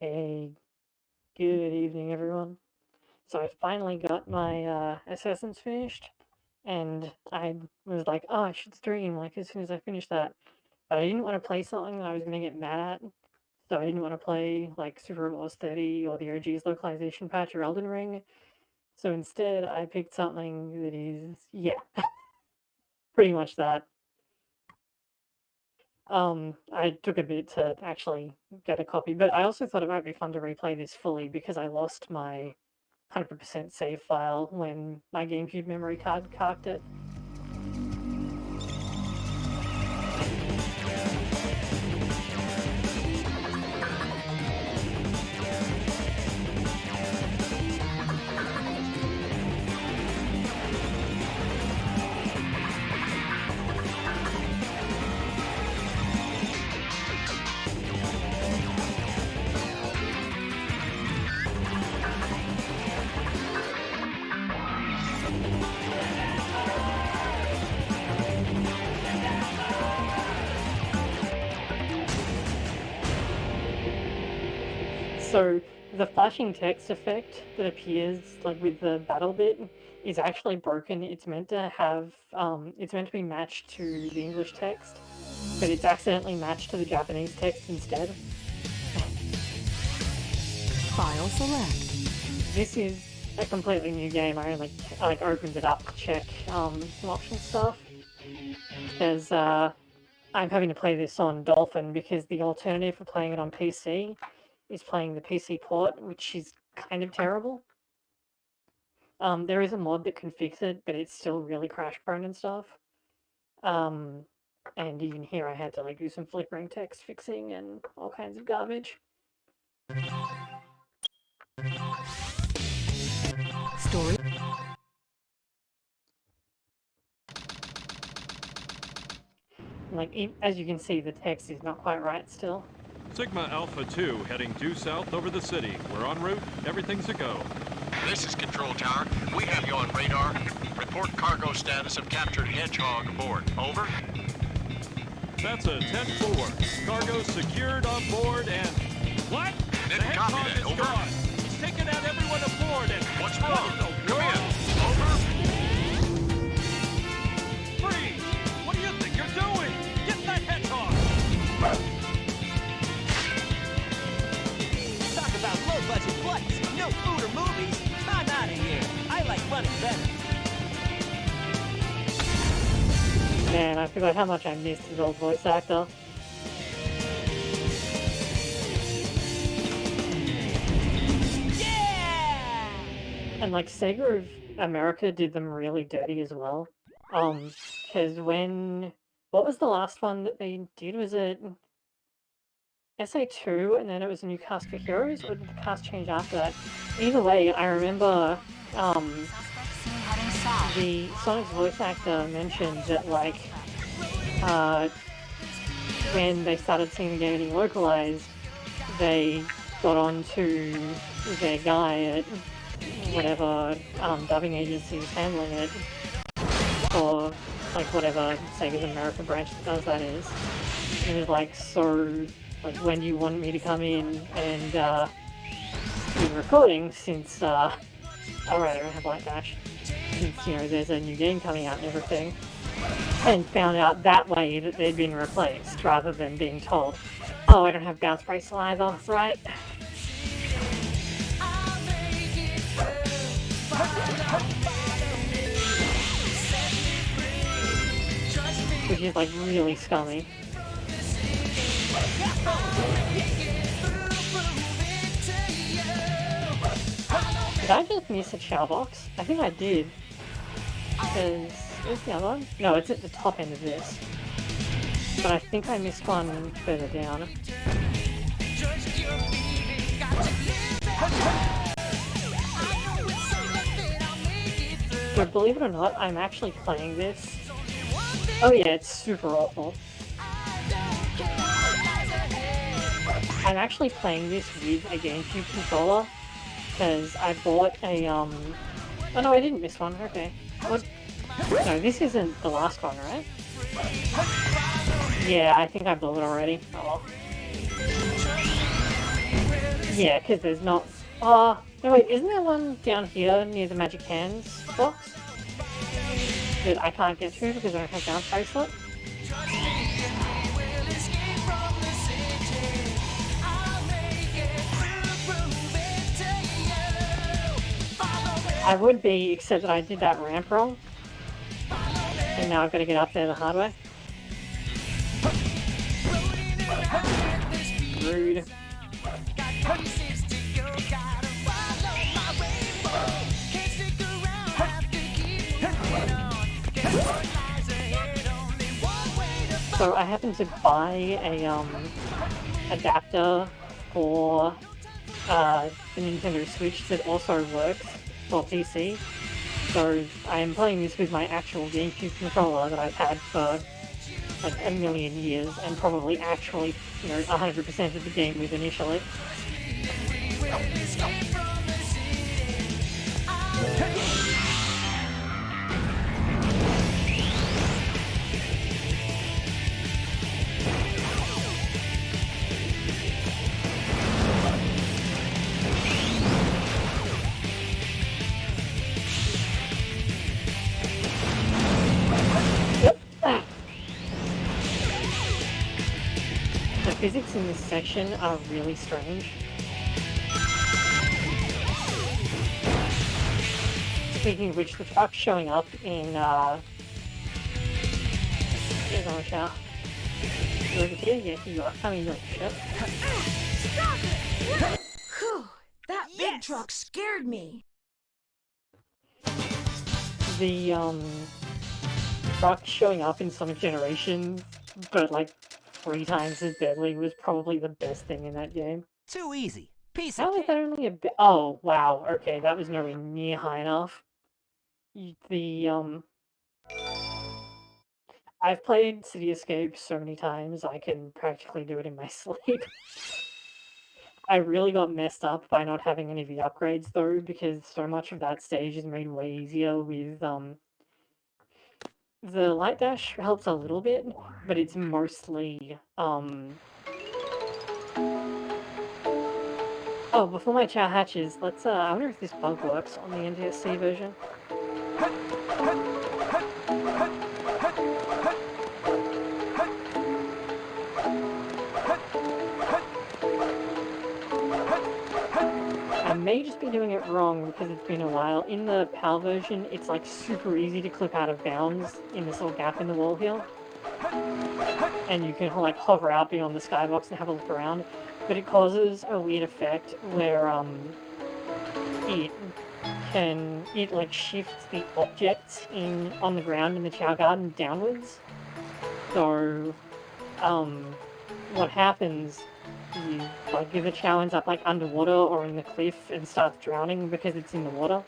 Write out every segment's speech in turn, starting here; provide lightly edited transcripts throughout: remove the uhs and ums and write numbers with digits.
Hey, good evening, everyone. So I finally got my assessments finished, and I was like, oh, I should stream like as soon as I finish that. But I didn't want to play something that I was gonna get mad at, so I didn't want to play like Super Mario 30 or the OG's localization patch or Elden Ring. So instead, I picked something that is pretty much that. I took a bit to actually get a copy, but I also thought it might be fun to replay this fully because I lost my 100% save file when my GameCube memory card cocked it. So the flashing text effect that appears like with the battle bit is actually broken. It's meant to have it's meant to be matched to the English text, but it's accidentally matched to the Japanese text instead. File select. This is a completely new game. I like opened it up to check some option stuff because I'm having to play this on Dolphin because the alternative for playing it on PC is playing the PC port, which is kind of terrible. There is a mod that can fix it, but it's still really crash prone and stuff. And even here I had to like do some flickering text fixing and all kinds of garbage. Story. Like, as you can see, the text is not quite right still. Sigma Alpha 2 heading due south over the city. We're en route. Everything's a go. This is Control Tower. We have you on radar. Report cargo status of captured Hedgehog aboard. Over. That's a 10-4. Cargo secured on board and... What? Didn't the copy Hedgehog that. is Over. gone. He's taken out everyone aboard and... What's What wrong? in the Come world? in. Over. Freeze! What do you think you're doing? Get that Hedgehog! Talk about low-budget flights, no food or movies. I'm out of here. I like money better. Man, I forgot how much I missed his old voice actor. Yeah! And like Sega of America did them really dirty as well. Because what was the last one that they did? Was it SA2 and then it was a new cast for Heroes, or did the cast change after that? Either way, I remember the Sonic's voice actor mentioned that like when they started seeing the game getting localized, they got on to their guy at whatever dubbing agency was handling it, or like whatever Sega's America branch that does that is. And it was like, so like when do you want me to come in and do the recording since alright, I don't have Light Dash, since there's a new game coming out and everything, and found out that way that they'd been replaced rather than being told, oh, I don't have bounce bracelet either, right? Which is like really scummy. Did I just miss a chow box? I think I did. Because, where's the other one? No, it's at the top end of this. But I think I missed one further down. But believe it or not, I'm actually playing this. Oh yeah, it's super awful. I'm actually playing this with a GameCube controller, because I bought a, oh no, I didn't miss one, okay. What? No, this isn't the last one, right? Yeah, I think I blew it already. Oh well. Yeah, because there's not... Oh, no wait, isn't there one down here near the Magic Hands box? That I can't get to because I don't have down bracelet? I would be, except that I did that ramp wrong. And now I've got to get up there the hard way. Rude. So I happened to buy a adapter for the Nintendo Switch that also works for PC. So I am playing this with my actual GameCube controller that I've had for like a million years and probably actually, 100% of the game with initially. The physics in this section are really strange. Speaking of which, the truck's showing up in, here's on the shower. You over here? Yeah, here you are. Come in, your ship. Stop it! Whew, that big truck scared me. The, truck showing up in Sonic Generation, but like 3 times as deadly, was probably the best thing in that game. Too easy. Piece How of is that only a bit? Oh, wow. Okay, that was nowhere near high enough. I've played City Escape so many times, I can practically do it in my sleep. I really got messed up by not having any of the upgrades, though, because so much of that stage is made way easier with, the light dash helps a little bit, but it's mostly, Oh, before my chow hatches, let's, I wonder if this bug works on the NTSC version. I may just be doing it wrong because it's been a while. In the PAL version, it's like super easy to clip out of bounds in this little gap in the wall here. And you can like hover out beyond the skybox and have a look around. But it causes a weird effect where it like shifts the objects on the ground in the Chow Garden downwards. So what happens, you like if the Chow ends up like underwater or in the cliff and starts drowning because it's in the water.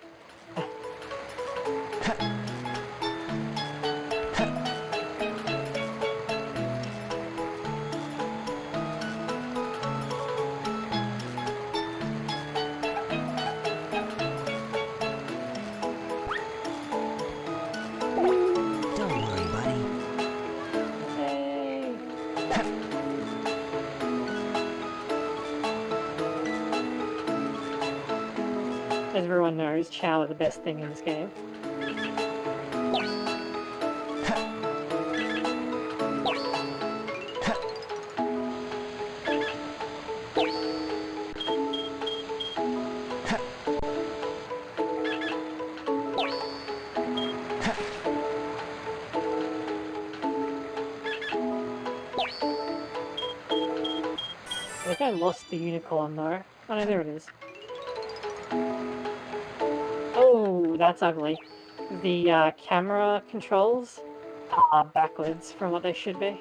As everyone knows, Chow are the best thing in this game. I think I lost the unicorn though. Oh no, there it is. Oh, that's ugly. The camera controls are backwards from what they should be.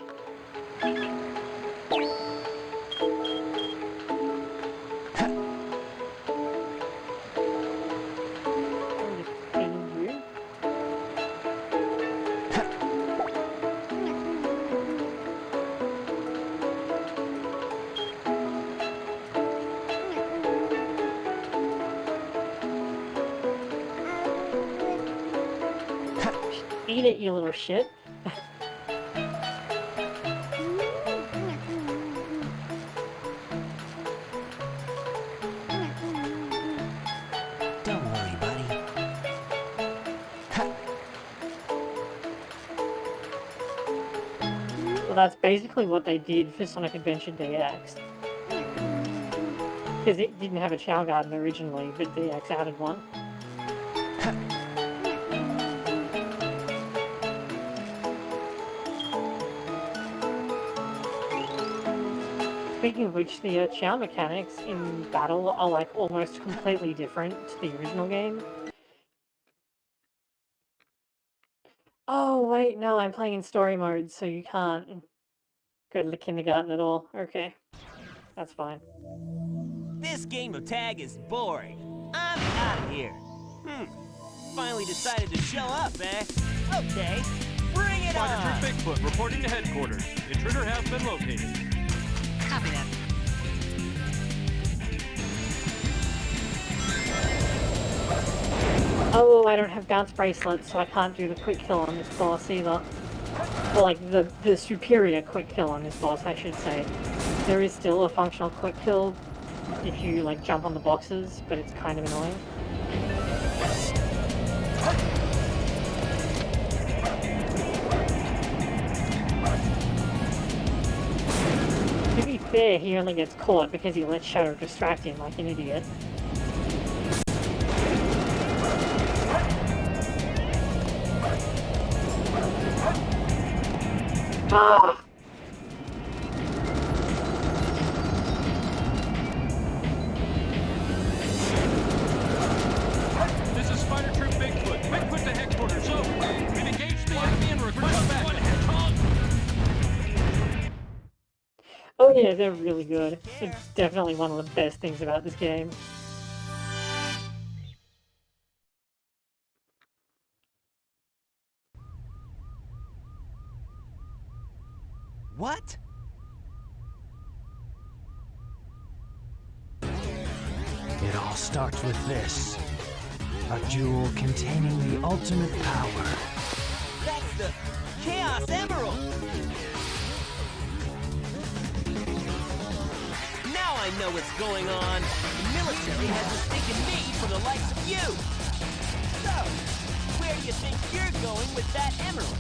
Eat it, you little shit. that's basically what they did for Sonic Adventure DX. Because it didn't have a Chow Garden originally, but DX added one. Speaking of which, the Chow mechanics in battle are like almost completely different to the original game. Oh wait, no, I'm playing in story mode, so you can't go to the kindergarten at all. Okay, that's fine. This game of tag is boring. I'm out of here. Finally decided to show up, eh? Okay, bring it Spider on! Troop Bigfoot reporting to headquarters. Intruder has been located. Copy that. Oh, I don't have bounce bracelets, so I can't do the quick kill on this boss either. Or like the superior quick kill on this boss, I should say. There is still a functional quick kill if you like jump on the boxes, but it's kind of annoying. To be fair, he only gets caught because he lets Shadow distract him like an idiot. Ah! This is Spider Troop Bigfoot. Bigfoot to headquarters. Over. We've engaged the enemy and request backup. Oh yeah, they're really good. It's definitely one of the best things about this game. What? It all starts with this. A jewel containing the ultimate power. That's the Chaos Emerald! Now I know what's going on. The military has mistaken me for the likes of you. So, where do you think you're going with that emerald?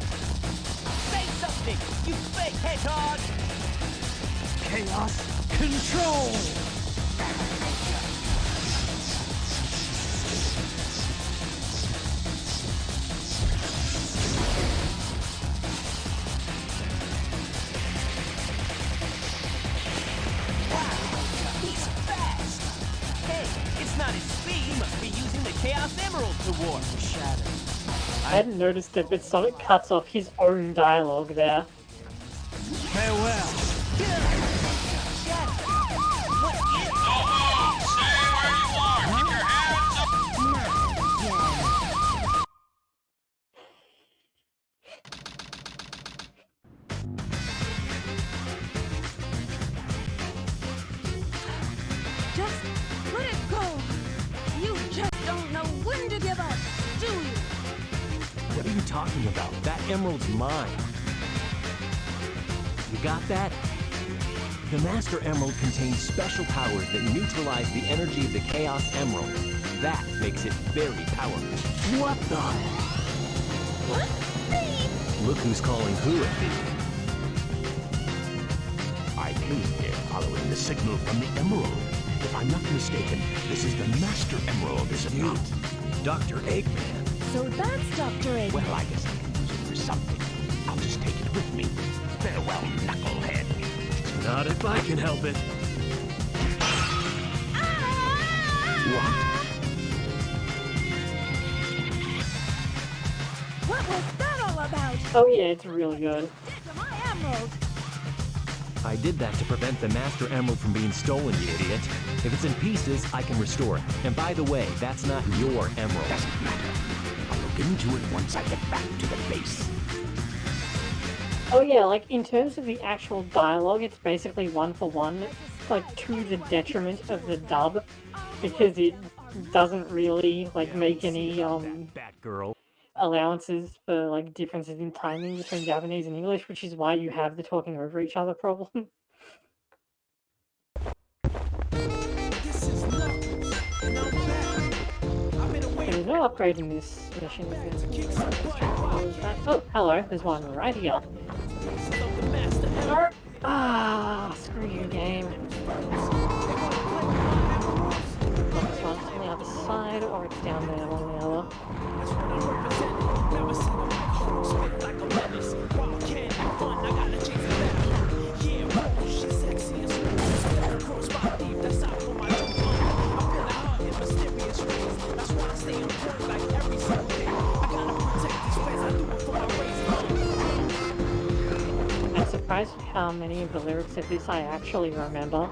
Say something, you fake hedgehog! Chaos control! He's fast! Hey, it's not his speed. He must be using the Chaos Emerald to warp Shadow. I hadn't noticed it, but Sonic cuts off his own dialogue there. Farewell! Just let it go. You just don't know when to give up, do you? What are you talking about? That emerald's mine. You got that? The Master Emerald contains special powers that neutralize the energy of the Chaos Emerald. That makes it very powerful. What the? Look who's calling who a thief. I came here following the signal from the Emerald. If I'm not mistaken, this is the Master Emerald, is it not? Dr. Eggman. So that's Dr. Eggman. Well, I guess I can use it for something. I'll just take it with me. Farewell, knucklehead. Not if I can help it. What was that all about? Oh yeah, it's really good. Did to my emerald. I did that to prevent the Master Emerald from being stolen, you idiot. If it's in pieces, I can restore it. And by the way, that's not your emerald. Doesn't matter. I'll look into it once I get back to the base. Oh yeah, like in terms of the actual dialogue, it's basically one for one, like to the detriment of the dub, because it doesn't really like make any Batgirl. allowances for like differences in timing between Japanese and English, which is why you have the talking over each other problem. There's no upgrading this mission. Oh, hello, there's one right here. So the Master Ah, screw you, game. Well, this one's on the other side, or it's down there on the other. I'm surprised at how many of the lyrics of this I actually remember.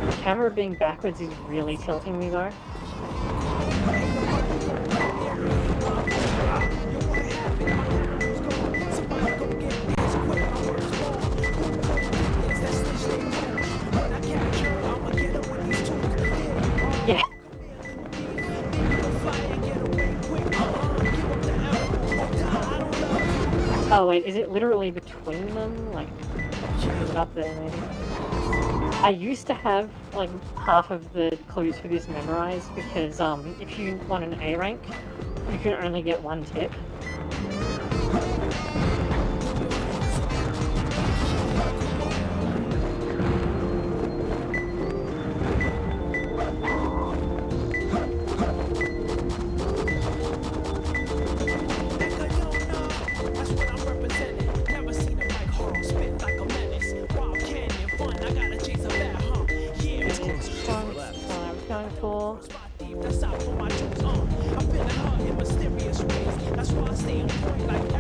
The camera being backwards is really tilting me though. Yeah. Oh wait, is it literally between them? Like, is it up there maybe? I used to have like half of the clues for this memorized because if you want an A rank, you can only get 1 tip.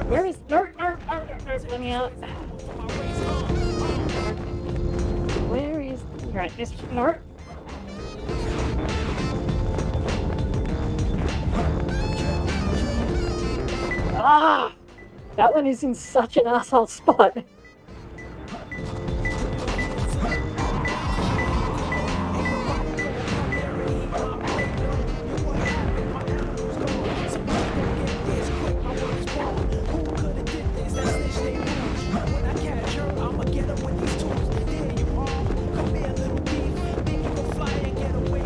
Where is let me out. Where is right this Nort? Ah, that one is in such an asshole spot.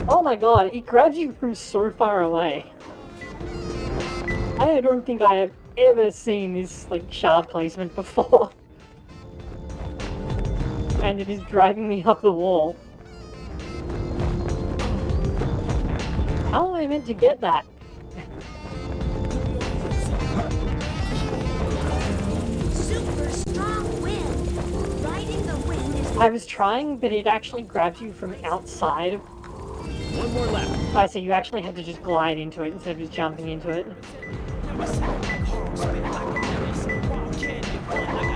Oh my god, he grabs you from so far away. I don't think I have ever seen this like shard placement before. And it is driving me up the wall. How am I meant to get that? Super strong wind. Riding the wind is I was trying, but it actually grabs you from outside. One more left. I see, you actually had to just glide into it instead of just jumping into it.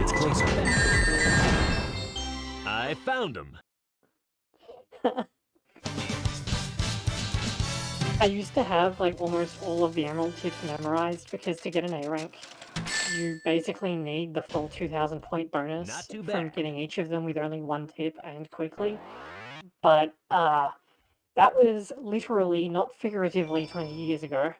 It's closer. I found him. I used to have like almost all of the emerald tips memorized because to get an A rank, you basically need the full 2,000 point bonus Not too from bad. getting each of them with only 1 tip and quickly. But that was literally, not figuratively, 20 years ago.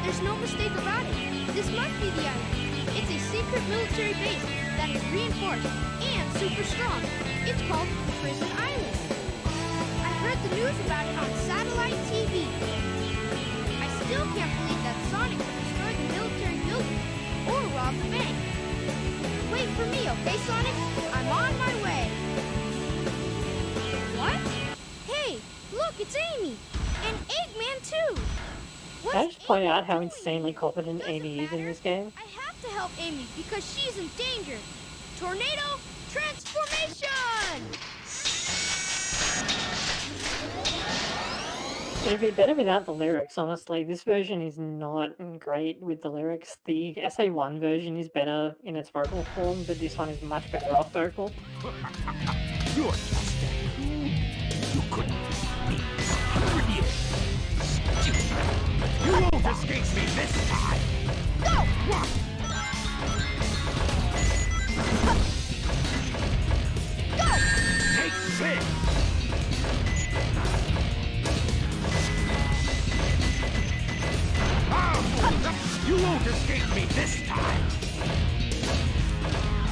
There's no mistake about it. This must be the island. It's a secret military base that is reinforced and super strong. It's called Prison Island. I heard the news about it on satellite TV. I still can't believe that Sonic would destroy the military building or rob the bank. Wait for me, okay, Sonic? I'm on my way. What? Hey, look, it's Amy. And Eggman, too. Can I just point out how insanely competent Amy is in this game? I have to help Amy because she's in danger. Tornado transformation! It'd be better without the lyrics, honestly. This version is not great with the lyrics. The SA1 version is better in its vocal form, but this one is much better off vocal. You're just that cool. You couldn't beat me. 100 years. You won't won't escape me this time! Go! Take this! You won't escape me this time!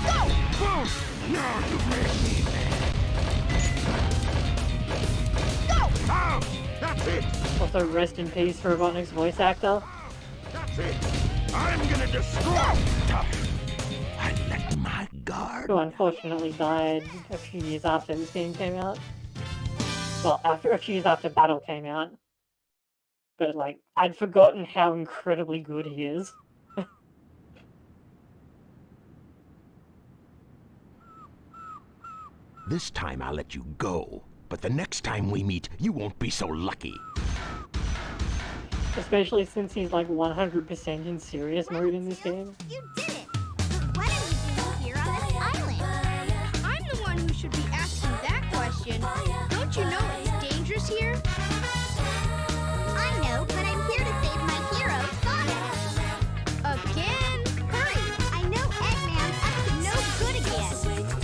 Go! Boom! Now you made me mad! Go! Oh! That's it! Also, rest in peace for Robotnik's voice actor. That's it! I'm gonna destroy! I let my guard. Who unfortunately died a few years after this game came out. Well, a few years after Battle came out. But, like, I'd forgotten how incredibly good he is. This time I'll let you go. But the next time we meet, you won't be so lucky. Especially since he's like 100% in serious mode in this game. You did it! But what are we doing here on this island? I'm the one who should be asking that question. Don't you know it's dangerous here? I know, but I'm here to save my hero, Sonic. Again? Hurry! I know Eggman's up to no good again.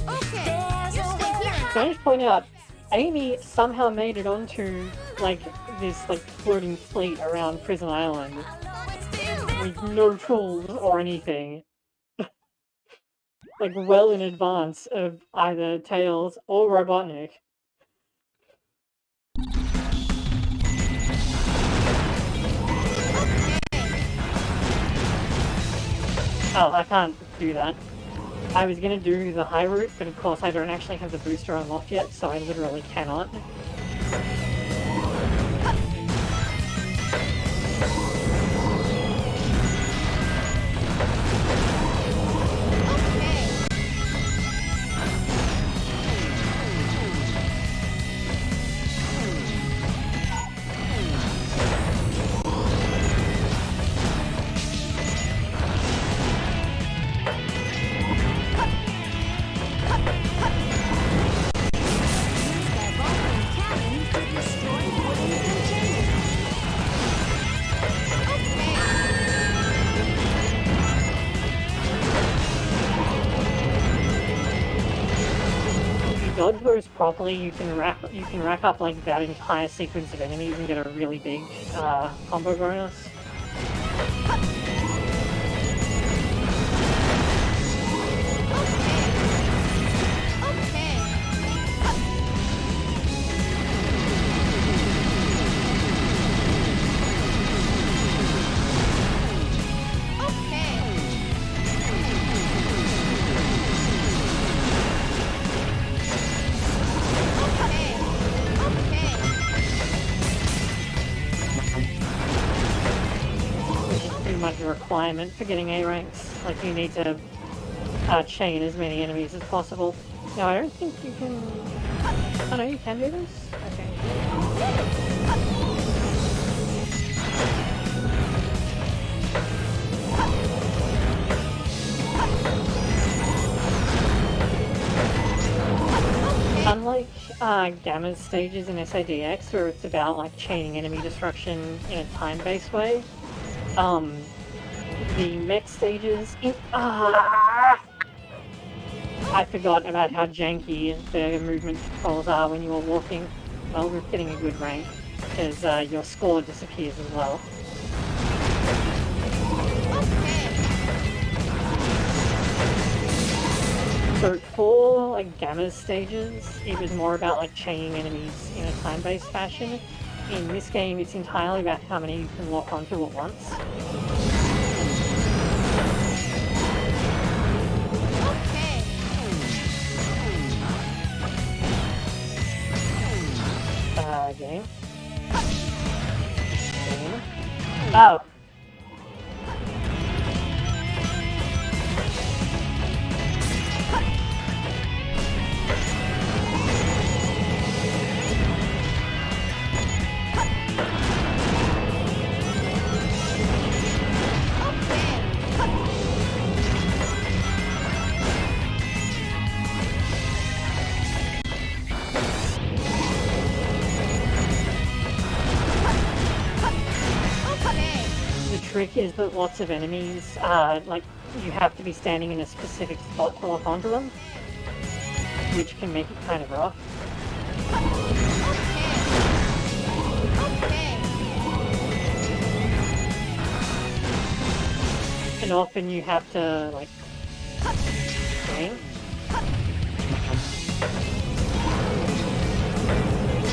Okay, you stay here. Can I just point out, Amy somehow made it onto, like, this, like, floating fleet around Prison Island with no tools or anything. Like, well in advance of either Tails or Robotnik. Oh, I can't do that. I was gonna do the high route, but of course I don't actually have the booster unlocked yet, so I literally cannot. Dodge those properly, you can rack up like that entire sequence of enemies and get a really big combo bonus. Much a requirement for getting A ranks. Like, you need to chain as many enemies as possible. No, I don't think you can... Oh no, you can do this? Okay. Unlike Gamma's stages in SADX, where it's about like chaining enemy destruction in a time-based way, the mech stages in I forgot about how janky the movement controls are when you are walking. Well, we're getting a good rank, because your score disappears as well. So for like Gamma's stages, it was more about like chaining enemies in a time-based fashion. In this game, it's entirely about how many you can lock onto at once. Game. Oh. trick is that lots of enemies, like, you have to be standing in a specific spot to lock onto them, which can make it kind of rough. Okay. And often you have to, like, aim.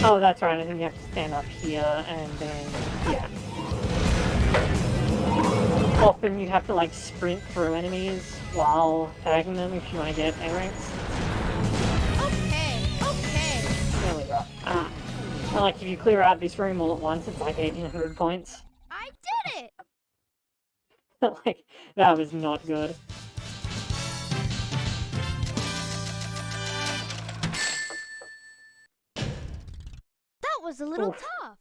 Oh, that's right, I think you have to stand up here, and then, yeah. Often you have to, like, sprint through enemies while tagging them if you want to get A ranks. Okay. Really rough. And, like, if you clear out this room all at once, it's like 1800 points. I did it! Like, that was not good. That was a little Oof. tough.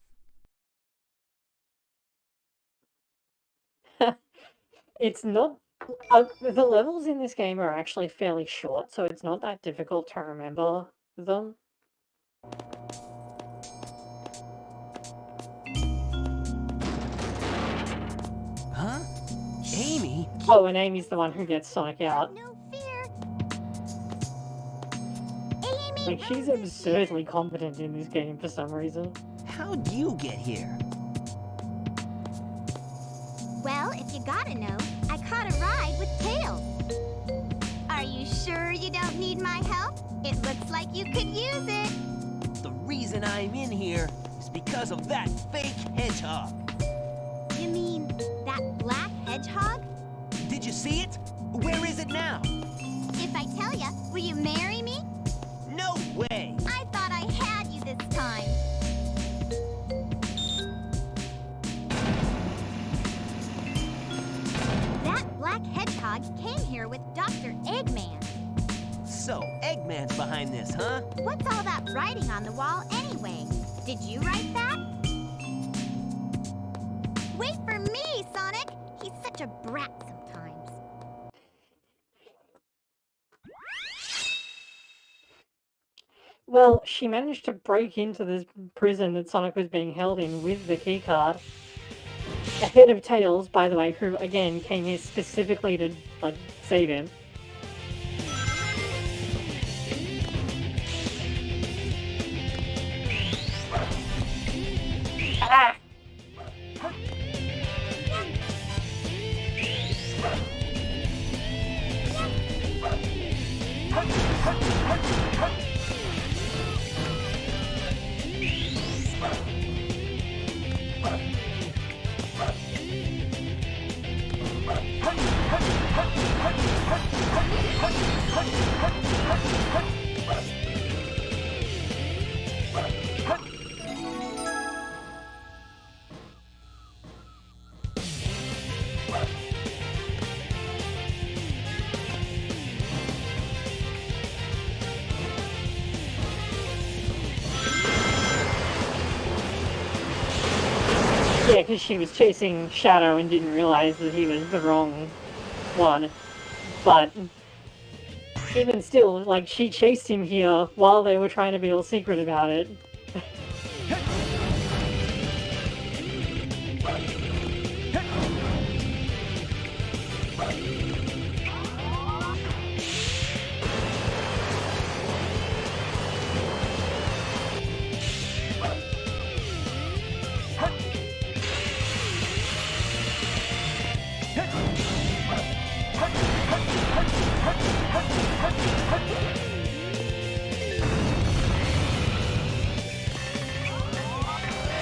It's not... the levels in this game are actually fairly short, so it's not that difficult to remember them. Huh? Amy? Oh, and Amy's the one who gets Sonic out. No fear. Amy, Like, she's absurdly competent in this game for some reason. How'd you get here? well, if you gotta know, I caught a ride with Tails. Are you sure you don't need my help? It looks like you could use it. The reason I'm in here is because of that fake hedgehog. You mean that black hedgehog? Did you see it? Where is it now? If I tell ya, will you marry me? No way! I thought I had you this time. That black hedgehog came here with Dr. Eggman. So, Eggman's behind this, huh? What's all that writing on the wall anyway? Did you write that? Wait for me, Sonic! He's such a brat sometimes. Well, she managed to break into this prison that Sonic was being held in with the keycard. Ahead of Tails, by the way, who, again, came here specifically to, like, save him. Ah! Yeah, because she was chasing Shadow and didn't realize that he was the wrong one. But even still, like, she chased him here while they were trying to be all secret about it.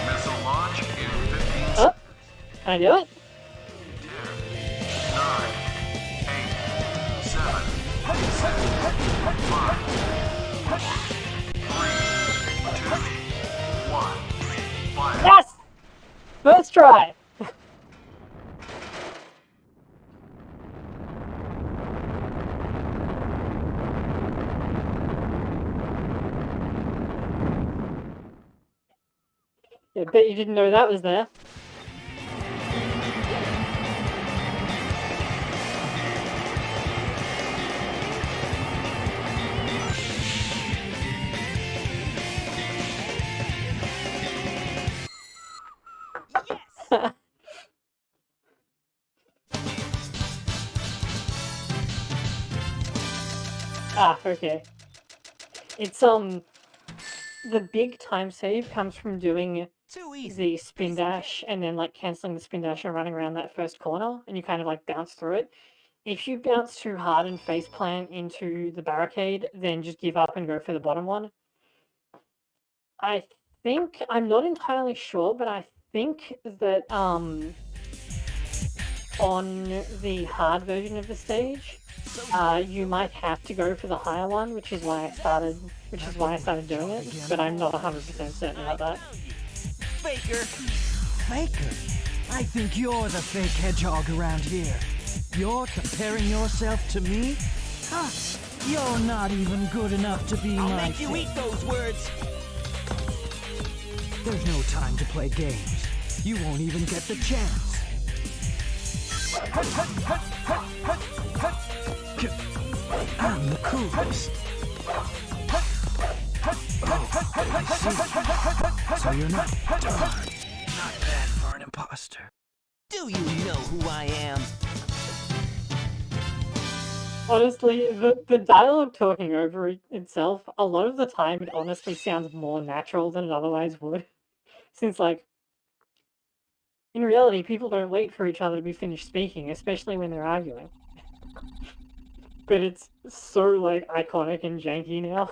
Missile launch in 15 Oh, can I do it? 9, 8, 7, 6, 5, 4, 3, 2, 1. Fire. Yes! First try! Yeah, bet you didn't know that was there. Ah, okay. It's, the big time save comes from doing Too easy. the spin Piece of dash and then, like, cancelling the spin dash and running around that first corner, and you kind of, like, bounce through it. If you bounce too hard and faceplant into the barricade, then just give up and go for the bottom one. I think, I'm not entirely sure, but I think that, on the hard version of the stage, you might have to go for the higher one, which is why I started doing it, but I'm not 100% certain about that. Faker. Faker? I think you're the fake hedgehog around here. You're comparing yourself to me? Huh? You're not even good enough to be I'll my make you fake. eat those words. There's no time to play games. You won't even get the chance. I'm the coolest. Oh, I see. So you're not darn. Not bad for an imposter. Do you know who I am? Honestly, the dialogue talking over itself, a lot of the time it honestly sounds more natural than it otherwise would. Since, like, in reality, people don't wait for each other to be finished speaking, especially when they're arguing. But it's so, like, iconic and janky now.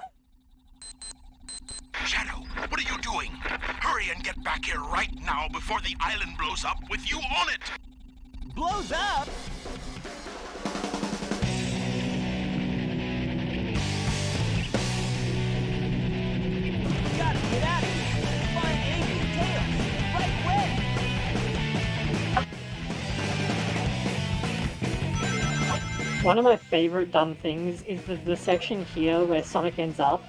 Shadow, what are you doing? Hurry and get back here right now before the island blows up with you on it! Blows up? Gotta get out of here. Find Amy and Tails. Right away. One of my favorite dumb things is that the section here where Sonic ends up,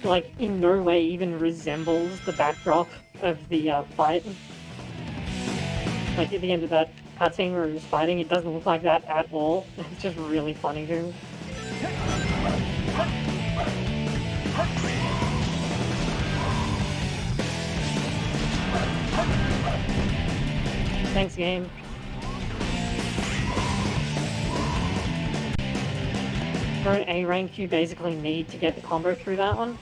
like, in no way even resembles the backdrop of the fight. Like, at the end of that cutscene where he was fighting, it doesn't look like that at all. It's just really funny to me. Thanks, game. For an A rank, you basically need to get the combo through that one.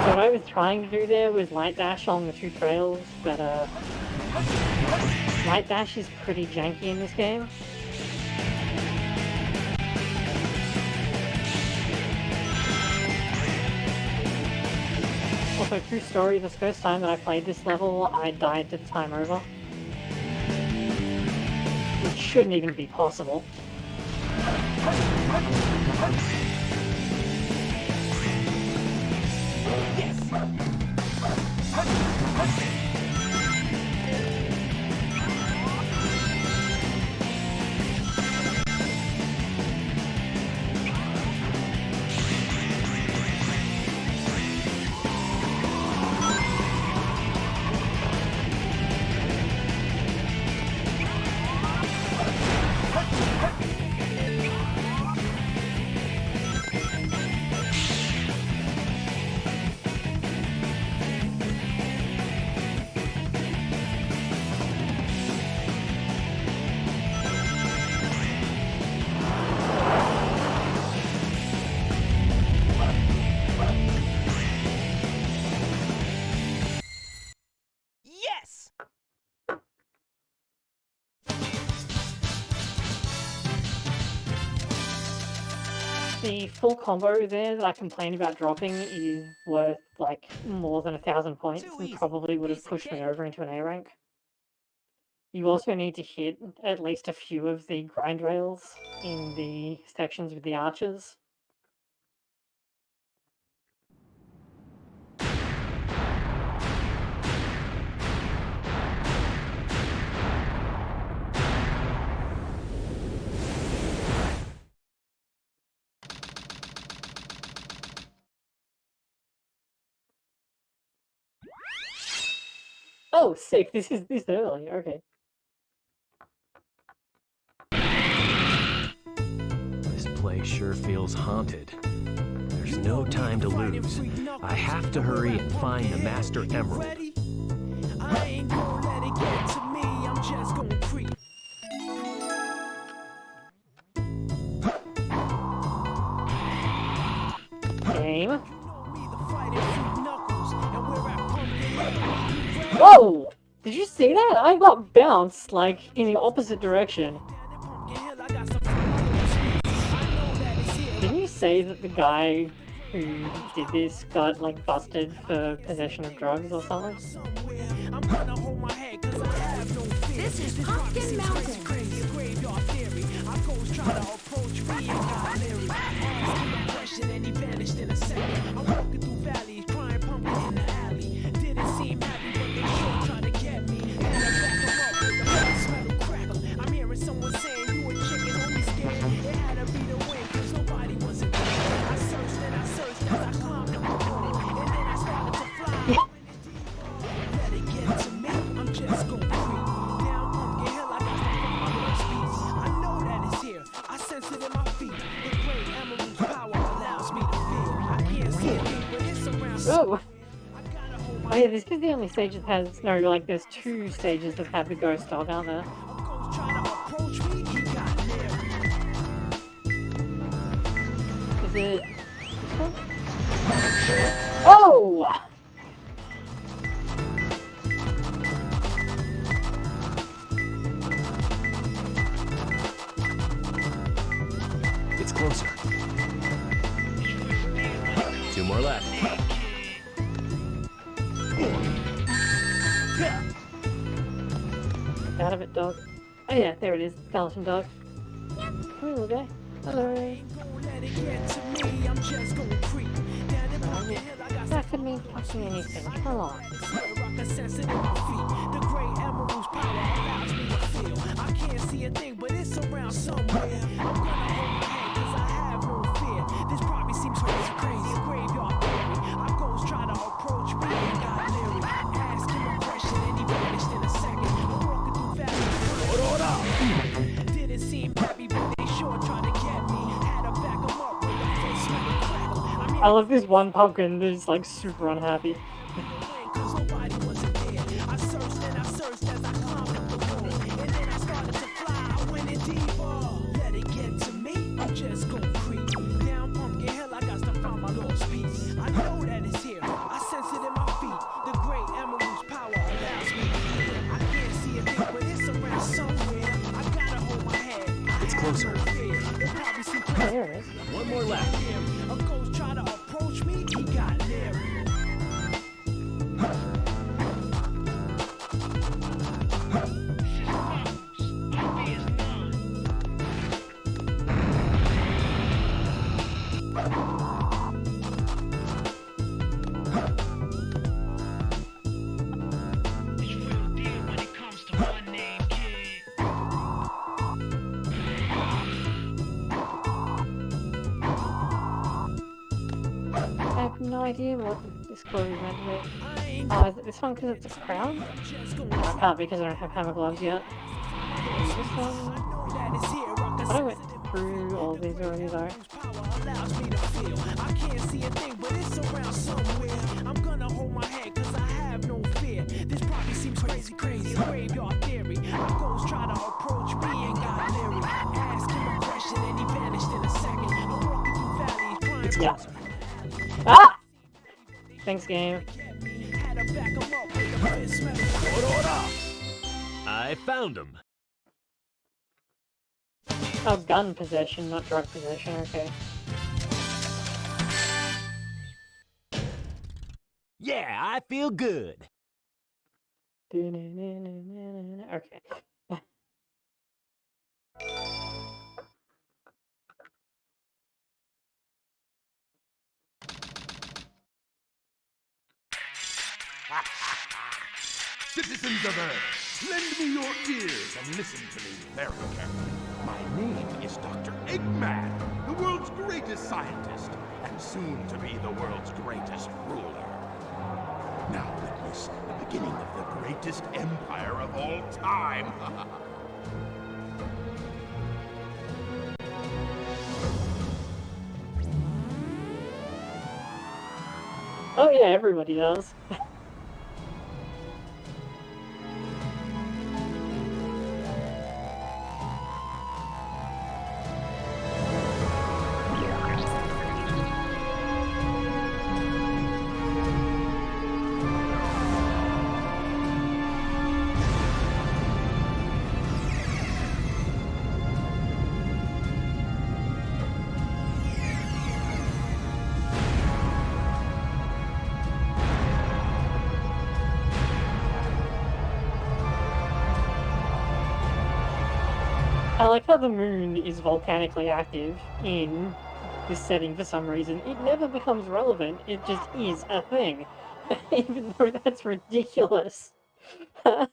What I was trying to do there was light dash on the two trails, but light dash is pretty janky in this game. Also, true story, this first time that I played this level, I died to the time over. Which shouldn't even be possible. Yes! The full combo there that I complained about dropping is worth, like, more than 1,000 points Too and easy. probably would have Piece of pushed me cake. over into an A rank. You also need to hit at least a few of the grind rails in the sections with the archers. Oh, sick. This is this early. Okay. This place sure feels haunted. There's no time to lose. I have to hurry and find the Master Emerald. I ain't gonna let it get to me. I'm just gonna creep. Game. Whoa! Did you see that? I got bounced, like, in the opposite direction. Didn't you say that the guy who did this got, like, busted for possession of drugs or something? This is Pumpkin Mountain. Oh! Oh yeah, this is the only stage that has, no, like, there's 2 stages that have the ghost dog, aren't there? Is it this one? Oh! It's closer. 2 more left. Out of it, dog. Oh yeah, there it is, skeleton dog. Come here, little guy. Hello. That could mean fucking anything. Come on. I can't see a thing, but it's around somewhere. I'm gonna hold my head, cause I have no fear. This probably seems crazy, graveyard theory. Our ghosts try to approach me and got leery. Ask him a question and he vanished in a second. I'm walking through valleys. Didn't seem happy, but they sure tried to get me. Had to back him up with a fist smack and crackle. I love this one pumpkin that's like super unhappy. Cause nobody wasn't there. I searched and I searched as I climbed up the wall. And then I started to fly, I went in deeper. Let it get to me, I'm just gonna creep. Down Pumpkin Hill, I got to find my lost piece. I know that it's here, I sense it in my feet. The great emerald's power allows me to feel. I can't see a thing, but it's around somewhere. I gotta hold my head. It's closer. Oh, there it is. 1 more left. A ghost try to approach me, he got leery. I have no idea what this glory is meant to be. Oh, is it this one because it's a crown? No, I can't because I don't have hammer gloves yet. Is this one? I went through all these already though. I can't see a thing, but it's around somewhere. I'm gonna hold my head cause I have no fear. This probably seems crazy, graveyard theory. Our ghosts try to approach me and got leery. Ask him a question and he vanished in a second. I'm walking through valleys, crying. It's closer. Ah! Thanks, game. Had to back him up with a fist smack. I found him. Oh, gun possession, not drug possession, okay. Yeah, I feel good. Okay. Citizens of Earth, lend me your ears and listen to me very carefully. My name is Dr. Eggman, the world's greatest scientist, and soon to be the world's greatest ruler. Now let me Chaos, the beginning of the greatest empire of all time. Oh yeah, everybody does. I like how the moon is volcanically active in this setting for some reason. It never becomes relevant, it just is a thing. Even though that's ridiculous. Look!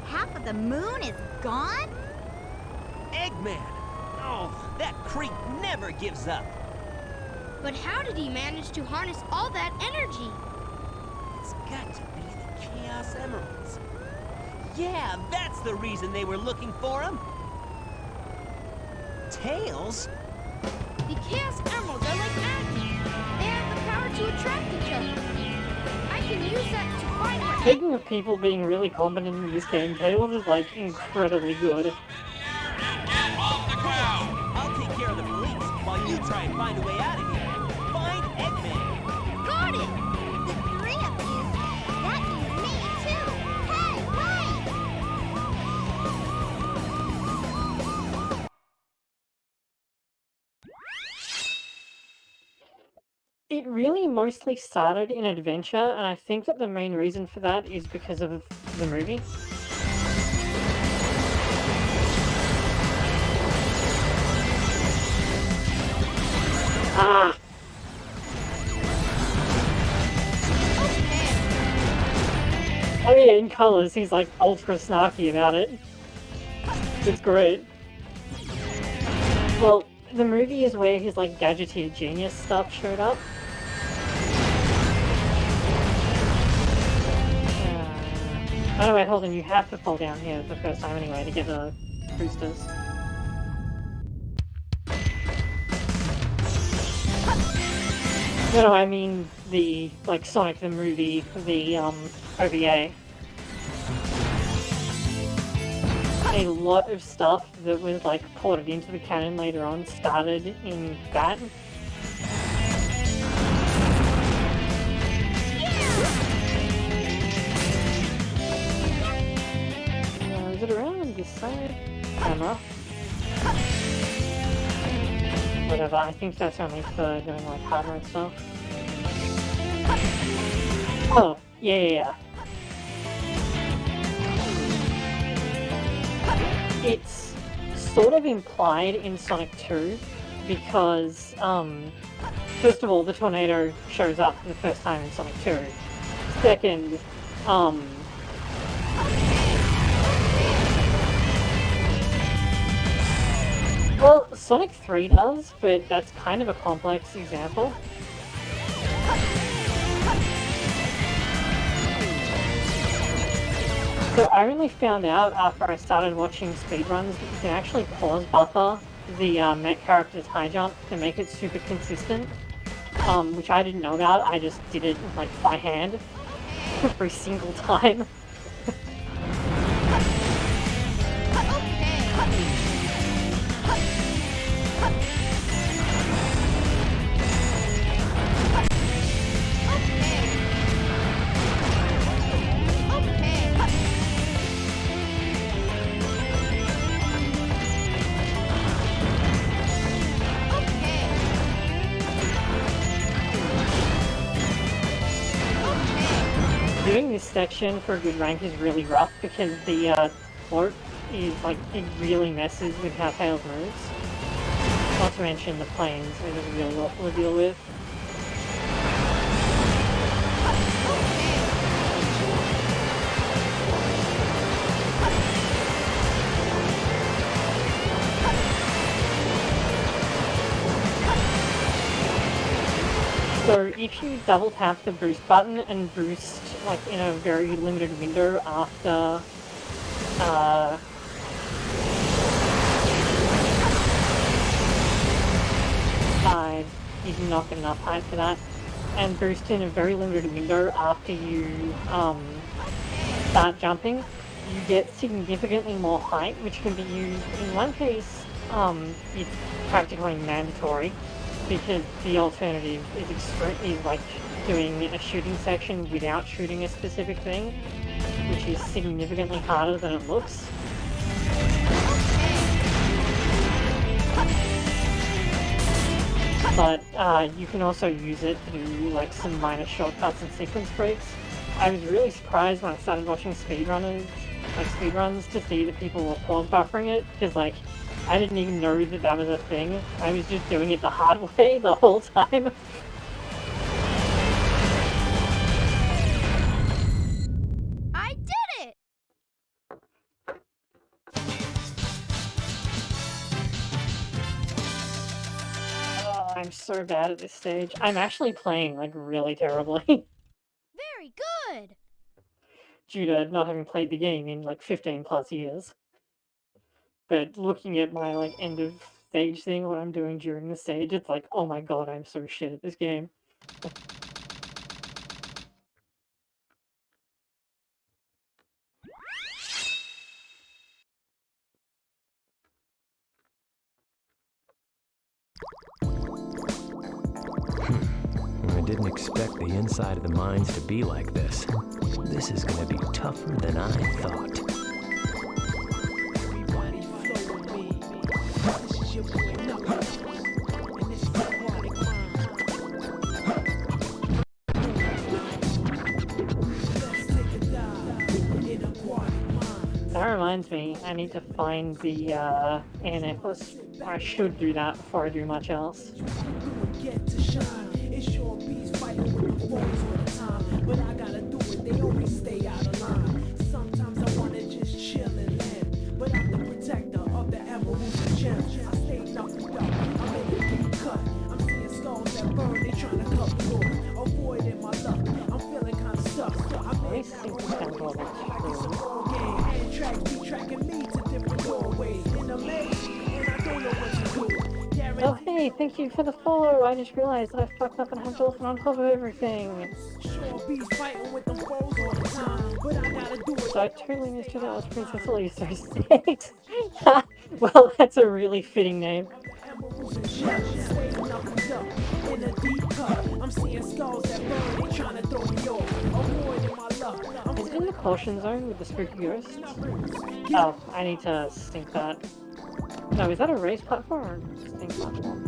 Half of the moon is gone? Eggman! Oh, that creep never gives up. But how did he manage to harness all that energy? It's got to be the Chaos Emeralds. Yeah, that's the reason they were looking for him. Tails? The Chaos Emeralds are like magnets. They have the power to attract each other. I can use that to find where... Speaking of people being really competent in this game, Tails is like incredibly good. I'll take care of the police while you try and find a way out of here. Find Eggman. Got it! The three of you. That means me, too. Hey, wait! It really mostly started in adventure, and I think that the main reason for that is because of the movie. Ah! Oh yeah, in colors, he's like ultra snarky about it. It's great. Well, the movie is where his like gadgeteer genius stuff showed up. Oh wait, hold on, you have to fall down here the first time anyway to get the boosters. No, I mean the, like, Sonic the movie, the, OVA. A lot of stuff that was, like, ported into the canon later on started in that. Is it around this side? Camera. Whatever, I think that's only for doing like hardware and stuff. Oh, yeah. It's sort of implied in Sonic 2 because, first of all, the tornado shows up for the first time in Sonic 2. Second, well, Sonic 3 does, but that's kind of a complex example. So I only found out after I started watching speedruns that you can actually pause buffer the mech character's high jump to make it super consistent, which I didn't know about. I just did it like by hand every single time. Doing this section for a good rank is really rough because the float is like, it really messes with how Tails moves. Not to mention the planes are just really awful to deal with. So if you double tap the boost button and boost like in a very limited window after you can not get enough height for that, and boost in a very limited window after you start jumping, you get significantly more height, which can be used in one case. It's practically mandatory because the alternative is like doing a shooting section without shooting a specific thing, which is significantly harder than it looks. But you can also use it to do like some minor shortcuts and sequence breaks. I was really surprised when I started watching speedruns to see that people were pause buffering it, because like I didn't even know that that was a thing. I was just doing it the hard way the whole time. I did it! Oh, I'm so bad at this stage. I'm actually playing like really terribly. Very good! Due to not having played the game in like 15 plus years. But looking at my like end of stage thing, what I'm doing during the stage, it's like, oh my god, I'm so shit at this game. I didn't expect the inside of the mines to be like this. This is gonna be tougher than I thought. Everybody flow with me. This is your boy Knuckles, and this is aquatic Let's take a dive in aquatic mind. That reminds me, I need to find the air necklace. I should do that before I do much else. Get to shine. It's your bees fighting with the foes all the time, but I gotta do it. They always stay out of line. Sometimes I wanna just chill and land, but I'm the protector of the emeralds and gems. I stay knuckled up. I'm in a deep cut. I'm seeing skulls that burn. They trying to cut me off. Avoiding my luck. I'm feeling kind of stuck. I made that one like it's a ball game. And tracks be tracking me to different doorways in a maze, and I don't know what to do. Oh hey, thank you for the follow! I just realized that I fucked up and have Dolphin on top of everything! So I totally missed who that was, Princess Elisa State! Well, that's a really fitting name. Is it in the caution zone with the spooky ghosts? Oh, I need to sync that. No, is that a race platform or a sync platform?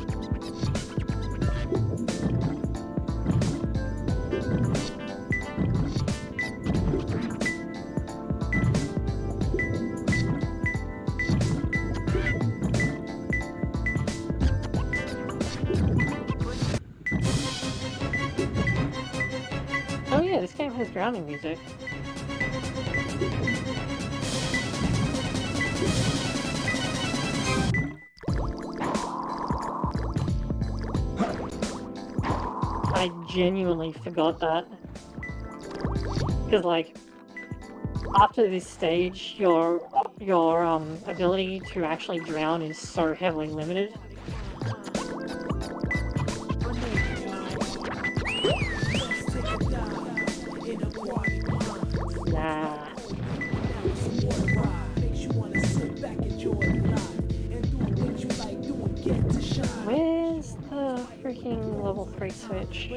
Oh yeah, this game has drowning music. I genuinely forgot that. Because, like, after this stage, your ability to actually drown is so heavily limited. Nah. Where's the freaking level 3 switch? I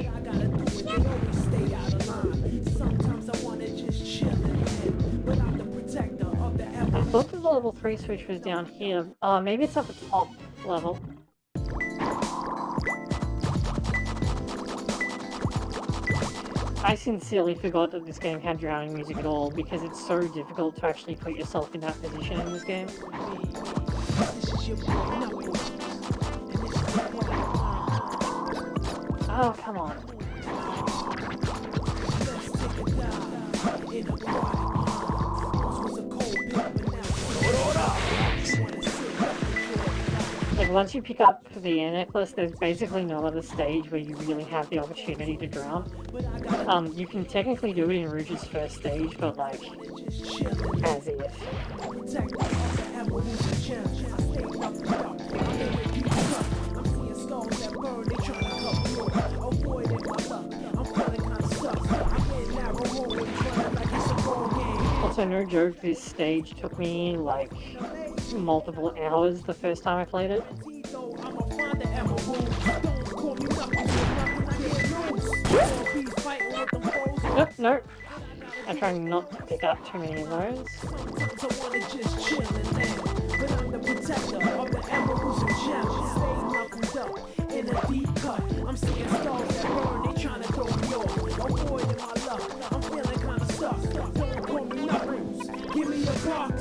thought the level 3 switch was down here. Maybe it's at the top level. I sincerely forgot that this game had drowning music at all, because it's so difficult to actually put yourself in that position in this game. Oh, come on. Like, once you pick up the air necklace, there's basically no other stage where you really have the opportunity to drown. You can technically do it in Rouge's first stage, but like, as if. Also, no joke, this stage took me like multiple hours the first time I played it. Nope, nope. I'm trying not to pick up too many of those. I'm seeing stars that burn, they trying to throw me off. Avoiding my luck, I'm feeling kinda stuck. Don't call me Knuckles, give me a box.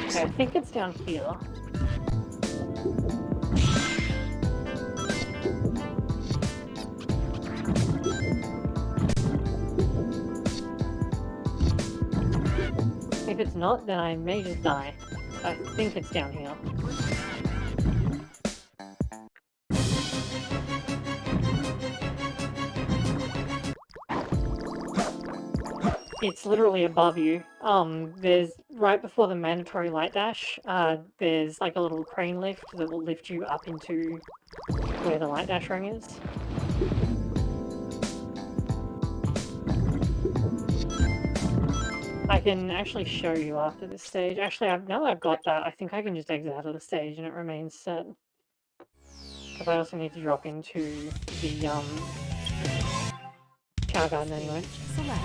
Okay, I think it's down here. If it's not, then I may just die. I think it's down here. It's literally above you. There's right before the mandatory light dash, there's like a little crane lift that will lift you up into where the light dash ring is. I can actually show you after this stage. Actually, now that I've got that, I think I can just exit out of the stage and it remains set. Because I also need to drop into the Cow Garden anyway. Select.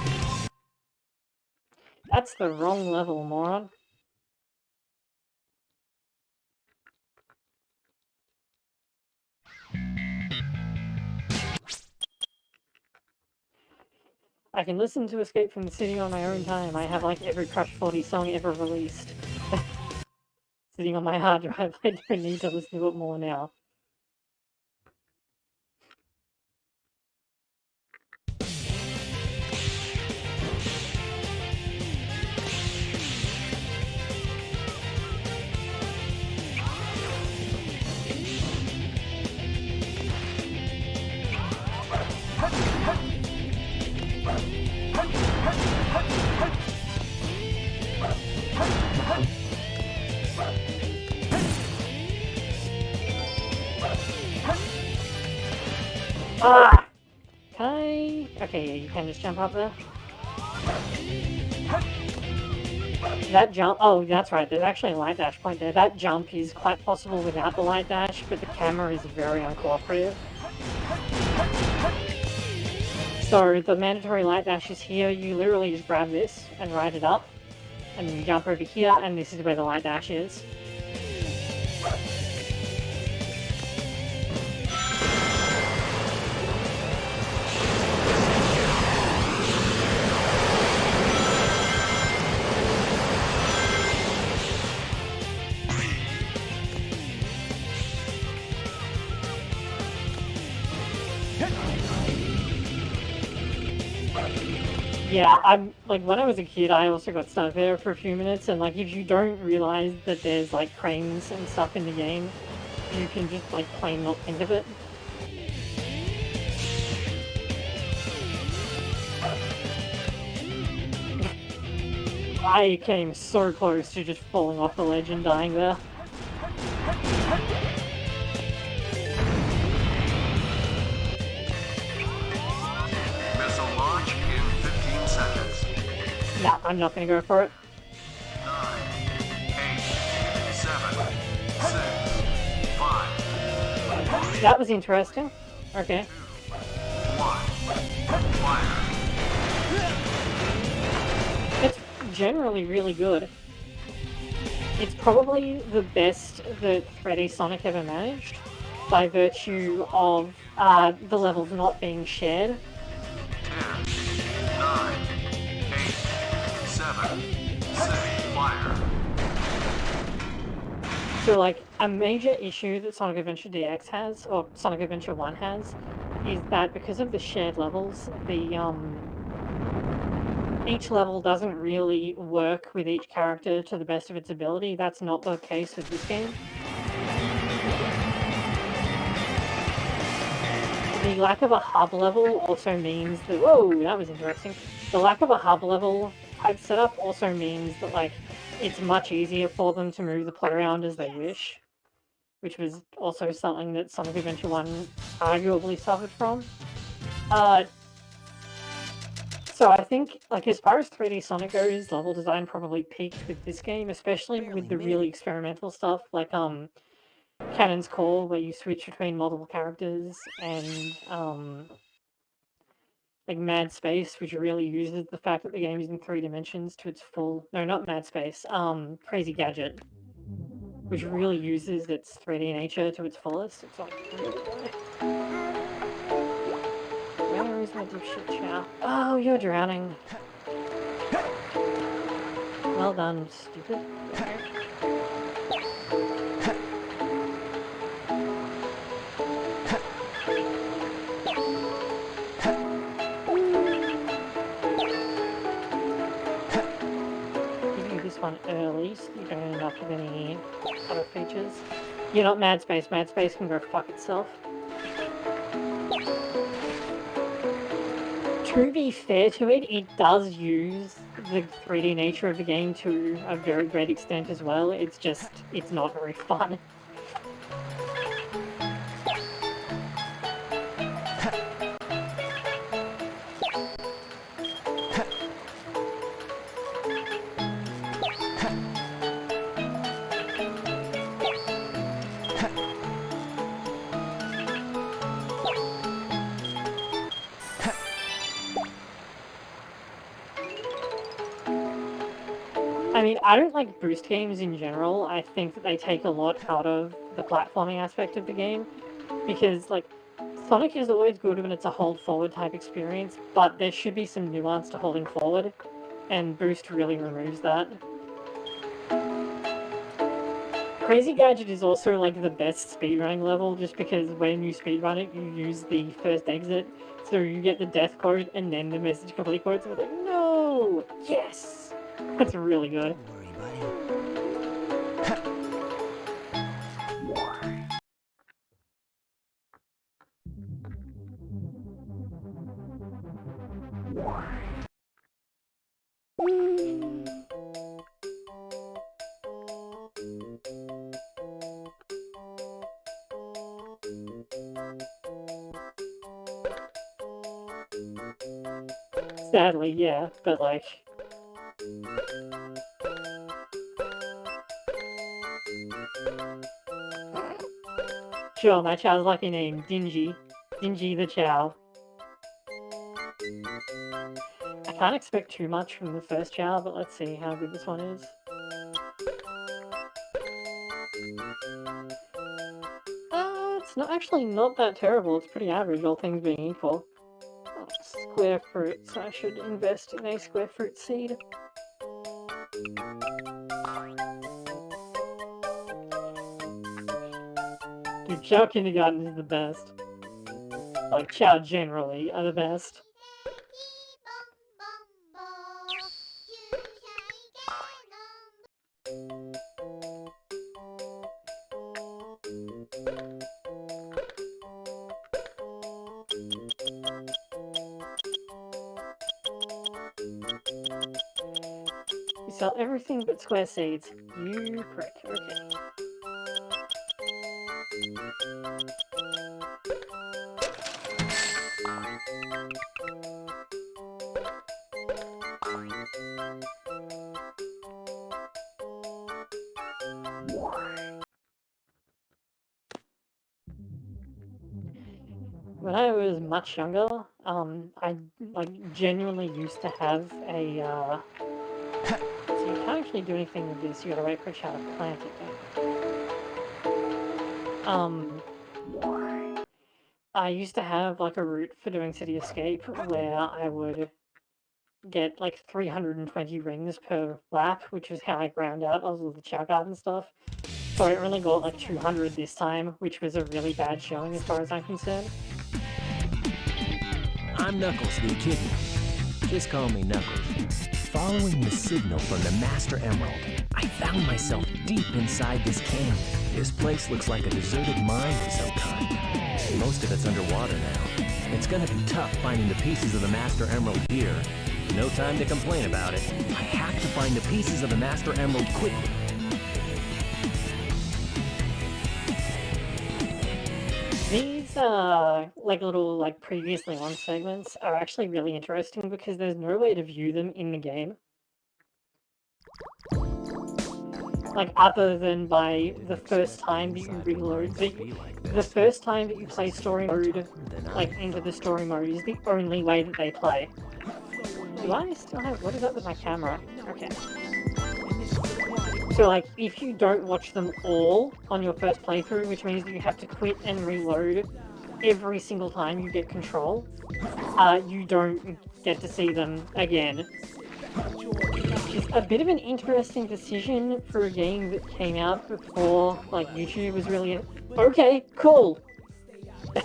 That's the wrong level, moron. I can listen to Escape from the City on my own time. I have like every Crush 40 song ever released sitting on my hard drive. I don't need to listen to it more now. Ah! Can I? Okay, yeah, you can just jump up there. That jump, oh, that's right, there's actually a light dash point there. That jump is quite possible without the light dash, but the camera is very uncooperative. So the mandatory light dash is here. You literally just grab this and ride it up, and then you jump over here, and this is where the light dash is. Yeah, I'm like, when I was a kid, I also got stuck there for a few minutes, and like, if you don't realize that there's like cranes and stuff in the game, you can just like plain not think of it. I came so close to just falling off the ledge and dying there. Missile launch in 15 seconds. Nah, I'm not gonna go for it. 9, 8, 7, 6, 5. That was interesting. Okay. 1. Fire. It's generally really good. It's probably the best that 3D Sonic ever managed, by virtue of the levels not being shared. 10, 9, 8, 7, 6, fire. So like, a major issue that Sonic Adventure DX has, or Sonic Adventure 1 has, is that because of the shared levels, each level doesn't really work with each character to the best of its ability. That's not the case with this game. The lack of a hub level also means that... Whoa, that was interesting. The lack of a hub level type setup also means that, like, it's much easier for them to move the play around as they wish, which was also something that Sonic Adventure 1 arguably suffered from. So I think, like, as far as 3D Sonic goes, level design probably peaked with this game, especially with the really experimental stuff, like, Cannon's Call, where you switch between multiple characters, and, like, Mad Space, which really uses the fact that the game is in 3 dimensions to its full... No, not Mad Space, Crazy Gadget, which really uses its 3D nature to its fullest. It's like, really good. Where is my dipshit chow? Oh, you're drowning. Well done, stupid. Give you this one early so you don't end up with any other features. You're not Mad Space. Mad Space can go fuck itself. To be fair to it, it does use the 3D nature of the game to a very great extent as well. It's just, it's not very fun. I mean, I don't like boost games in general. I think that they take a lot out of the platforming aspect of the game, because, like, Sonic is always good when it's a hold forward type experience, but there should be some nuance to holding forward, and boost really removes that. Crazy Gadget is also, like, the best speedrunning level, just because when you speedrun it, you use the first exit, so you get the death code and then the message complete code, so it's like, no! Yes! That's really good. Sadly, yeah, but like... Sure, my chow's lucky name, Dingy. Dingy the Chow. I can't expect too much from the first chow, but let's see how good this one is. It's not that terrible. It's pretty average, all things being equal. Oh, square fruit, so I should invest in a square fruit seed. Dude, Chow Kindergarten is the best. Like, Chow generally are the best. You sell everything but square seeds. You prick. Okay. When I was much younger, I like genuinely used to have a so you can't actually do anything with this, you gotta wait for a child to plant it. I used to have like a route for doing City Escape where I would get like 320 rings per lap, which is how I ground out all of the Chow Garden stuff. So I only got like 200 this time, which was a really bad showing as far as I'm concerned. I'm Knuckles, the Echidna. Just call me Knuckles. Following the signal from the Master Emerald, I found myself deep inside this canyon. This place looks like a deserted mine of some kind. Most of it's underwater now. It's gonna be tough finding the pieces of the Master Emerald here. No time to complain about it. I have to find the pieces of the Master Emerald quickly. These like little like previously on segments are actually really interesting because there's no way to view them in the game. Like other than by the first time that you reload the first time that you play story mode, like into the story mode is the only way that they play. Do I still have, what is up with my camera? Okay. So like, if you don't watch them all on your first playthrough, which means that you have to quit and reload every single time you get control, you don't get to see them again. Which is a bit of an interesting decision for a game that came out before, like, YouTube was really... Okay, cool! In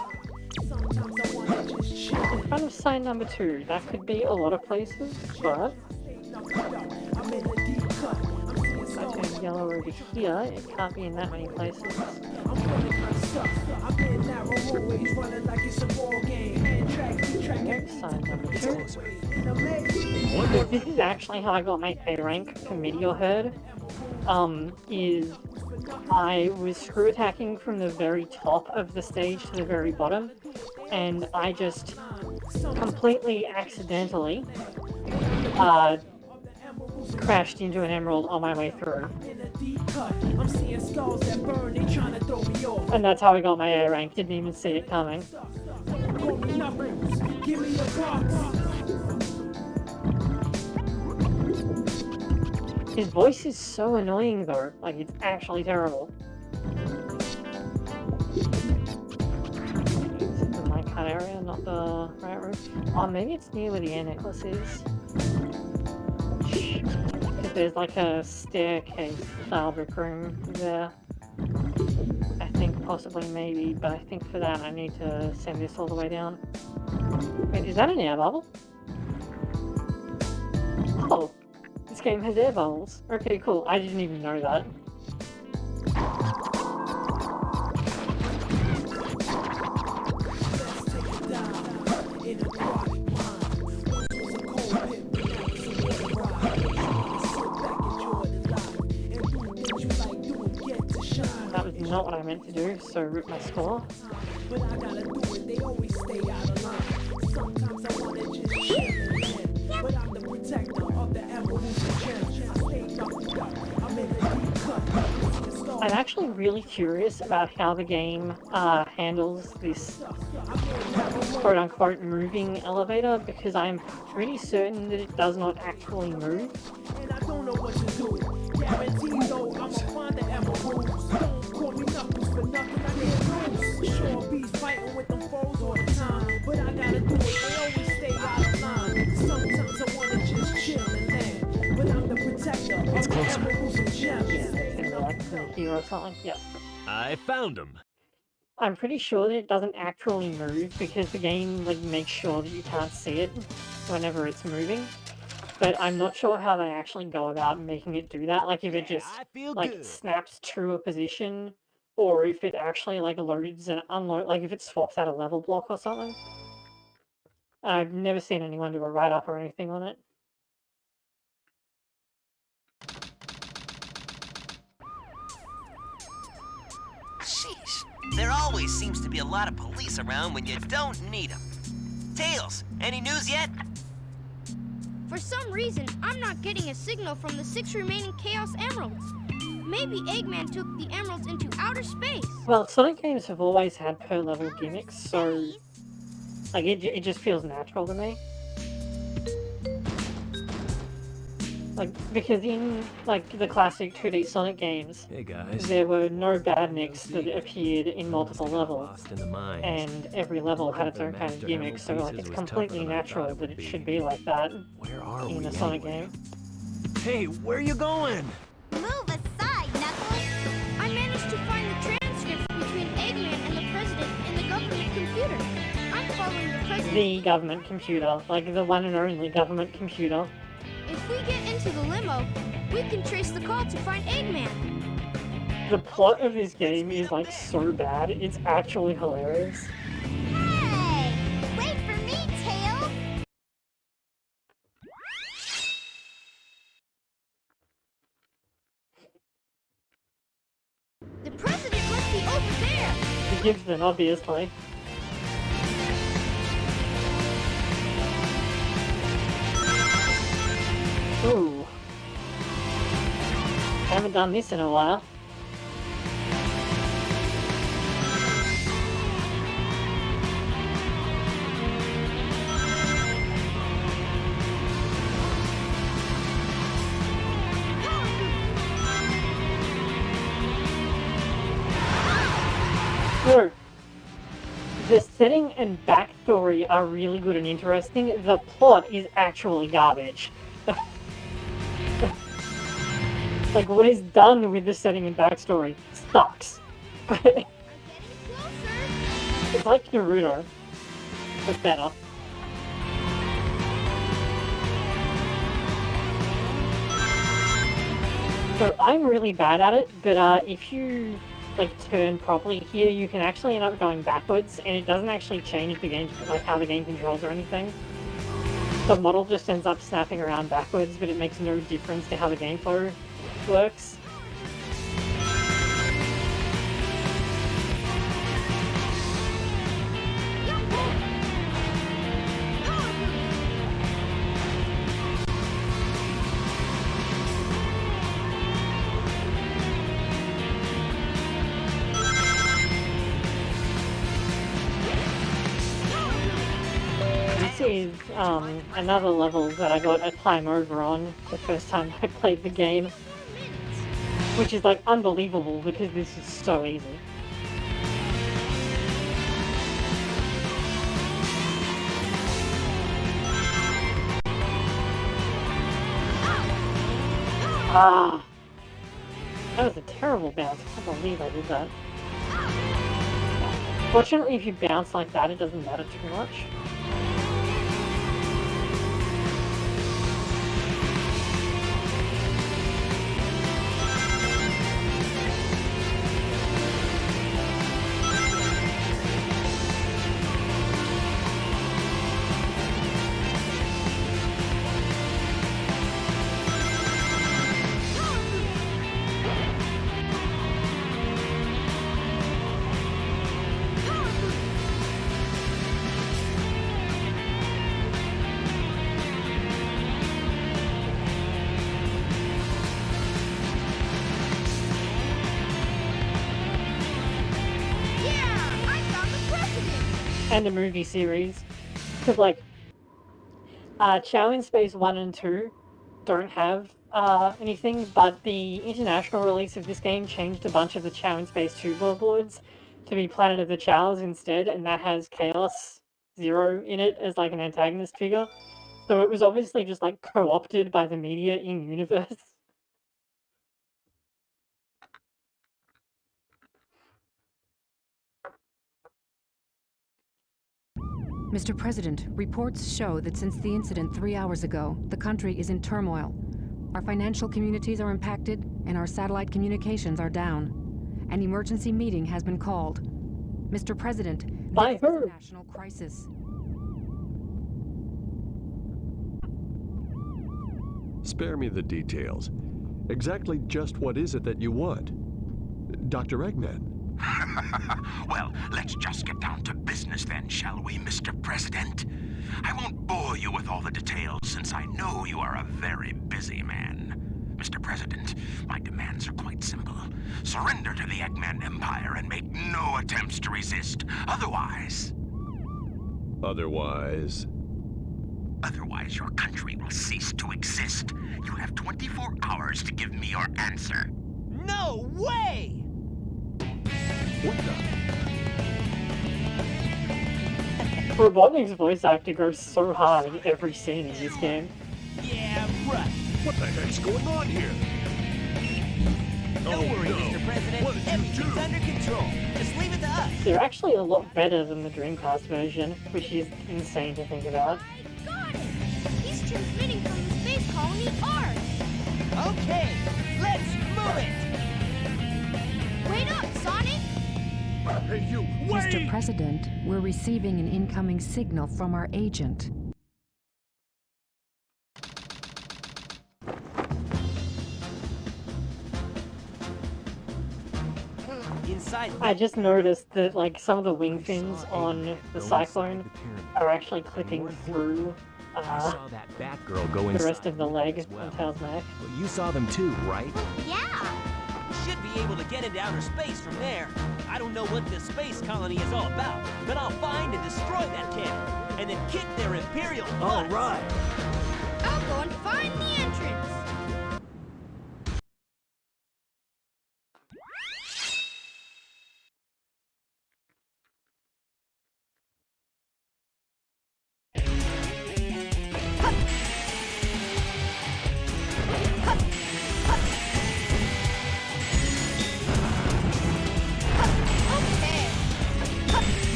front of sign number 2, that could be a lot of places, but... If I turn yellow over here, it can't be in that many places. Sign number 2. This is actually how I got my A rank for Meteor Herd. Is I was screw attacking from the very top of the stage to the very bottom, and I just completely accidentally crashed into an emerald on my way through. And that's how I got my A rank, didn't even see it coming. His voice is so annoying though, like it's actually terrible. This is the minecart area, not the right roof. Oh, maybe it's near where the air necklace is. Because there's like a staircase style brick room there. I think possibly maybe, but I think for that I need to send this all the way down. Wait, is that an air bubble? Oh! This game has air bubbles. Okay, cool. I didn't even know that. That was not what I meant to do, so rip my score. But I gotta do it, they always stay out of line. Sometimes I wanna just chill and win. But I'm the protector of the emeralds and gems. I stay knocked out, I'm in the deep cut. I'm actually really curious about how the game handles this quote-unquote moving elevator, because I'm pretty certain that it does not actually move. And I don't know what to do. Guaranteed though, I'ma find the emeralds. Don't call me Knuckles for nothing, I can't lose. Sure bees fighting with them foes all the time, but I gotta do it, they always stay out of line. Sometimes I wanna just chill and land, but I'm the protector of the emeralds and gems. Here or something. Yep. I found him. I'm pretty sure that it doesn't actually move because the game like makes sure that you can't see it whenever it's moving. But I'm not sure how they actually go about making it do that. Like if it just like snaps to a position, or if it actually like loads and unloads, like if it swaps out a level block or something. I've never seen anyone do a write-up or anything on it. Sheesh, there always seems to be a lot of police around when you don't need them. Tails, any news yet? For some reason, I'm not getting a signal from the 6 remaining Chaos Emeralds. Maybe Eggman took the emeralds into outer space. Well, Sonic games have always had per-level gimmicks, so like it just feels natural to me. Like, because in, like, the classic 2D Sonic games, hey guys, there were no badniks that appeared in multiple levels, and every level had its own kind of gimmick, so like, it's completely natural that it should be like that in a Sonic game. Hey, where are you going? Move aside, Knuckles! I managed to find the transcripts between Eggman and the President in the government computer. I'm following the the government computer, like the one and only government computer. If we get into the limo, we can trace the call to find Eggman. The plot of this game is like so bad, it's actually hilarious. Hey! Wait for me, Tail! The president must be over there. The Gibson, obviously. Ooh. Haven't done this in a while. No. The setting and backstory are really good and interesting. The plot is actually garbage. Like, what is done with the setting and backstory sucks. It's like Naruto, but better. So I'm really bad at it, but if you like turn properly here, you can actually end up going backwards, and it doesn't actually change the game, like how the game controls or anything. The model just ends up snapping around backwards, but it makes no difference to how the game flow works. This is another level that I got a time over on the first time I played the game, which is like unbelievable because this is so easy. Ah, that was a terrible bounce. I can't believe I did that. Fortunately, if you bounce like that, it doesn't matter too much. And a movie series, because like Chow in Space 1 and 2 don't have anything, but the international release of this game changed a bunch of the Chow in Space 2 warlords to be Planet of the Chows instead, and that has Chaos Zero in it as like an antagonist figure. So it was obviously just like co-opted by the media in universe. Mr. President, reports show that since the incident 3 hours ago, the country is in turmoil. Our financial communities are impacted, and our satellite communications are down. An emergency meeting has been called. Mr. President, this is a national crisis. Spare me the details. Exactly just what is it that you want? Dr. Eggman? Well, let's just get down to business then, shall we, Mr. President? I won't bore you with all the details, since I know you are a very busy man. Mr. President, my demands are quite simple. Surrender to the Eggman Empire and make no attempts to resist. Otherwise, your country will cease to exist. You have 24 hours to give me your answer. No way! Robotnik's voice actor goes so hard in every scene in this game. Yeah, right. What the heck's going on here? Don't worry, Mr. President. Everything's under control. Just leave it to us. They're actually a lot better than the Dreamcast version, which is insane to think about. Got it! He's transmitting from the space colony Ark! Okay, let's move it! Wait up, Sonic! Hey, you, wait! Mr. President, we're receiving an incoming signal from our agent. Inside. I just noticed that like some of the wing fins on the Cyclone are actually clipping through I saw that Batgirl go the inside rest of the leg as well. on Tail's neck. Well, you saw them too, right? Yeah! We should be able to get into outer space from there. I don't know what this space colony is all about, but I'll find and destroy that cannon, and then kick their Imperial butts. All right. I'll go and find the entrance!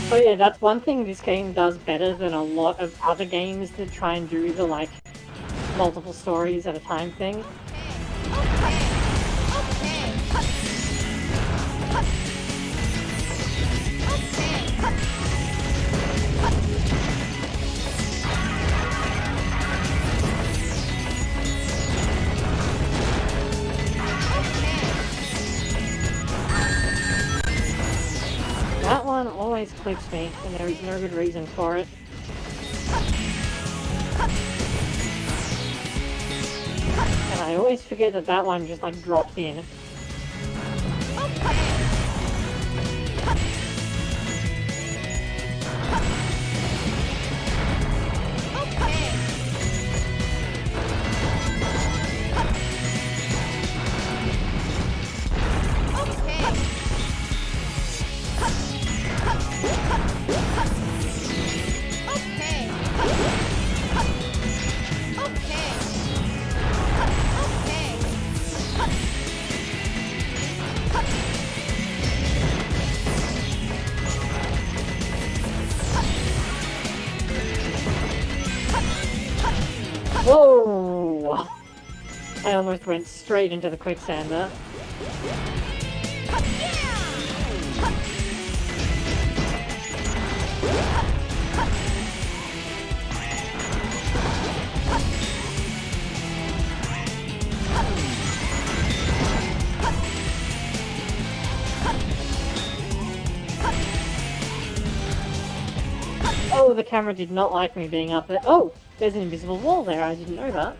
So yeah, that's one thing this game does better than a lot of other games that try and do the like multiple stories at a time thing. That one always clips me, and there is no good reason for it. And I always forget that that one just like dropped in. Whoa! I almost went straight into the quicksand there. Oh, the camera did not like me being up there. Oh, there's an invisible wall there. I didn't know that.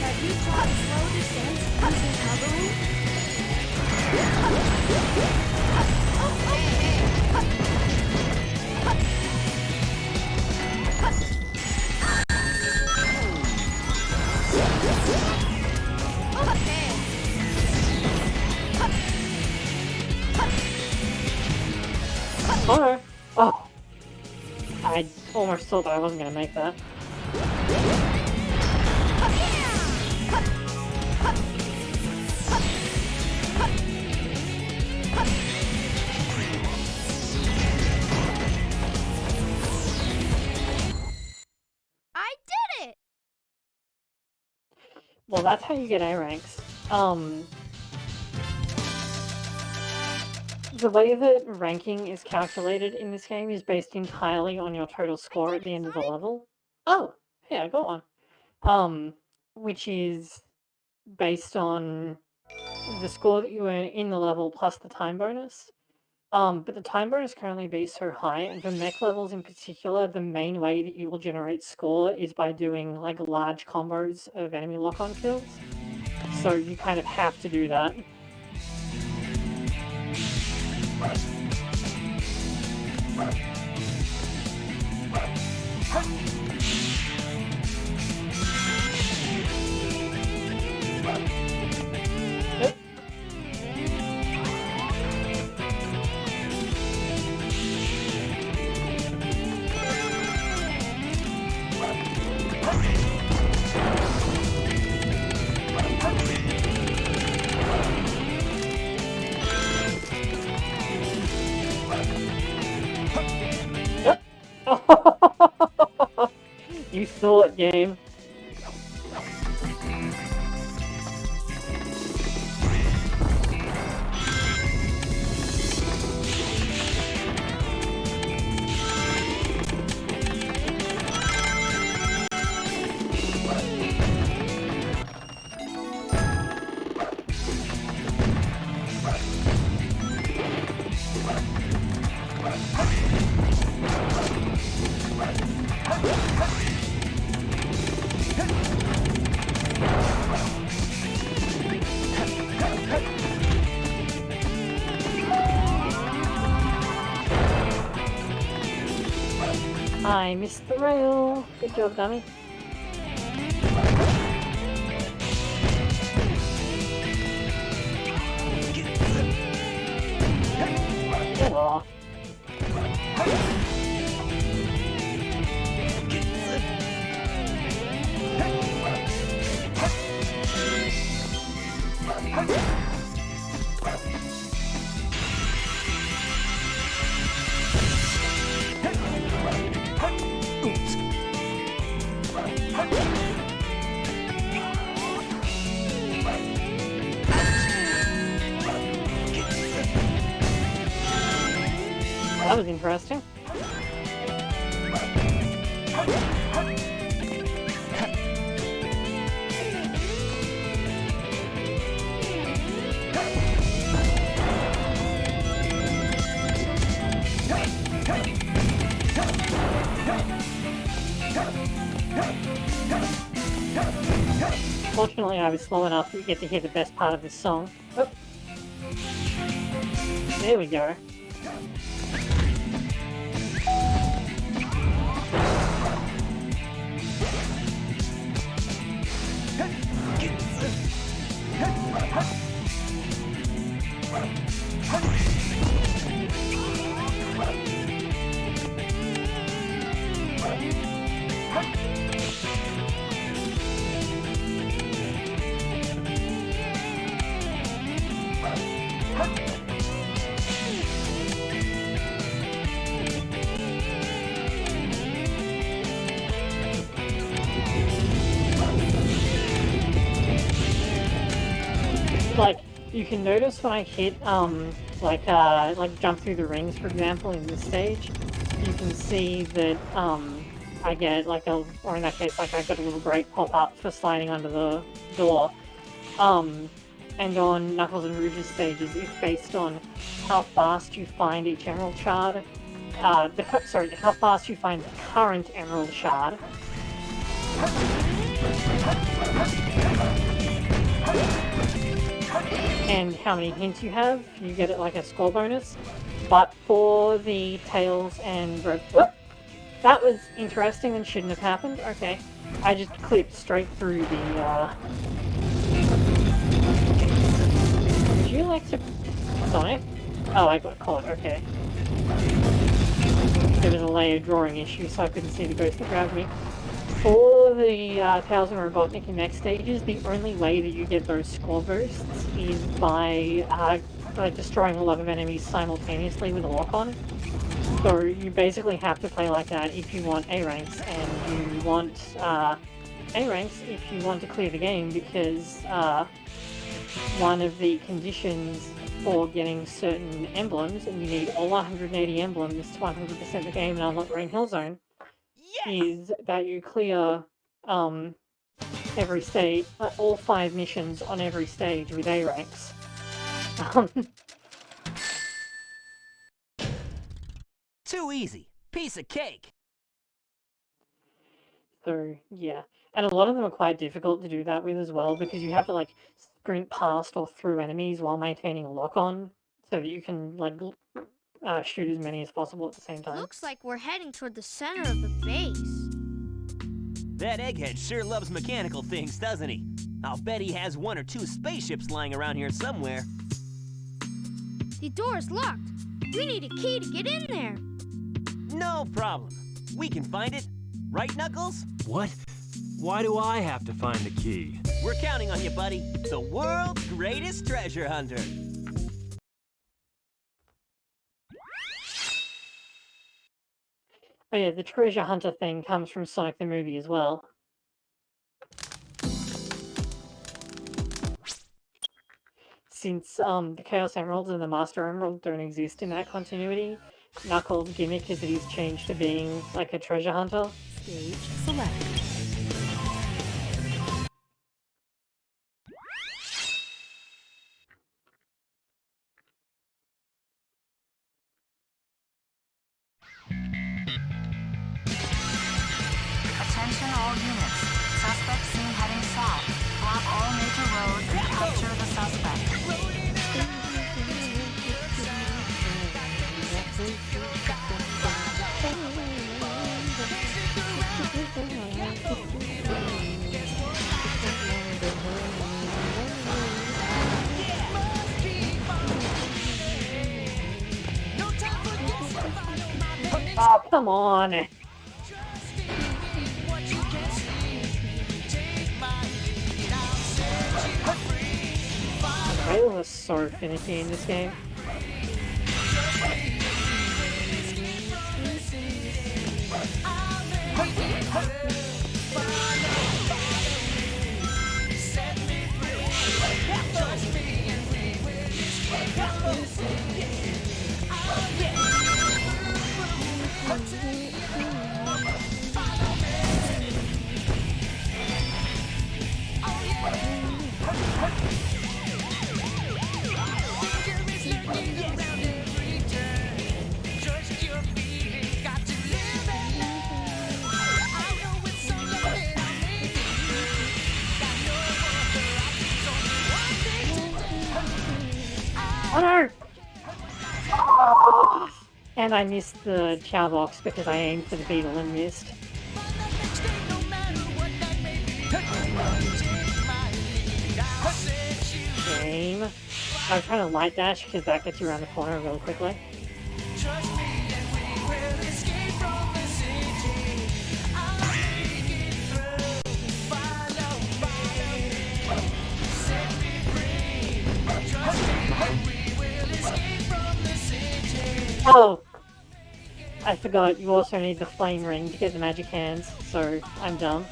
Have you tried slow descent using hovering? Oh! Oh! I almost thought that I wasn't gonna make that. I did it! Well, that's how you get A ranks. The way that ranking is calculated in this game is based entirely on your total score at the end of the level. Oh, yeah, go on. Which is based on the score that you earn in the level plus the time bonus. But the time bonus can only be so high, and for mech levels in particular, the main way that you will generate score is by doing like large combos of enemy lock-on kills. so you kind of have to do that. You saw it, game. I missed the rail. Good job, dummy. Get off. That was interesting. Fortunately, I was slow enough that you get to hear the best part of this song. Oh. There we go. Like, you can notice when I hit, like jump through the rings, for example, in this stage, you can see that, I get, like, or in that case, like, I got a little break pop up for sliding under the door. And on Knuckles and Rouge's stages, it's based on how fast you find each emerald shard. How fast you find the current emerald shard. And how many hints you have, you get it like a score bonus. But for the Tails and Red... Whoop, that was interesting and shouldn't have happened. Okay, I just clipped straight through the, Would you like to... Sonic? Oh, I got caught, okay. There was a layer drawing issue, so I couldn't see the ghost that grabbed me. For the Tails and Robotnik and Mech stages, the only way that you get those score boosts is by destroying a lot of enemies simultaneously with a lock-on. So you basically have to play like that if you want A ranks, and you want A ranks if you want to clear the game, because one of the conditions for getting certain emblems, and you need all 180 emblems to 100% the game and unlock Green Hill Zone, is that you clear every stage, all 5 missions on every stage with A ranks. Too easy. Piece of cake. So, yeah. And a lot of them are quite difficult to do that with as well, because you have to, like, sprint past or through enemies while maintaining a lock-on, so that you can like shoot as many as possible at the same time. Looks like we're heading toward the center of the base. That egghead sure loves mechanical things, doesn't he? I'll bet he has 1 or 2 spaceships lying around here somewhere. The door's locked. We need a key to get in there. No problem. We can find it. Right, Knuckles? What? Why do I have to find the key? We're counting on you, buddy. The world's greatest treasure hunter. Oh yeah, the treasure hunter thing comes from Sonic the movie as well. Since the Chaos Emeralds and the Master Emerald don't exist in that continuity, Knuckles' gimmick is that he's changed to being like a treasure hunter. Stage select. Attention all units. Suspect seen heading south. Block all major roads and capture the suspect. Oh, come on! Rails is so finicky in this game. Oh no! Oh. And I missed the chow box because I aimed for the beetle and missed. Game. I was trying to light dash because that gets you around the corner real quickly. Oh! I forgot, you also need the flame ring to get the magic hands, so I'm dumb.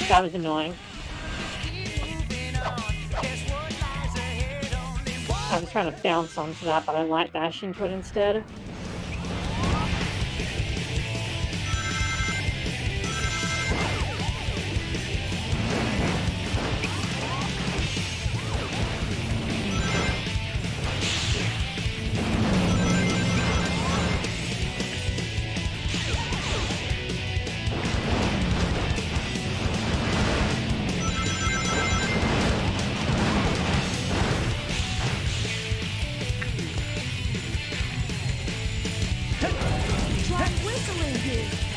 That was annoying. I was trying to bounce onto that, but I light dash into it instead.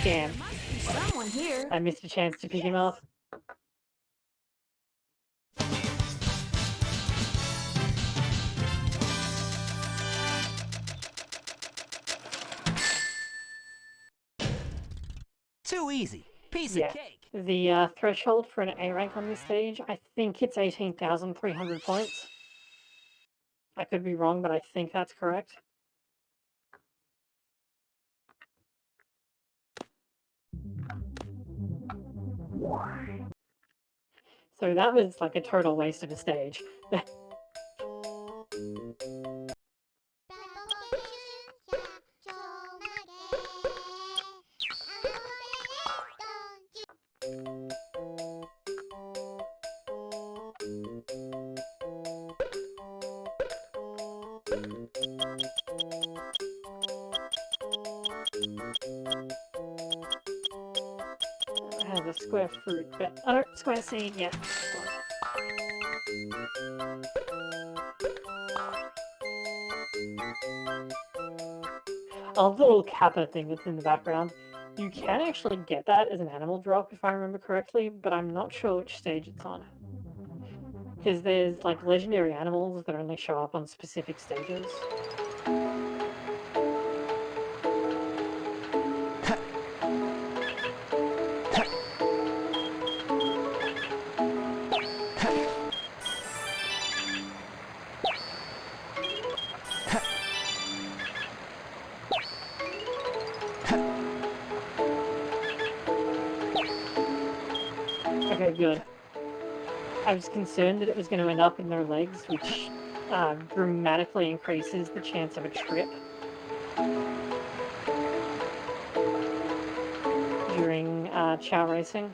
Damn. Someone here. I missed a chance to pick him up. Too easy. Piece Yeah. of cake. The threshold for an A rank on this stage, I think it's 18,300 points. I could be wrong, but I think that's correct. So that was like a total waste of a stage. has a square fruit, but oh, square seed, yeah. A little kappa thing that's in the background. You can actually get that as an animal drop, if I remember correctly, but I'm not sure which stage it's on. Because there's, like, legendary animals that only show up on specific stages. Okay, good. I was concerned that it was going to end up in their legs, which dramatically increases the chance of a trip during chow racing.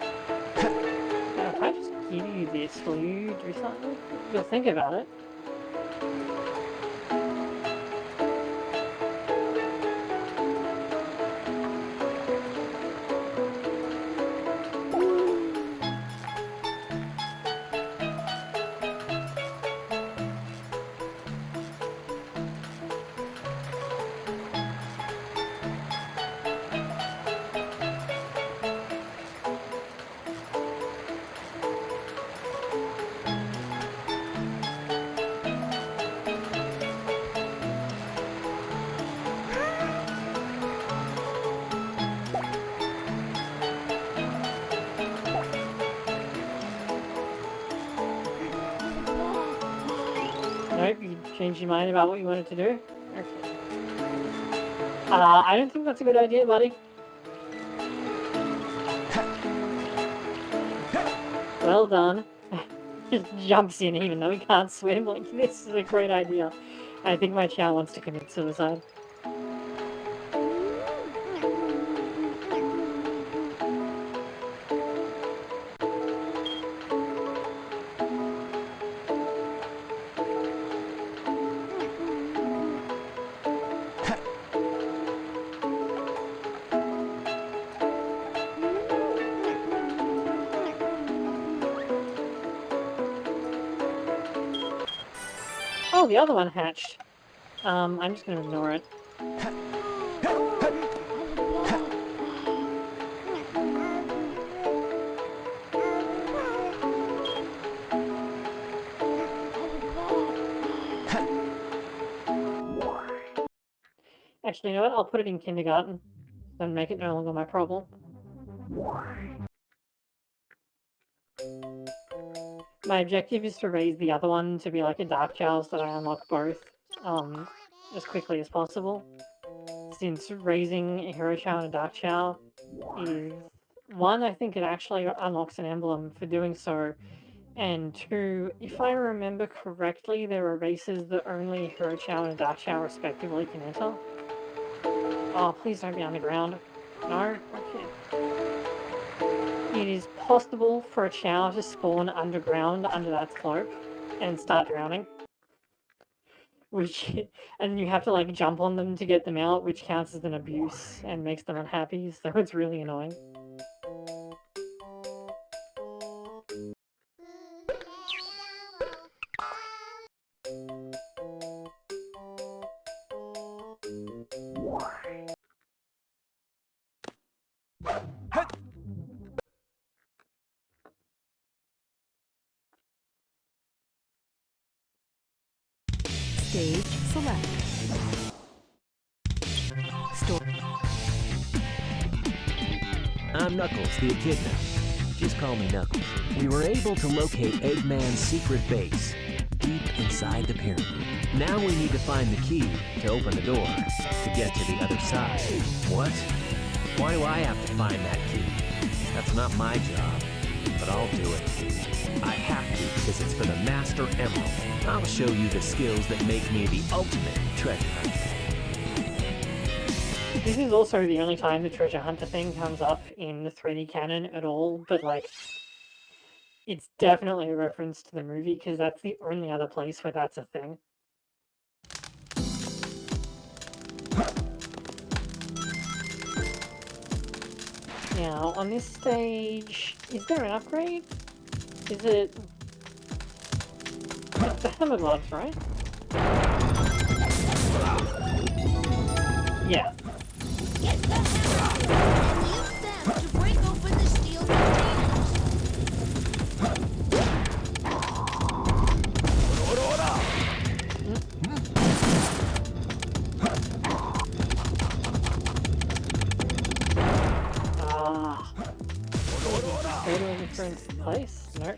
Now, if I just give you this, will you do something? You'll think about it. Nope, you changed your mind about what you wanted to do? Okay. I don't think that's a good idea, buddy. Well done. Just jumps in even though he can't swim. Like, this is a great idea. I think my chow wants to commit suicide. Oh, the other one hatched. I'm just gonna ignore it. Actually, you know what? I'll put it in kindergarten. Then make it no longer my problem. My objective is to raise the other one to be like a dark chow so that I unlock both as quickly as possible. Since raising a hero chow and a dark chow is, one, I think it actually unlocks an emblem for doing so, and two, if I remember correctly, there are races that only hero chow and a dark chow respectively can enter. Oh, please don't be underground. No? Okay. It is possible for a chow to spawn underground under that slope and start drowning. And you have to like jump on them to get them out, which counts as an abuse and makes them unhappy, so it's really annoying. Stage select. I'm Knuckles, the echidna. Just call me Knuckles. We were able to locate Eggman's secret base, deep inside the pyramid. Now we need to find the key to open the door to get to the other side. What? Why do I have to find that key? That's not my job, but I'll do it. I have to because it's for the Master Emerald. I'll show you the skills that make me the ultimate treasure hunter. This is also the only time the treasure hunter thing comes up in the 3D canon at all, but like, it's definitely a reference to the movie because that's the only other place where that's a thing. Now, on this stage, is there an upgrade? Is it... It's the hammer gloves, right? Yeah. Get the hammer and use them to break open the steel containers. Ah. Go to a different place? Nope.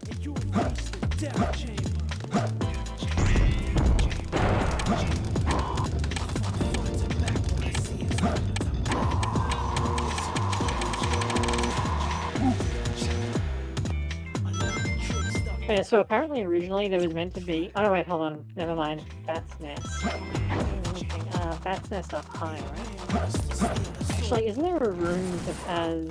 Yeah, so apparently originally there was meant to be... Oh, wait, hold on. Never mind. Bat's nest. Bat's nest up high, right? Actually, isn't there a room that has...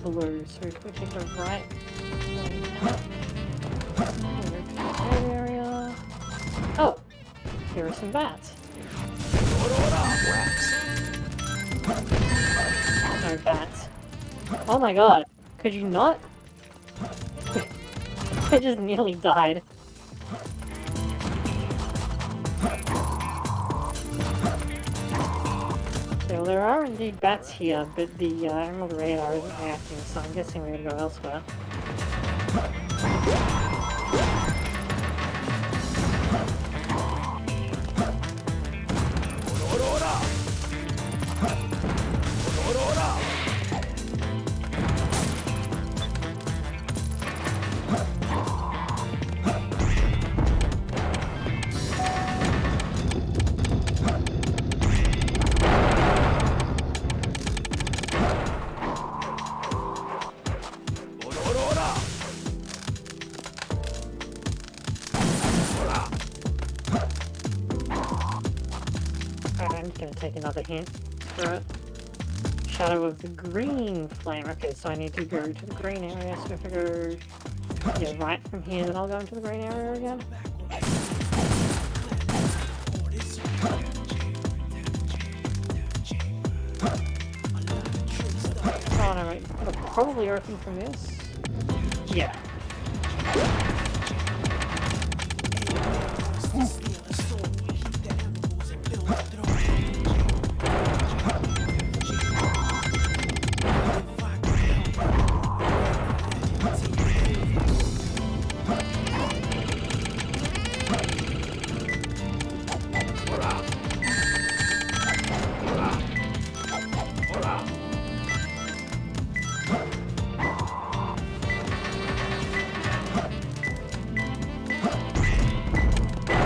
Blue, so if we take the right area. Oh, here are some bats. No bats. Oh my god, could you not? I just nearly died. So there are indeed bats here, but the Emerald radar isn't reacting, so I'm guessing we're gonna go elsewhere. I'm just gonna take another hint for it. Shadow of the green flame. Okay, so I need to go to the green area, so if I go right from here, then I'll go into the green area again. Oh no, wait, it'll probably open from this. Yeah.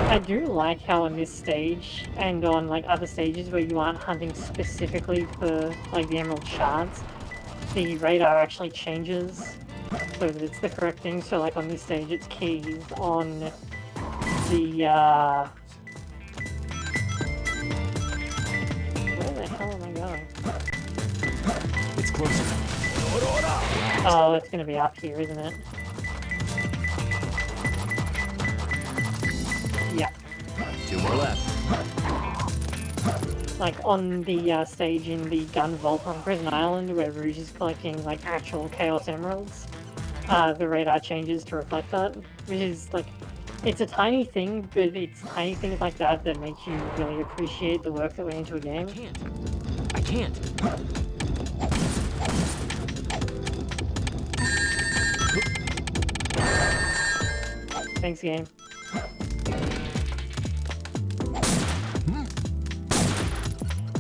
I do like how on this stage, and on like other stages where you aren't hunting specifically for like the emerald shards, the radar actually changes so that it's the correct thing. So like on this stage it's keys, on the where the hell am I going? It's closer. Oh, it's gonna be up here, isn't it? Yeah. 2 more left. Like on the stage in the gun vault on Prison Island where Rouge is collecting like actual Chaos Emeralds, the radar changes to reflect that, which is like, it's a tiny thing, but it's tiny things like that that make you really appreciate the work that went into a game. I can't. Thanks, game.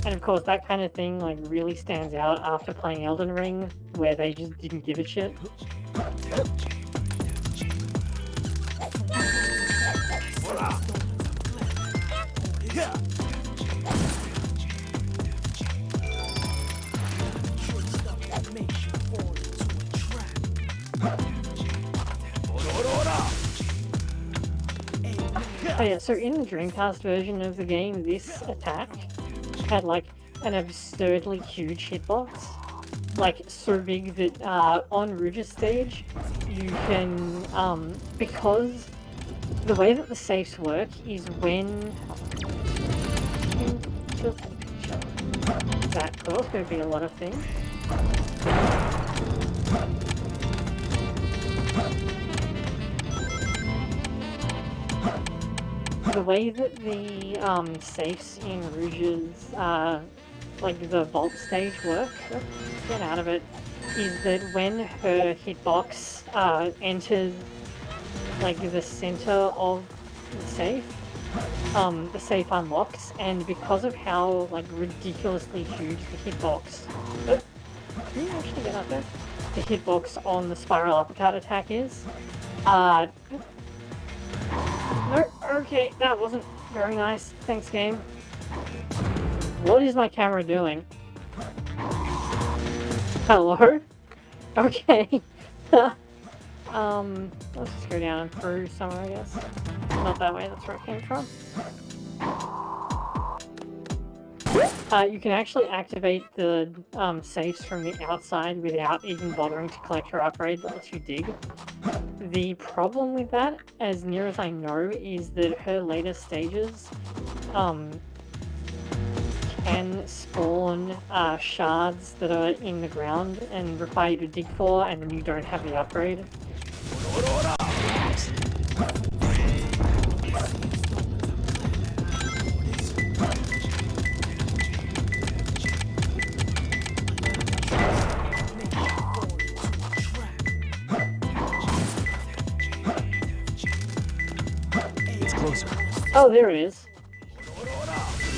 And of course, that kind of thing like really stands out after playing Elden Ring, where they just didn't give a shit. yeah, so in the Dreamcast version of the game, this attack had like an absurdly huge hitbox. Like, so big that on Rouge's stage, you can, because the way that the safes work is when... That could be a lot of things. The way that the safes in Rouge's, like the vault stage work, get out of it, is that when her hitbox enters like the center of the safe unlocks, and because of how like ridiculously huge the hitbox, can you actually get up there? The hitbox on the spiral uppercut attack is, no, okay, that wasn't very nice. Thanks, game. What is my camera doing? Hello? Okay. Let's just go down and through somewhere, I guess. Not that way, that's where it came from. You can actually activate the safes from the outside without even bothering to collect her upgrade that lets you dig. The problem with that, as near as I know, is that her later stages can spawn shards that are in the ground and require you to dig for, and then you don't have the upgrade. It's closer. Oh, there it is.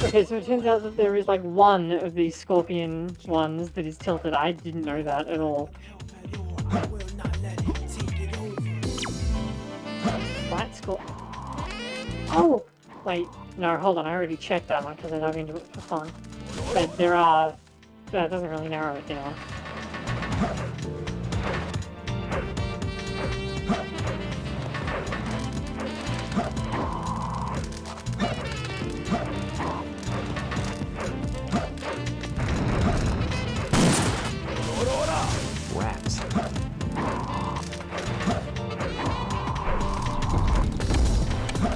Okay, so it turns out that there is like one of these scorpion ones that is tilted. I didn't know that at all. Flat score. Oh! Wait, no, hold on, I already checked that one because I dug into it for fun. But there are... that doesn't really narrow it down. Rats.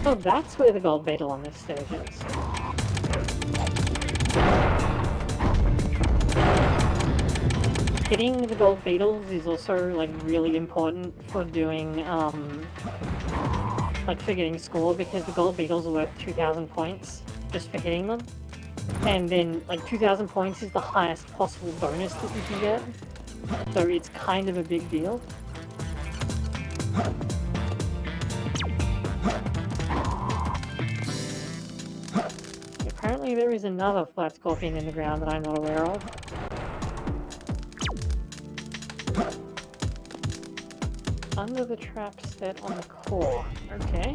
Oh, that's where the gold beetle on this stage is. Hitting the gold beetles is also like really important for doing like for getting score, because the gold beetles are worth 2,000 points just for hitting them. And then like 2,000 points is the highest possible bonus that you can get. So it's kind of a big deal. Apparently there is another flat scorpion in the ground that I'm not aware of. Under the trap set on the core. Okay.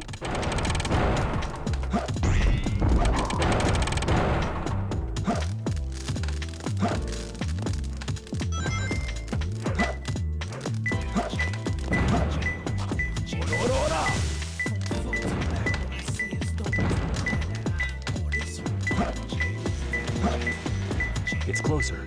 It's closer.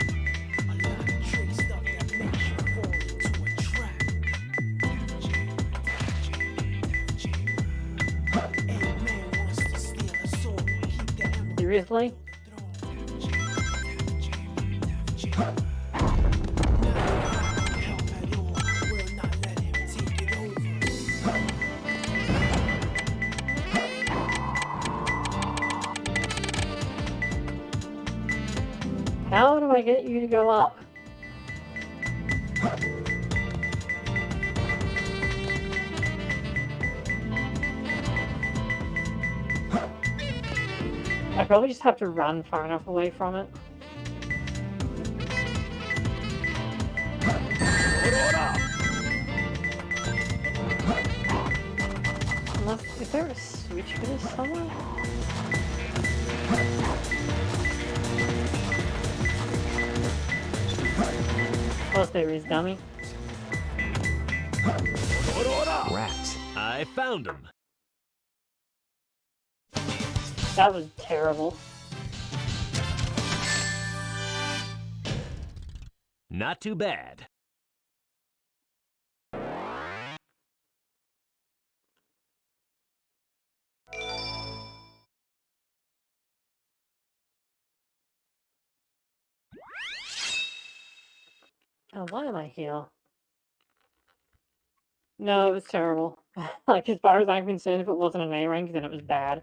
Seriously? How do I get you to go up? I probably just have to run far enough away from it. Unless, is there a switch for this somewhere? Of course there is, dummy. Rats. I found him. That was terrible. Not too bad. Oh, why am I here? No, it was terrible. Like, as far as I'm concerned, if it wasn't an A rank, then it was bad.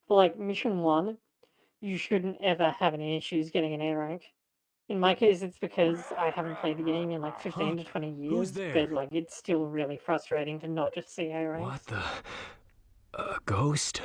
For, like, mission 1, you shouldn't ever have any issues getting an A rank. In my case, it's because I haven't played the game in, like, 15 to 20 years. Who's there? But, like, it's still really frustrating to not just see A ranks. What the? A ghost?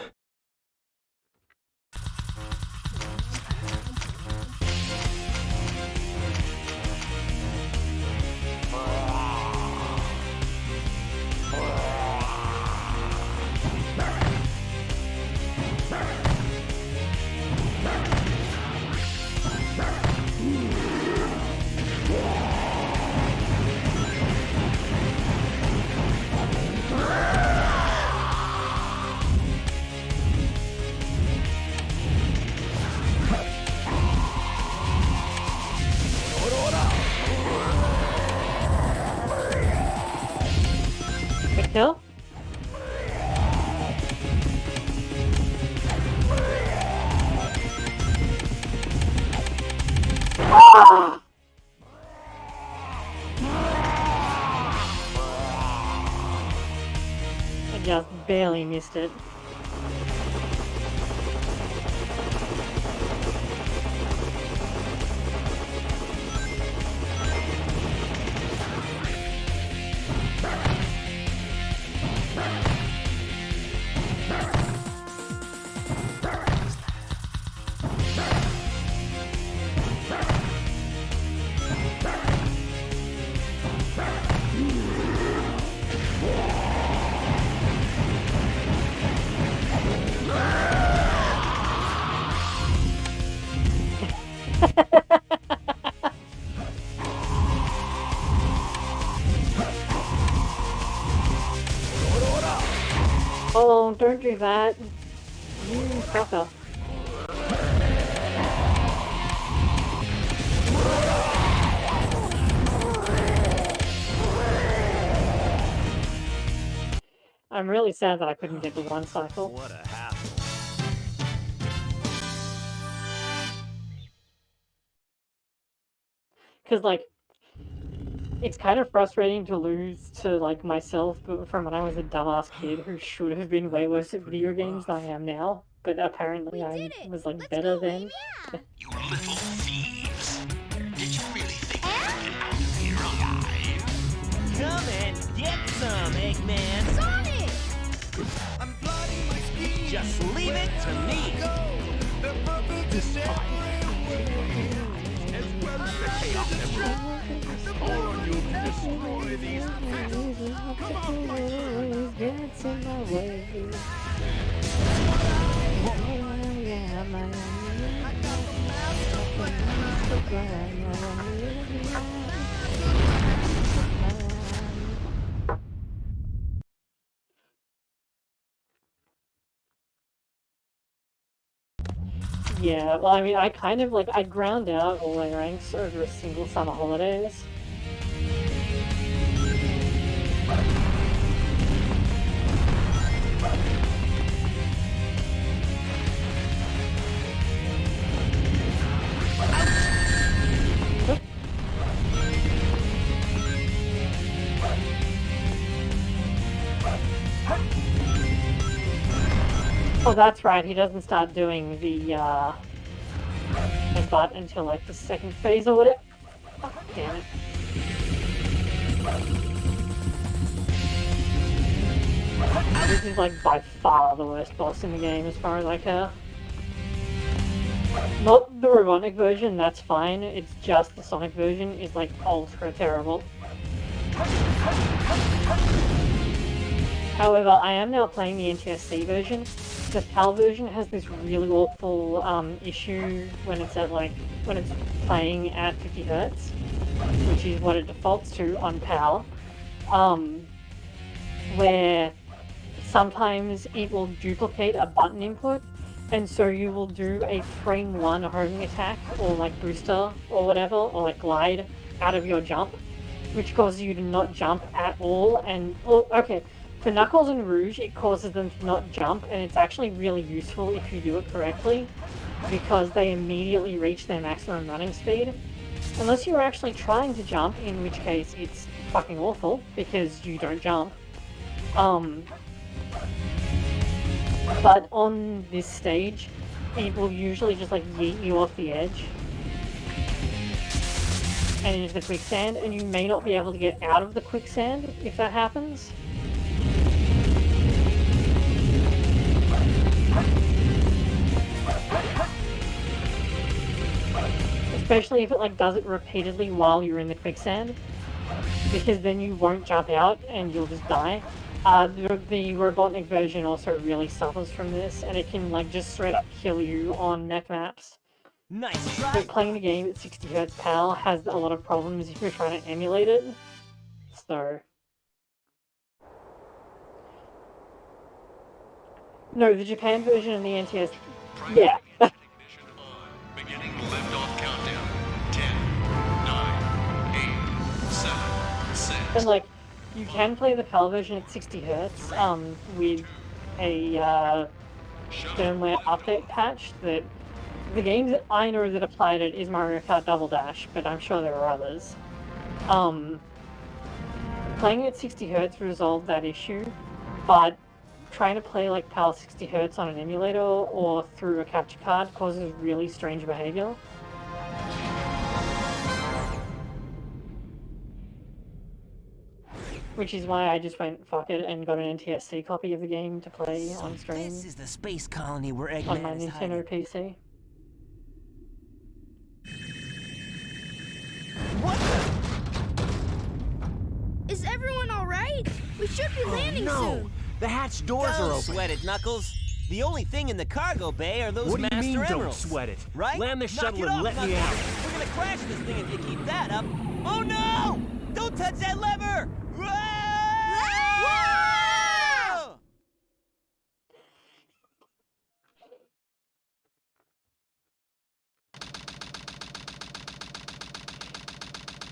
Quick kill? I just barely missed it. Oh, don't do that. You fucker. I'm really sad that I couldn't get the one cycle. What a hassle. Because, like, it's kind of frustrating to lose to, like, myself from when I was a dumbass kid who should have been way worse at video games than I am now. But apparently I was, like, better then. You little thieves. Did you really think you could get out of here alive? Come and get some, Eggman. Sonic! I'm plotting my scheme. Just leave it to me. The purpose is As well as the Chaos Emerald. The more you destroy these Gets in my way. Yeah, well, I mean, I kind of, like, I ground out all my ranks over a single summer holidays. Oh, that's right, he doesn't start doing the butt until, like, the second phase or whatever. Oh, damn it. This is, like, by far the worst boss in the game as far as I care. Not the Robotnik version, that's fine, it's just the Sonic version is, like, ultra terrible. However, I am now playing the NTSC version. The PAL version has this really awful issue when it's at, like, when it's playing at 50 Hz, which is what it defaults to on PAL. where sometimes it will duplicate a button input, and so you will do a frame 1 homing attack, or like booster, or whatever, or like glide out of your jump, which causes you to not jump at all, and, well, okay, for Knuckles and Rouge, it causes them to not jump, and it's actually really useful if you do it correctly, because they immediately reach their maximum running speed. Unless you're actually trying to jump, in which case it's fucking awful, because you don't jump. But on this stage, it will usually just like yeet you off the edge and into the quicksand, and you may not be able to get out of the quicksand if that happens. Especially if it like does it repeatedly while you're in the quicksand, because then you won't jump out and you'll just die. The Robotnik version also really suffers from this, and it can like just straight up kill you on neck maps. Nice try. But playing the game at 60Hz PAL has a lot of problems if you're trying to emulate it. So... No, the Japan version and the NTS... Yeah. Beginning liftoff countdown. 10, 9, 8, 7, 6. And like, you can play the PAL version at 60Hz, with a, firmware update patch that... The games that I know that applied it is Mario Kart Double Dash, but I'm sure there are others. Playing at 60Hz resolved that issue, but trying to play like PAL 60Hz on an emulator or through a capture card causes really strange behavior. Which is why I just went fuck it and got an NTSC copy of the game to play on stream. This is the space colony where Eggman on my is Nintendo hiding. PC. What the? Is everyone alright? We should be landing soon. The hatch doors are open. Don't sweat it, Knuckles. The only thing in the cargo bay are those What do you Master mean, Emeralds. don't sweat it? Right? Land the Knock shuttle it and off, let me Knuckles. out. We're gonna crash this thing if you keep that up. Oh no! Don't touch that lever! Whoa!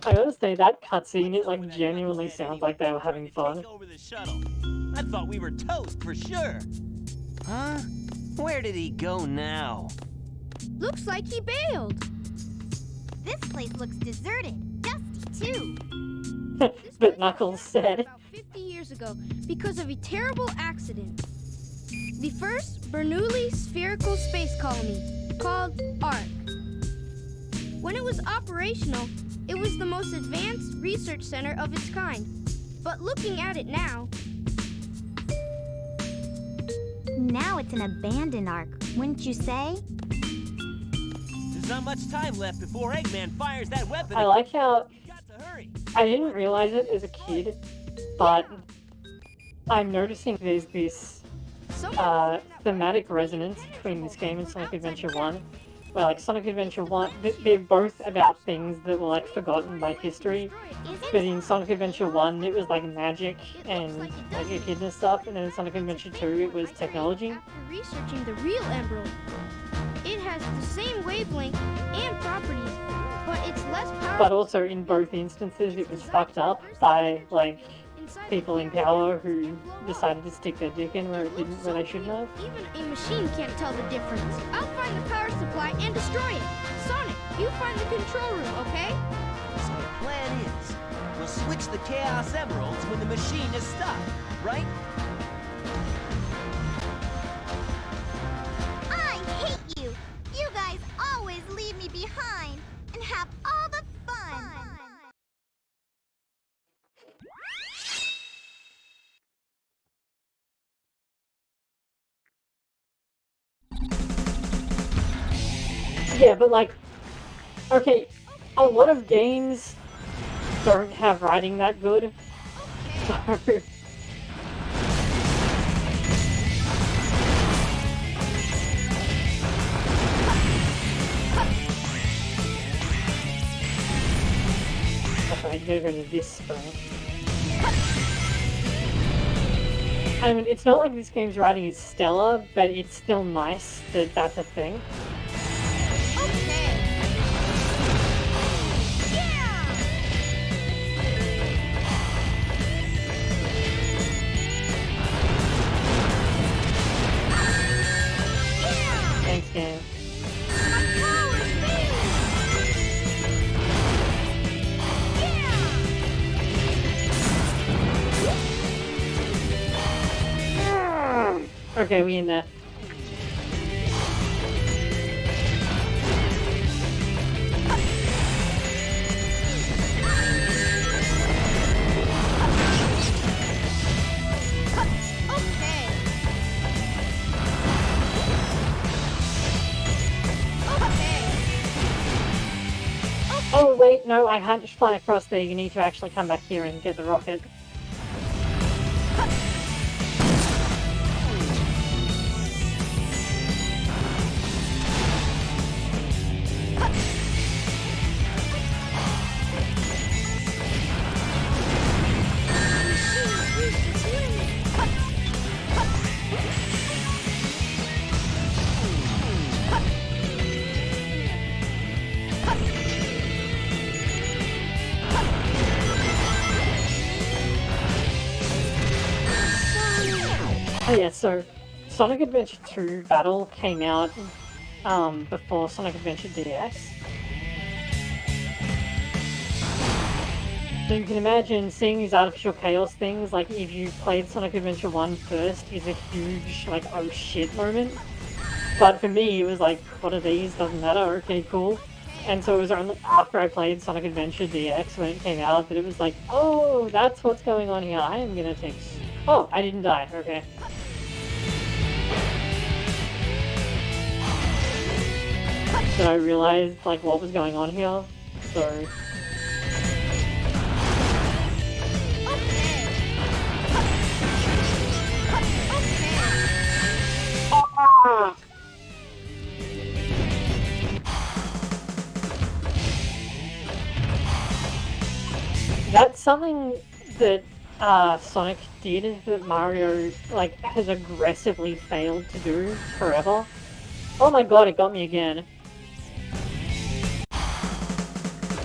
I gotta say, that cutscene, it like genuinely sounds like they were having fun. Over the shuttle. I thought we were toast for sure. Huh? Where did he go now? Looks like he bailed. This place looks deserted, dusty too. But Knuckles said. About 50 years ago because of a terrible accident. The first Bernoulli spherical space colony, called ARC. When it was operational, it was the most advanced research center of its kind. But looking at it now... Now it's an abandoned Ark, wouldn't you say? There's not much time left before Eggman fires that weapon. I like how... Got to hurry. I didn't realize it as a kid, but I'm noticing there's this thematic resonance between this game and Sonic Adventure 1. Where, like, Sonic Adventure 1, they're both about things that were, like, forgotten by history. But in Sonic Adventure 1, it was, like, magic and, like, echidna stuff. And then in Sonic Adventure 2, it was technology. After researching the real emerald, it has the same wavelength and properties, but it's less powerful. But also, in both instances, it was fucked up by, like, people in power who decided to stick their dick in where it didn't, where they shouldn't have. Even a machine can't tell the difference. I'll find the power supply and destroy it. Sonic, you find the control room, okay? So the plan is, we'll switch the Chaos Emeralds when the machine is stopped, right? I hate you! You guys always leave me behind and have all the fun! Yeah, but like, okay, a lot of games don't have writing that good. So... Okay, you gotta go to this spring. I mean, it's not like this game's writing is stellar, but it's still nice that that's a thing. Thanks, game. Okay, we in there. Oh wait, no, I can't just fly across there. You need to actually come back here and get the rocket. Oh yeah, so Sonic Adventure 2 Battle came out before Sonic Adventure DX. So you can imagine seeing these artificial chaos things, like if you played Sonic Adventure 1 first, is a huge, like, oh shit moment. But for me, it was like, what are these? Doesn't matter, okay, cool. And so it was only after I played Sonic Adventure DX when it came out that it was like, oh, that's what's going on here. I am gonna take... Oh, I didn't die, okay. Then I realized, like, what was going on here, so... Ah! That's something that Sonic did that Mario, like, has aggressively failed to do forever. Oh my god, it got me again.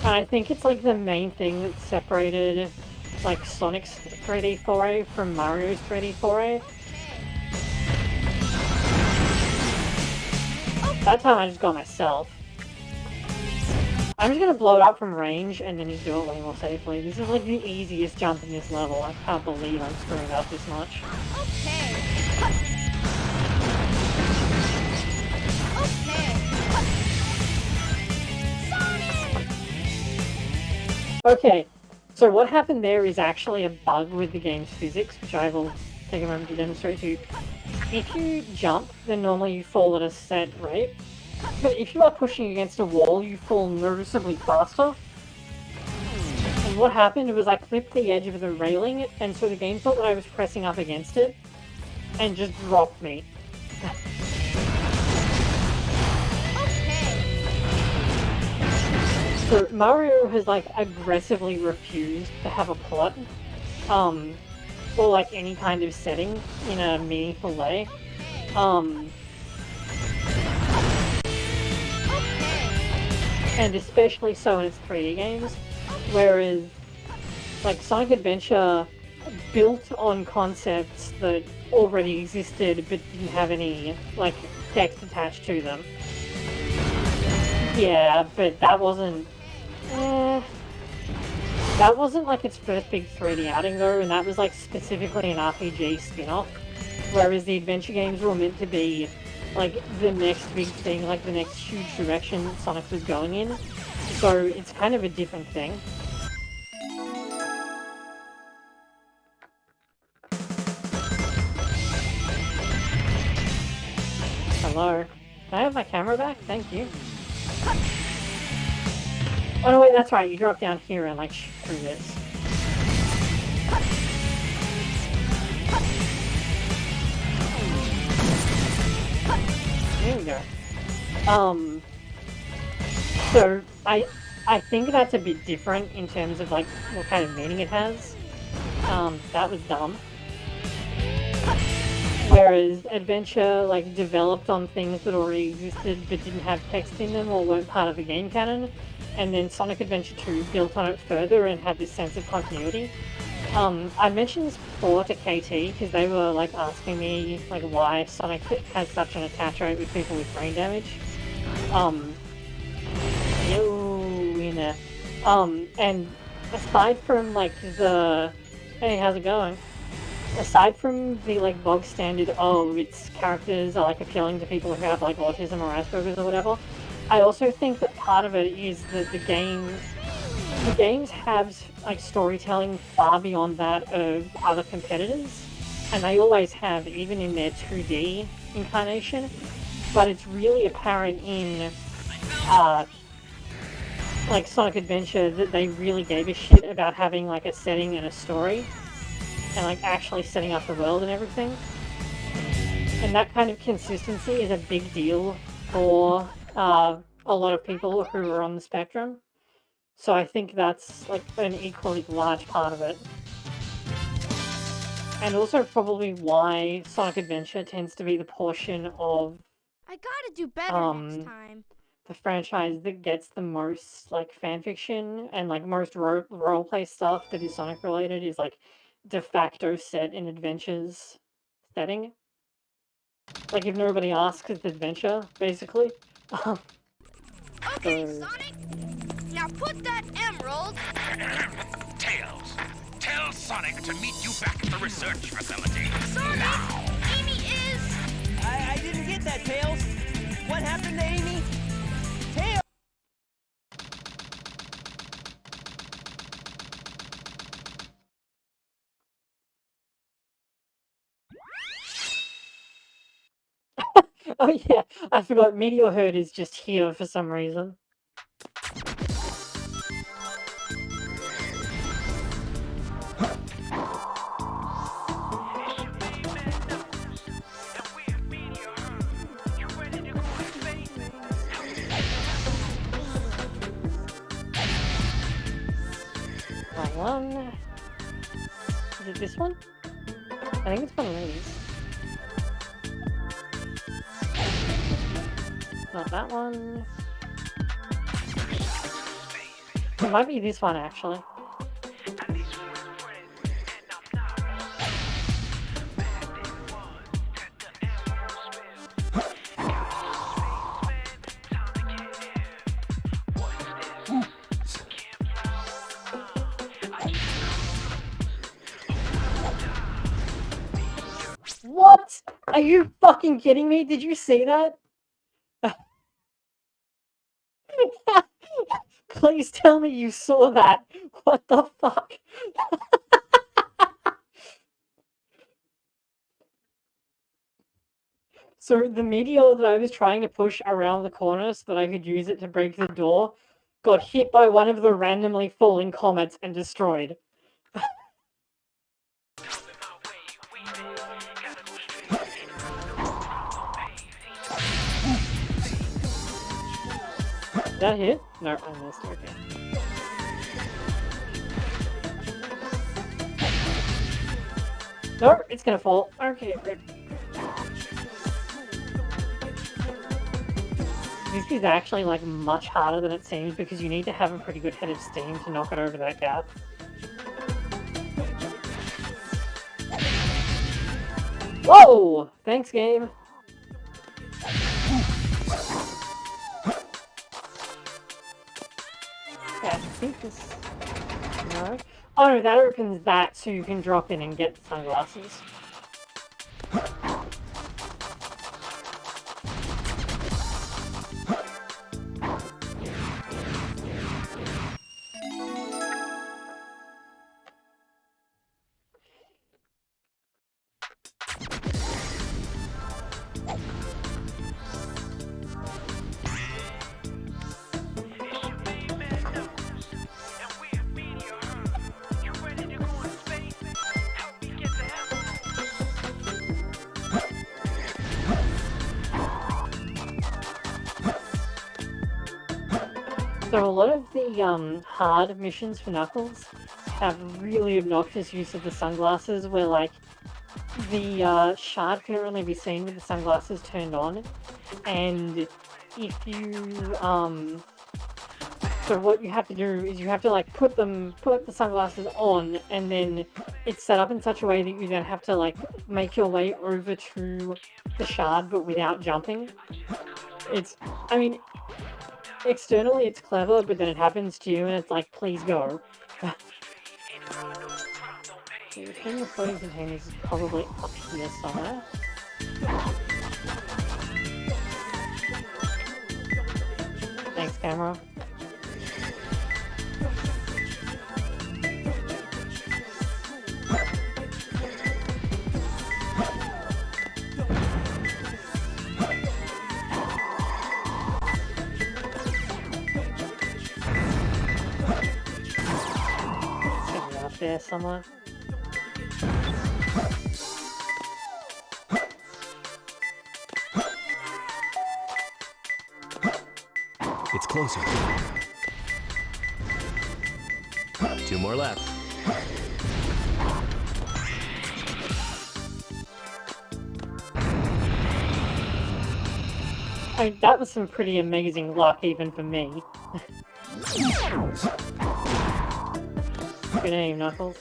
And I think it's like the main thing that separated like Sonic's 3D foray from Mario's 3D foray. That time I just got myself. I'm just gonna blow it up from range and then just do it way more safely. This is like the easiest jump in this level. I can't believe I'm screwing up this much. Okay, so what happened there is actually a bug with the game's physics, which I will take a moment to demonstrate to you. If you jump, then normally you fall at a set rate, but if you are pushing against a wall, you fall noticeably faster. And what happened was I clipped the edge of the railing, and so the game thought that I was pressing up against it, and just dropped me. So Mario has like aggressively refused to have a plot, or like any kind of setting in a meaningful way. And especially so in its 3D games, whereas like Sonic Adventure built on concepts that already existed but didn't have any like text attached to them. Yeah, but that wasn't like its first big 3D outing though, and that was like specifically an RPG spin-off, whereas the adventure games were meant to be like the next big thing, like the next huge direction that Sonic was going in, so it's kind of a different thing. Hello. Can I have my camera back? Thank you. Oh no, wait, that's right, you drop down here and like shoot through this. There we go. So I think that's a bit different in terms of like what kind of meaning it has. That was dumb. Whereas Adventure, like, developed on things that already existed but didn't have text in them or weren't part of the game canon. And then Sonic Adventure 2 built on it further and had this sense of continuity. I mentioned this before to KT because they were like asking me like why Sonic has such an attach rate with people with brain damage. And aside from like hey, how's it going? Aside from the like bog standard, its characters are like appealing to people who have like autism or Asperger's or whatever, I also think that part of it is that the games have like storytelling far beyond that of other competitors, and they always have, even in their 2D incarnation. But it's really apparent in like Sonic Adventure that they really gave a shit about having like a setting and a story, and like actually setting up the world and everything. And that kind of consistency is a big deal for a lot of people who are on the spectrum. So I think that's like an equally large part of it. And also probably why Sonic Adventure tends to be the portion of I gotta do better next time. the franchise that gets the most like fanfiction and like most roleplay stuff that is Sonic related is like de facto set in Adventure's setting. Like if nobody asks, it's Adventure, basically. Okay, Sonic! Now put that emerald... Tails, tell Sonic to meet you back at the research facility. Sonic! Now. Amy is... I didn't get that, Tails. What happened to Amy? Tails! Oh yeah, I forgot Meteor Herd is just here for some reason. Right one. Is it this one? I think it's one of these. Not that one. It might be this one, actually. What? Are you fucking kidding me? Did you see that? Please tell me you saw that. What the fuck? So the meteor that I was trying to push around the corner so that I could use it to break the door got hit by one of the randomly falling comets and destroyed. Did that hit? No, I missed. Okay. No, it's gonna fall. Okay, good. This is actually like much harder than it seems because you need to have a pretty good head of steam to knock it over that gap. Whoa! Thanks, game. Okay, I think this... No? Oh no, that opens that so you can drop in and get the sunglasses. So a lot of the hard missions for Knuckles have really obnoxious use of the sunglasses where like the shard can only be seen with the sunglasses turned on, and if you so what you have to do is you have to like put the sunglasses on, and then it's set up in such a way that you then have to like make your way over to the shard but without jumping. I mean, externally it's clever, but then it happens to you and it's like, please go. The thing with floating containers is probably up here somewhere. Thanks, camera. It's up there somewhere. It's closer. 2 more left. That was some pretty amazing luck even for me. Good aim, Knuckles.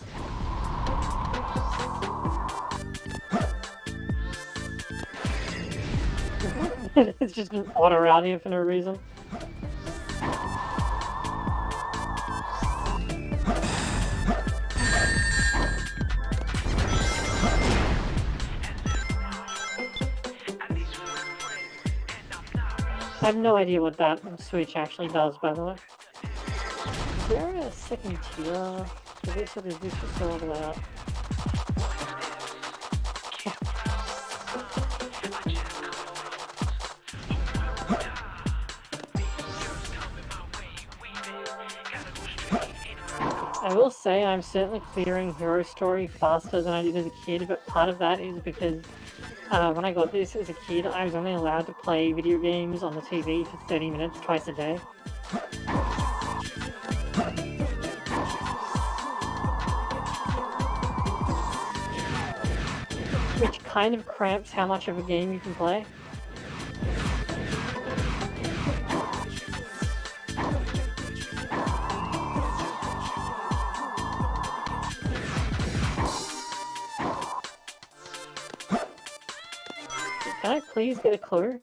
It's just an auto out here for no reason. I have no idea what that switch actually does, by the way. Is there a second tier for this, or is this just all the way up? I will say I'm certainly clearing Hero Story faster than I did as a kid, but part of that is because when I got this as a kid, I was only allowed to play video games on the TV for 30 minutes twice a day. Which kind of cramps how much of a game you can play. Can I please get a clue?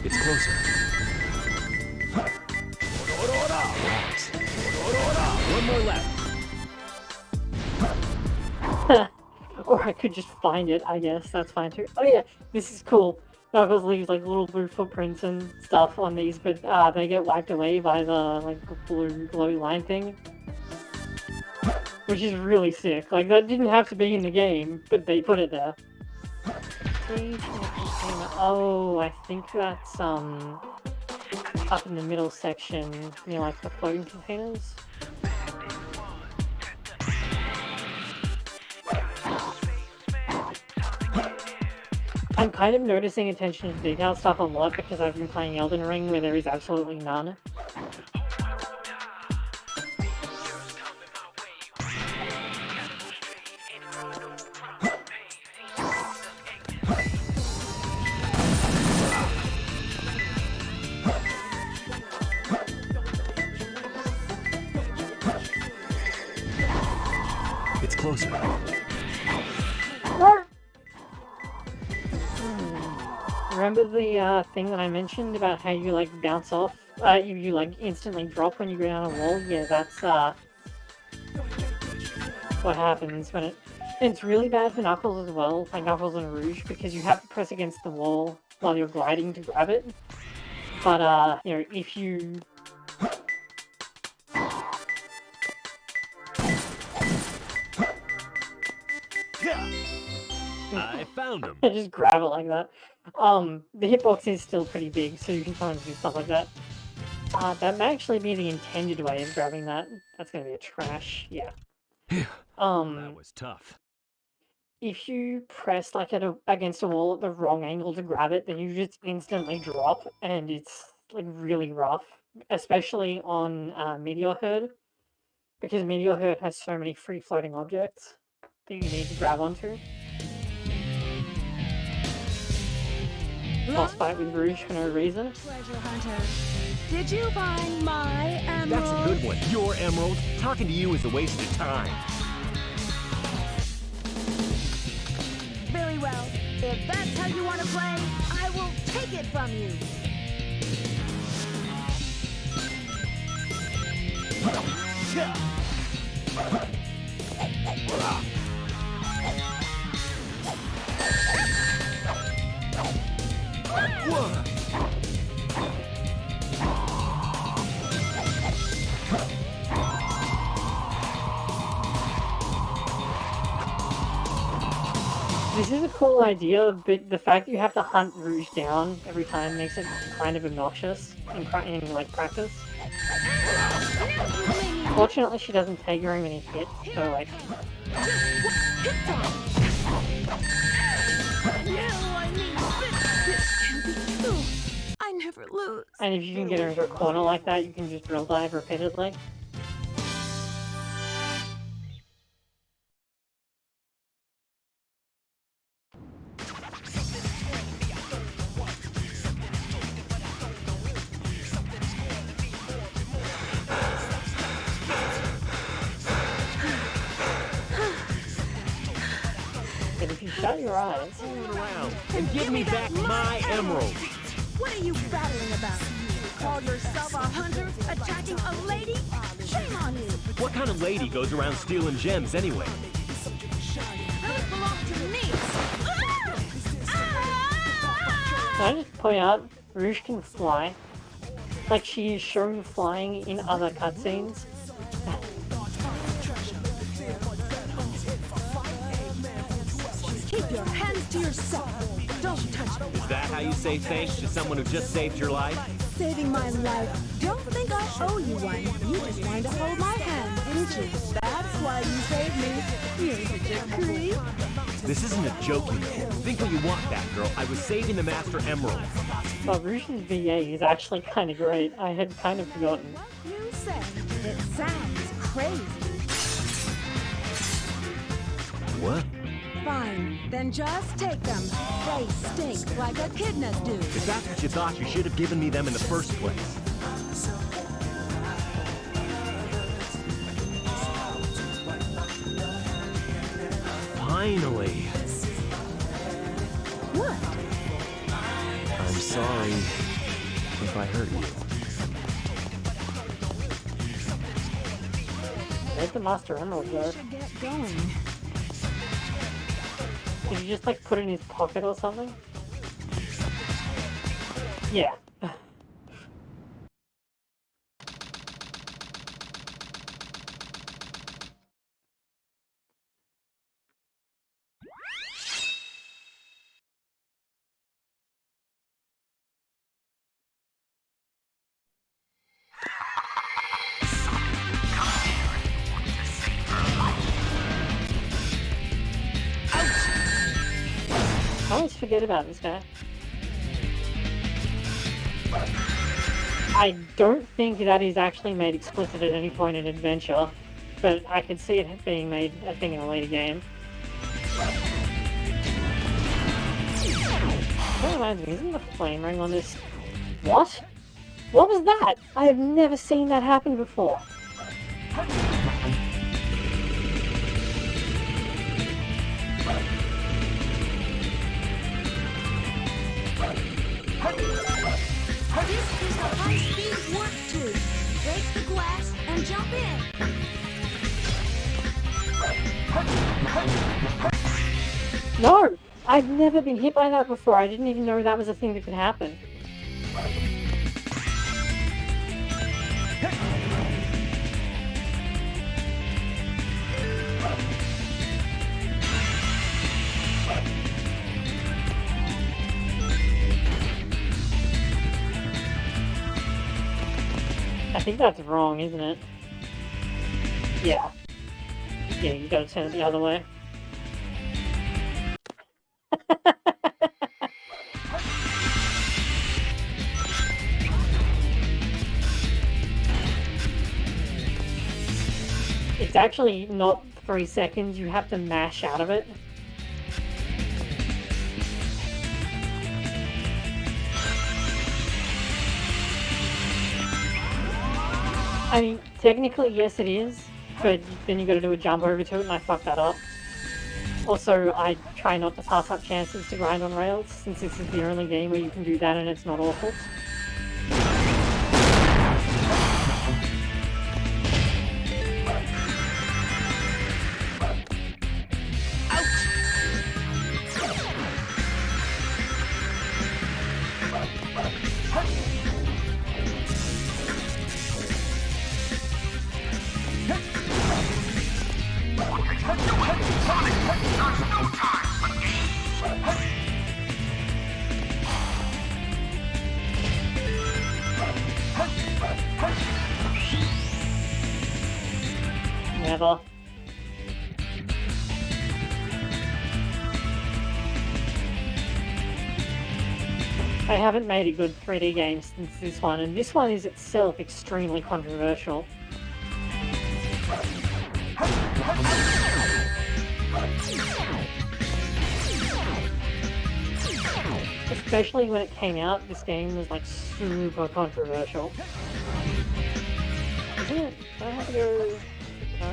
It's closer. One more left. Or I could just find it, I guess. That's fine too. Oh yeah, this is cool. Knuckles leaves like little blue footprints and stuff on these, but they get wiped away by the like blue glowy line thing. Which is really sick. Like, that didn't have to be in the game, but they put it there. Oh, I think that's up in the middle section near like the floating containers. I'm kind of noticing attention to detail stuff a lot because I've been playing Elden Ring where there is absolutely none. It's closer. Remember the thing that I mentioned about how you like bounce off? You like instantly drop when you go down a wall? Yeah, that's what happens when it... It's really bad for Knuckles as well, like Knuckles and Rouge, because you have to press against the wall while you're gliding to grab it. But, you know, if you... I found him. Just grab it like that. The hitbox is still pretty big, so you can kind of do stuff like that. That may actually be the intended way of grabbing that. That's gonna be a trash, yeah. That was tough. if you press like against a wall at the wrong angle to grab it, then you just instantly drop, and it's like really rough, especially on Meteor Herd, because Meteor Herd has so many free floating objects that you need to grab onto. Boss fight with Rouge for no reason. Treasure hunter, did you find my emerald? That's a good one. Your emerald. Talking to you is a waste of time. Very well. If that's how you want to play, I will take it from you. This is a cool idea, but the fact that you have to hunt Rouge down every time makes it kind of obnoxious in like practice. Fortunately, she doesn't take very many hits, so like. I never lose. And if you can get her into a corner like that, you can just drill dive repeatedly. And if you shut your eyes, and give me back my emerald. What are you battling about? Call yourself a hunter attacking a lady? Shame on you. What kind of lady goes around stealing gems anyway? Those belong to me. can I just point out, Rouge can fly. Like, she is shown flying in other cutscenes. Keep your hands to yourself. Don't touch me. Is that how you say thanks to someone who just saved your life? Saving my life. Don't think I owe you one. You just wanted to hold my hand, didn't you? That's why you saved me. You're such a creep. This isn't a joke, you know. Think what you want, Batgirl. I was saving the Master Emerald. Well, Rouge's VA is actually kind of great. I had kind of forgotten. You say it sounds crazy. What? Fine, then just take them. They stink like echidnas do. If that's what you thought, you should have given me them in the first place. Finally. What? I'm sorry if I hurt you. Where'd the Master Emerald go? Should get going. Did you just like put it in his pocket or something? Yeah. I always forget about this guy. I don't think that is actually made explicit at any point in Adventure, but I could see it being made a thing in a later game. What reminds me, isn't the flame ring on this? What? What was that? I have never seen that happen before. This is the high-speed warp tube. Break the glass and jump in. No! I've never been hit by that before. I didn't even know that was a thing that could happen. I think that's wrong, isn't it? Yeah. Yeah, you gotta turn it the other way. It's actually not 3 seconds, you have to mash out of it. I mean, technically, yes it is, but then you gotta do a jump over to it, and I fucked that up. Also, I try not to pass up chances to grind on rails, since this is the only game where you can do that and it's not awful. Never. I haven't made a good 3D game since this one, and this one is itself extremely controversial. Especially when it came out, this game was like super controversial. Isn't it? Do I have to go... No?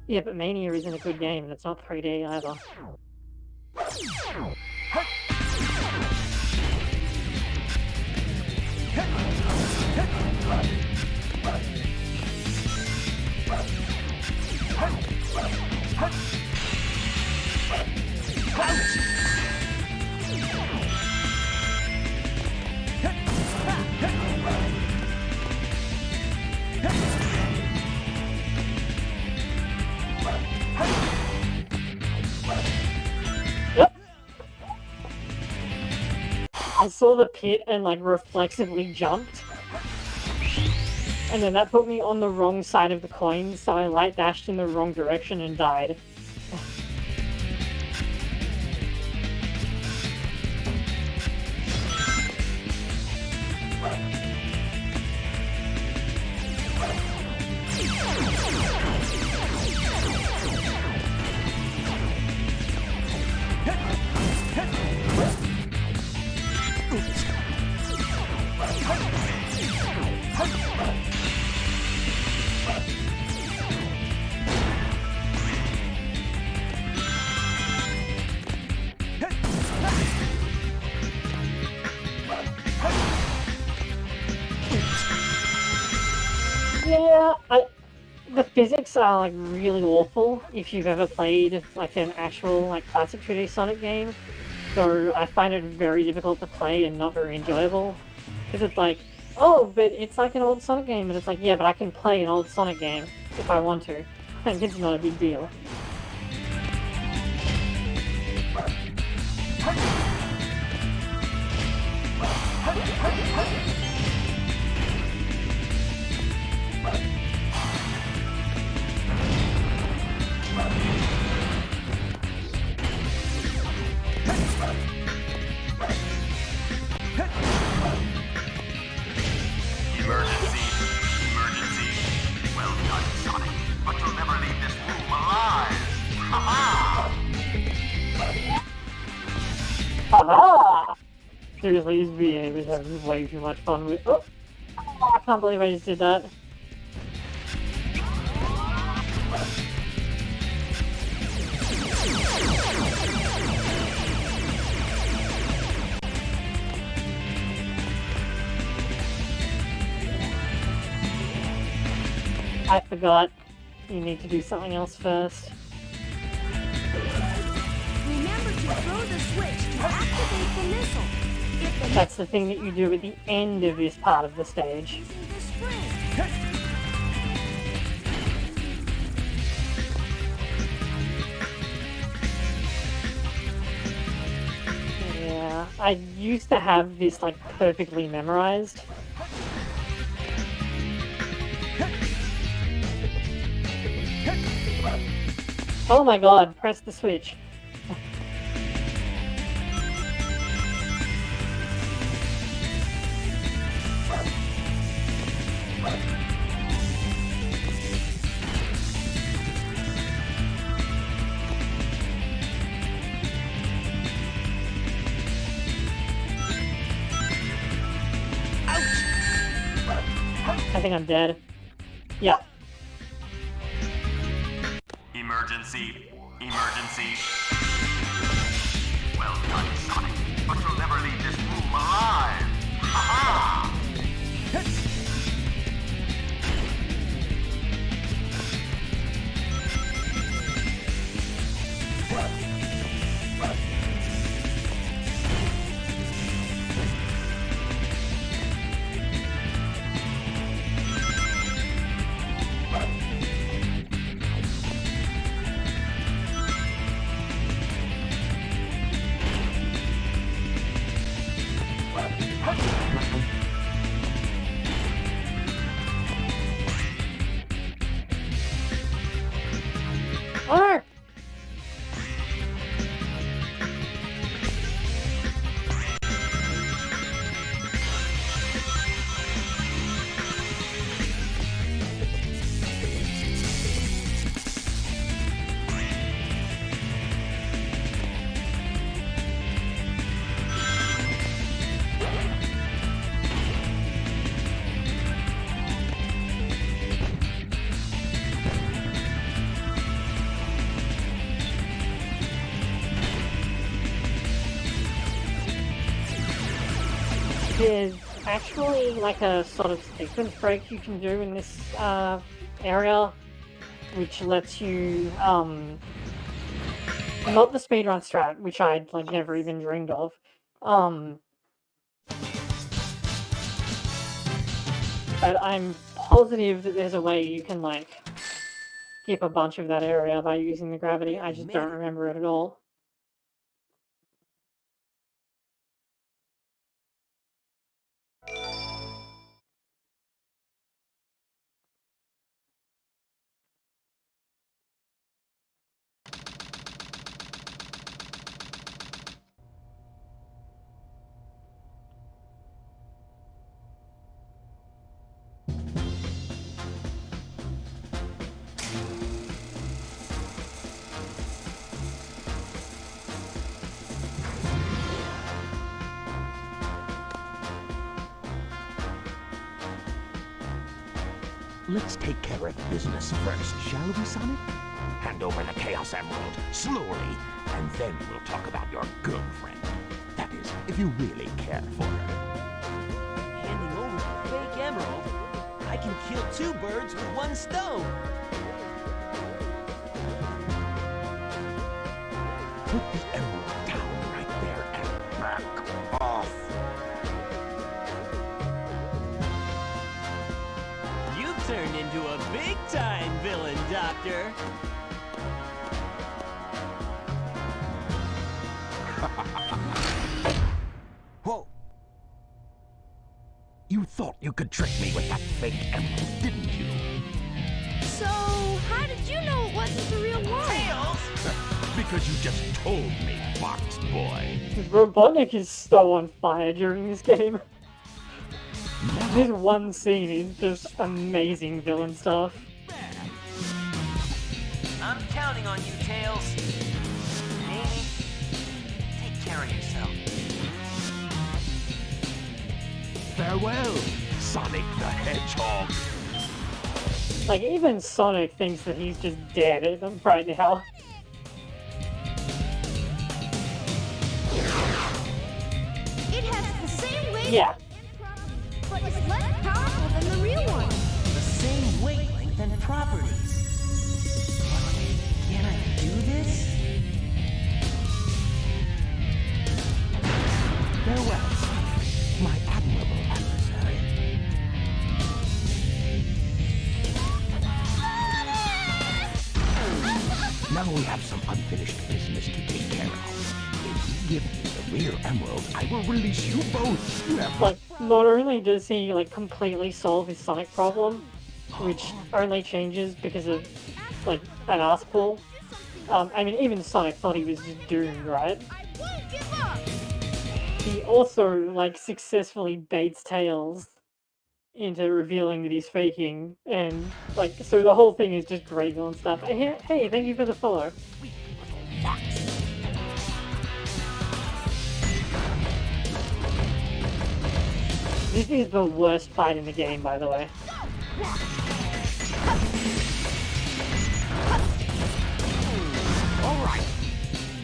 Yeah, but Mania isn't a good game, and it's not 3D either. I saw the pit and like reflexively jumped. And then that put me on the wrong side of the coin, so I light dashed in the wrong direction and died. Yeah, the physics are like really awful if you've ever played like an actual like classic 2D Sonic game. So I find it very difficult to play and not very enjoyable. Because it's like, oh, but it's like an old Sonic game, and it's like, yeah, but I can play an old Sonic game if I want to. And it's not a big deal. Emergency! Emergency! Well done, Sonic, but you'll never leave this room alive! Ha-ha! Haha! Seriously, this VA was having way too much fun with. Oh, I can't believe I just did that. I forgot. You need to do something else first. Remember to throw the switch to activate the missile. If the That's the thing that you do at the end of this part of the stage. the spring. Yeah, I used to have this like perfectly memorized. Oh my god, press the switch. I think I'm dead. Yeah. Emergency. Emergency. Well done, Sonic. But you'll never leave this room alive. Ha-ha! Arr! There's actually like a sort of sequence break you can do in this area, which lets you not the speedrun strat, which I'd like never even dreamed of. But I'm positive that there's a way you can like skip a bunch of that area by using the gravity. I just don't remember it at all. Let's take care of business first, shall we, Sonic? Hand over the Chaos Emerald, slowly, and then we'll talk about your girlfriend. That is, if you really care for her. Handing over the fake emerald? I can kill two birds with one stone. Put the emerald down right there and back off. You've turned into a big-time villain, Doctor. Whoa! You thought you could trick me with that fake emerald, didn't you? So, how did you know it wasn't the real one? Tails! Because you just told me, Fox Boy. Robotnik is so on fire during this game. This one scene is just amazing villain stuff. I'm counting on you, Tails. Amy, take care of yourself. Farewell, Sonic the Hedgehog. Like, even Sonic thinks that he's just dead right now. It has the same weight, Yeah. but it's less powerful than the real one. The same wavelength and properties. But can I do this? Farewell, Sonic, my admirable adversary. Now we have some unfinished business to take care of. If you give me the real emerald, I will release you both. Like, not only does he, like, completely solve his Sonic problem, which only changes because of, like, an ass pull. I mean, even Sonic thought he was just doomed, right? He also, like, successfully baits Tails into revealing that he's faking, and like, so the whole thing is just Grayville and stuff. Hey, thank you for the follow. This is the worst fight in the game, by the way.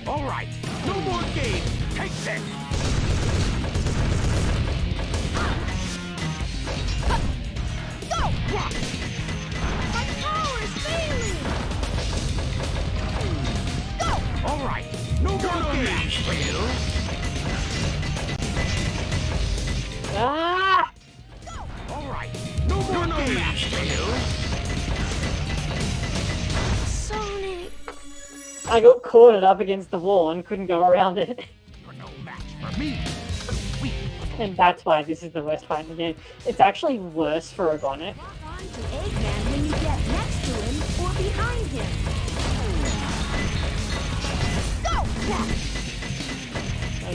All right, no more games. Take this. Go! My power is failing! Go! All right, no more games, Phil. Ah! All right, no more games, Phil. Sonic! I got caught up against the wall and couldn't go around it. You're no match for me. And that's why this is the worst fight in the game. It's actually worse for Agonic. On to Eggman when you get next to him or behind him.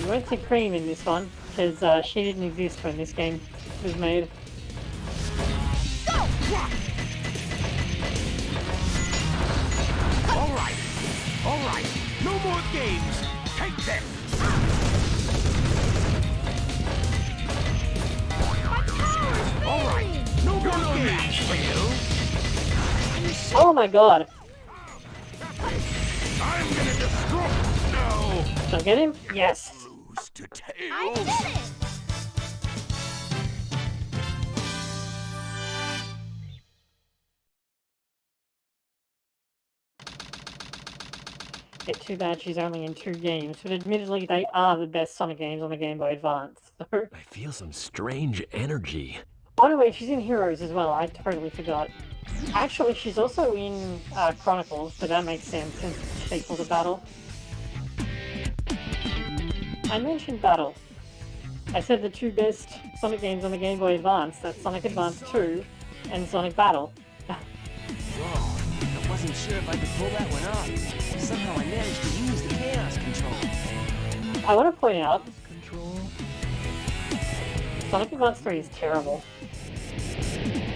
You went to Cream in this one, because she didn't exist when this game was made. All right, no more games. Take this. All right, no more games, Phil. Oh my god! I'm gonna destroy. No. Did I get him? Yes! Lose to Tails. I did it! Yeah, too bad she's only in 2 games, but admittedly they are the best Sonic games on the Game Boy Advance, so... I feel some strange energy. By the way, she's in Heroes as well, I totally forgot. Actually, she's also in Chronicles, but that makes sense since it's a sequel to Battle. I mentioned Battle. I said the 2 best Sonic games on the Game Boy Advance, that's Sonic Advance 2 and Sonic Battle. Whoa, I wasn't sure if I could pull that one off. Somehow I managed to use the Chaos Control. I want to point out, Sonic Advance 3 is terrible.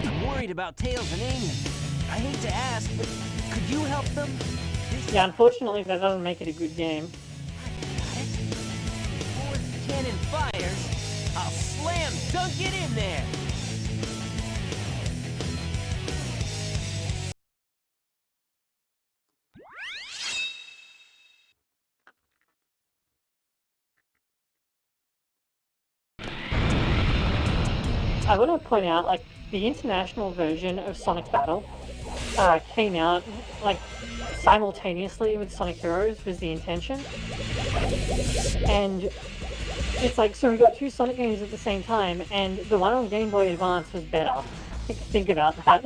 I'm worried about Tails and Amy. I hate to ask, but could you help them? Yeah, unfortunately that doesn't make it a good game. Before the cannon fires, I'll slam dunk it in there. I want to point out, like, the international version of Sonic Battle came out, like, simultaneously with Sonic Heroes was the intention. And it's like, so we got 2 Sonic games at the same time, and the one on Game Boy Advance was better. Think about that.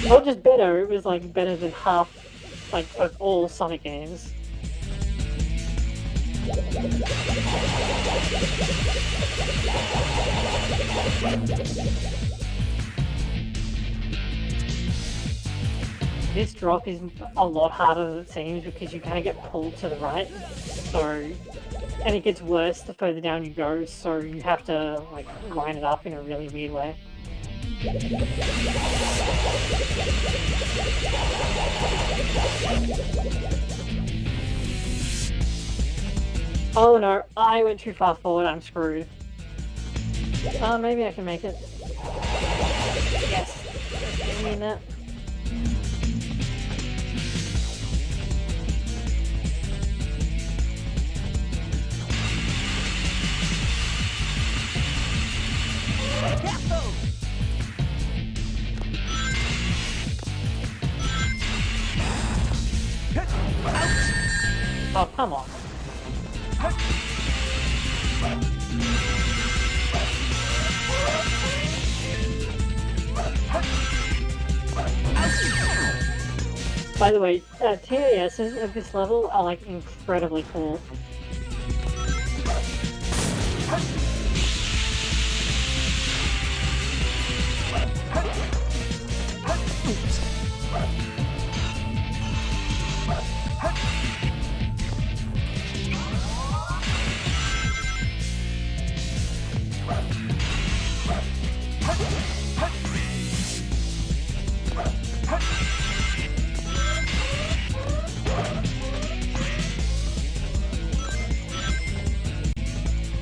Not just better, it was, like, better than half, like, of all Sonic games. This drop is a lot harder than it seems because you kind of get pulled to the right, so, and it gets worse the further down you go, so you have to like line it up in a really weird way. Oh no, I went too far forward, I'm screwed. Maybe I can make it. Yes, give me that. Oh, come on. By the way, TASs of this level are like incredibly cool.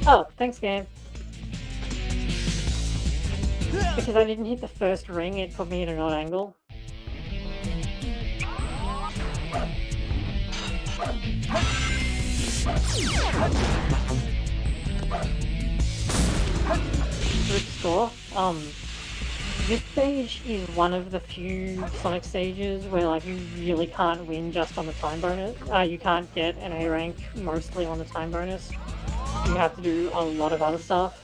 Oh, thanks, game. Because I didn't hit the first ring, it put me at an odd angle. Good score. This stage is one of the few Sonic stages where like you really can't win just on the time bonus. You can't get an A rank mostly on the time bonus. You have to do a lot of other stuff.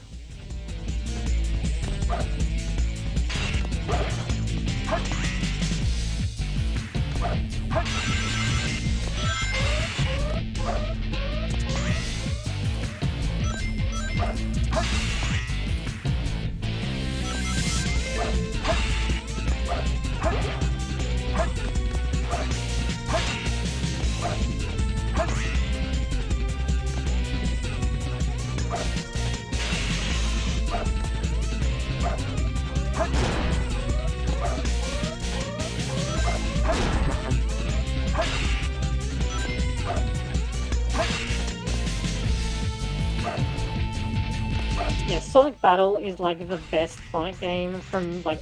Yeah, Sonic Battle is like the best Sonic game from like,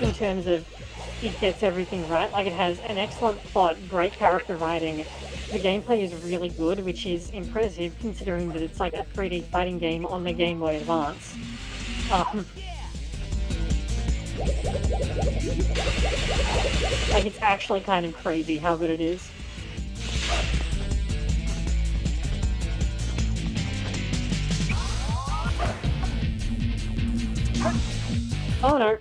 in terms of it gets everything right. Like it has an excellent plot, great character writing, the gameplay is really good, which is impressive considering that it's like a 3D fighting game on the Game Boy Advance. Like it's actually kind of crazy how good it is. Oh no!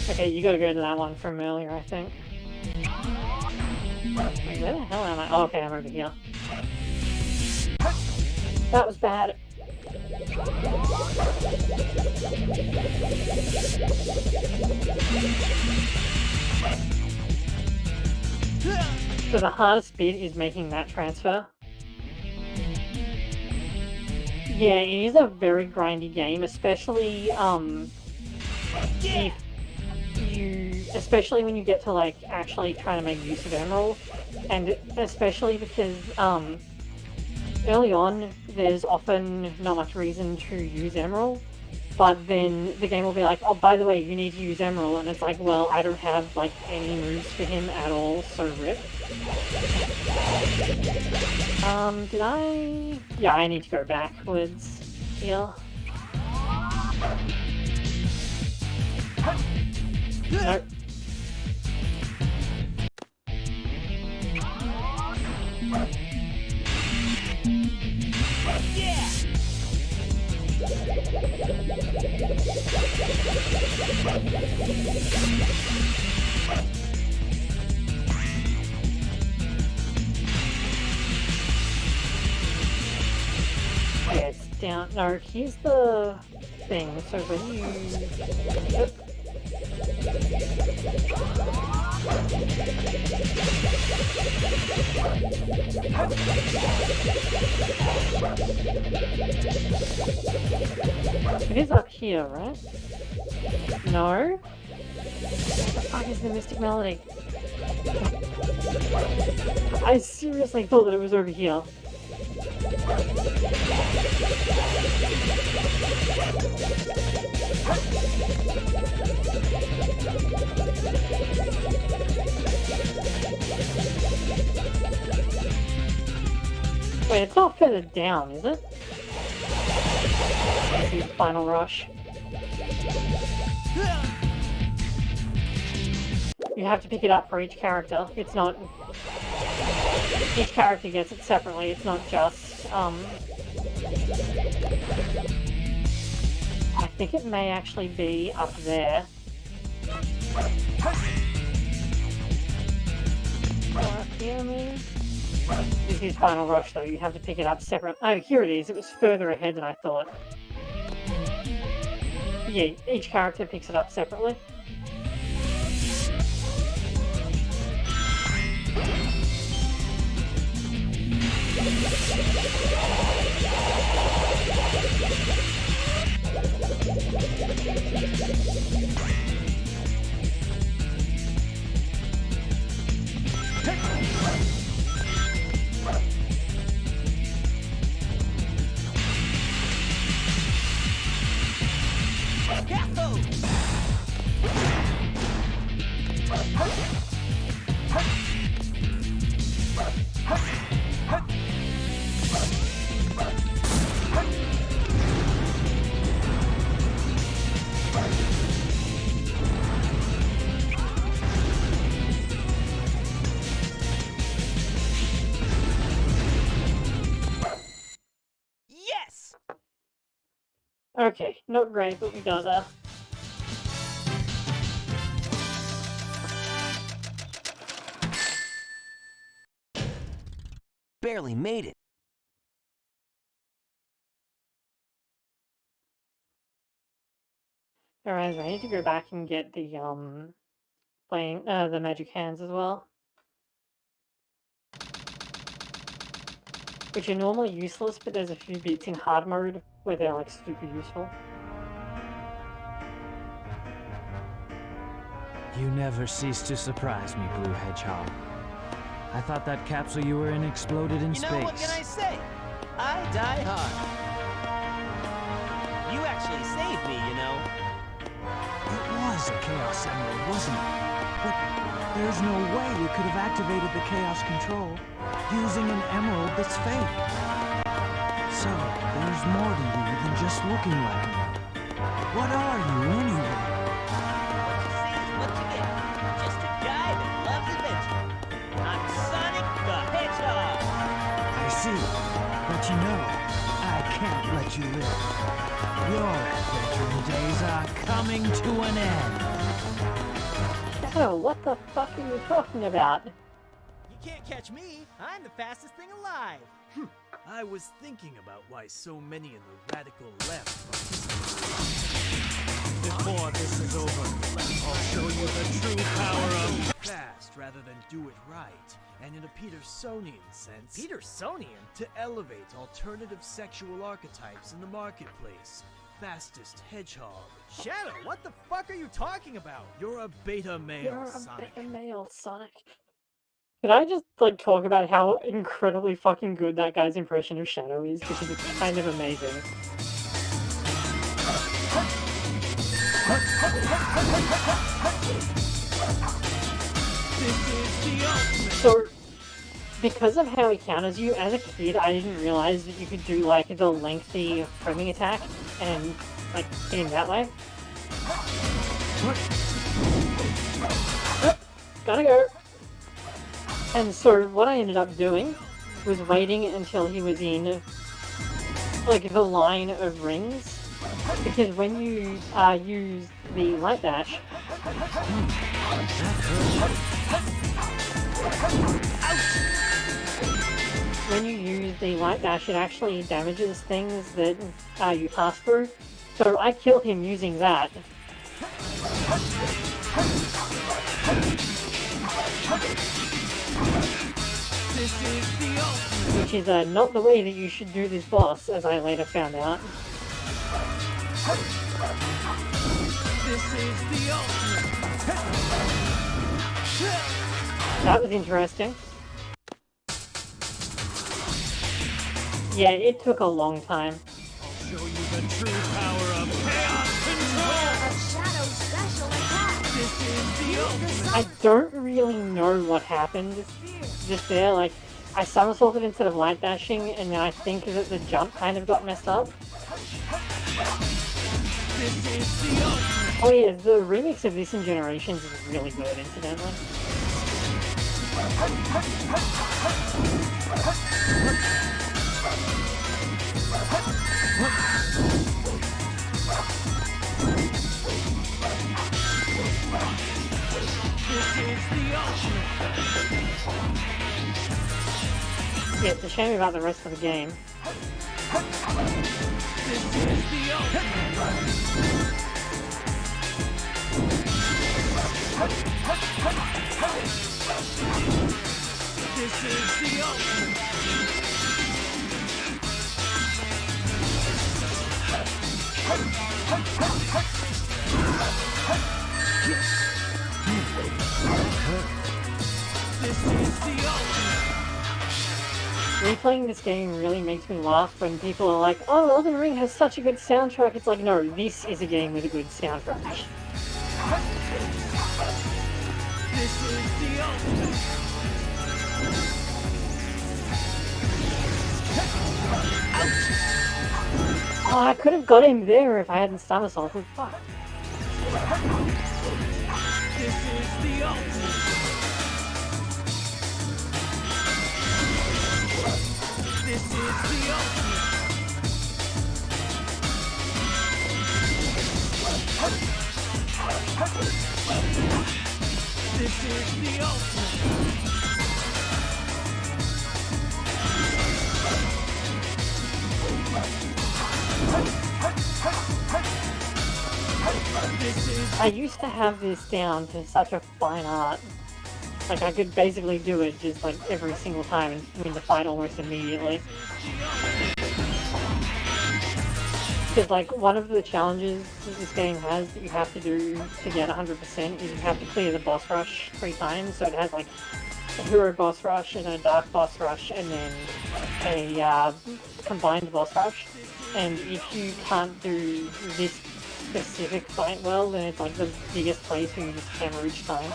Okay, you gotta go to that one from earlier, I think. Wait, where the hell am I? Oh, okay, I'm over here. That was bad. So the hardest bit is making that transfer. Yeah, it is a very grindy game, especially especially when you get to like actually trying to make use of Emerald, and especially because early on there's often not much reason to use Emerald, but then the game will be like, oh, by the way, you need to use Emerald, and it's like, well, I don't have like any moves for him at all, so rip. Did I? Yeah, I need to go backwards here. Nope. Yeah! Yeah, it's down. No, here's the thing. So when you... Yep. It is up here, right? No? What the fuck is the Mystic Melody? I seriously thought that it was over here. Wait, it's not further down, is it? Let's see, Final Rush. You have to pick it up for each character. It's not... Each character gets it separately, it's not just, I think it may actually be up there. Or up here, maybe? This is Final Rush, though. You have to pick it up separate. Oh, here it is. It was further ahead than I thought. Yeah, each character picks it up separately. Okay, not great, but we got there. Barely made it. Alright, I need to go back and get the the magic hands as well. Which are normally useless, but there's a few bits in hard mode where they're like super useful. You never cease to surprise me, Blue Hedgehog. I thought that capsule you were in exploded in space. You know, what can I say? I die hard. You actually saved me, you know. It was a Chaos Emerald, wasn't it? But there's no way you could have activated the Chaos Control using an emerald that's fake. So, there's more to you than just looking like me. What are you, anyway? What you see is what you get. Just a guy that loves adventure. I'm Sonic the Hedgehog. I see. But you know, I can't let you live. Your adventuring days are coming to an end. Oh, what the fuck are you talking about? You can't catch me. I'm the fastest thing alive. I was thinking about why so many in the radical left Before this is over, I'll show you the true power of fast rather than do it right. And in a Petersonian sense, Petersonian? To elevate alternative sexual archetypes in the marketplace. Fastest hedgehog. Shadow, what the fuck are you talking about? You're a beta male, You're a Sonic. beta male, Sonic. Could I just, like, talk about how incredibly fucking good that guy's impression of Shadow is? Because it's kind of amazing. So, because of how he counters you, as a kid, I didn't realize that you could do, like, the lengthy framing attack and, like, hit him that way. Gotta go. And so, what I ended up doing was waiting until he was in, like, the line of rings. Because when you use the light dash, it actually damages things that you pass through. So I killed him using that. Which is not the way that you should do this boss, as I later found out. That was interesting. Yeah, it took a long time. I'll show you the true power of Chaos Control! Shadow special attack. This is the ultimate! I don't really know what happened just there. Like, I somersaulted instead of light dashing, and then I think that the jump kind of got messed up. This is the ultimate! Oh yeah, the remix of this in Generations is really good, incidentally. This is the ultimate! Yeah, it's a shame about the rest of the game. This is the ultimate! This is the ultimate! This is the ultimate! Replaying this game really makes me laugh when people are like, oh, Elden Ring has such a good soundtrack. It's like, no, this is a game with a good soundtrack. This is the ultimate! Oh, I could have got him there if I hadn't somersaulted. Fuck. This is the ultimate! This is the ultimate! is the ultimate. I used to have this down to such a fine art. Like, I could basically do it just, like, every single time and win the fight almost immediately. Because, like, one of the challenges this game has that you have to do to get 100% is you have to clear the boss rush 3 times. So it has, like, a hero boss rush and a dark boss rush and then a combined boss rush. And if you can't do this specific fight well, then it's like the biggest place where you just hammer each time.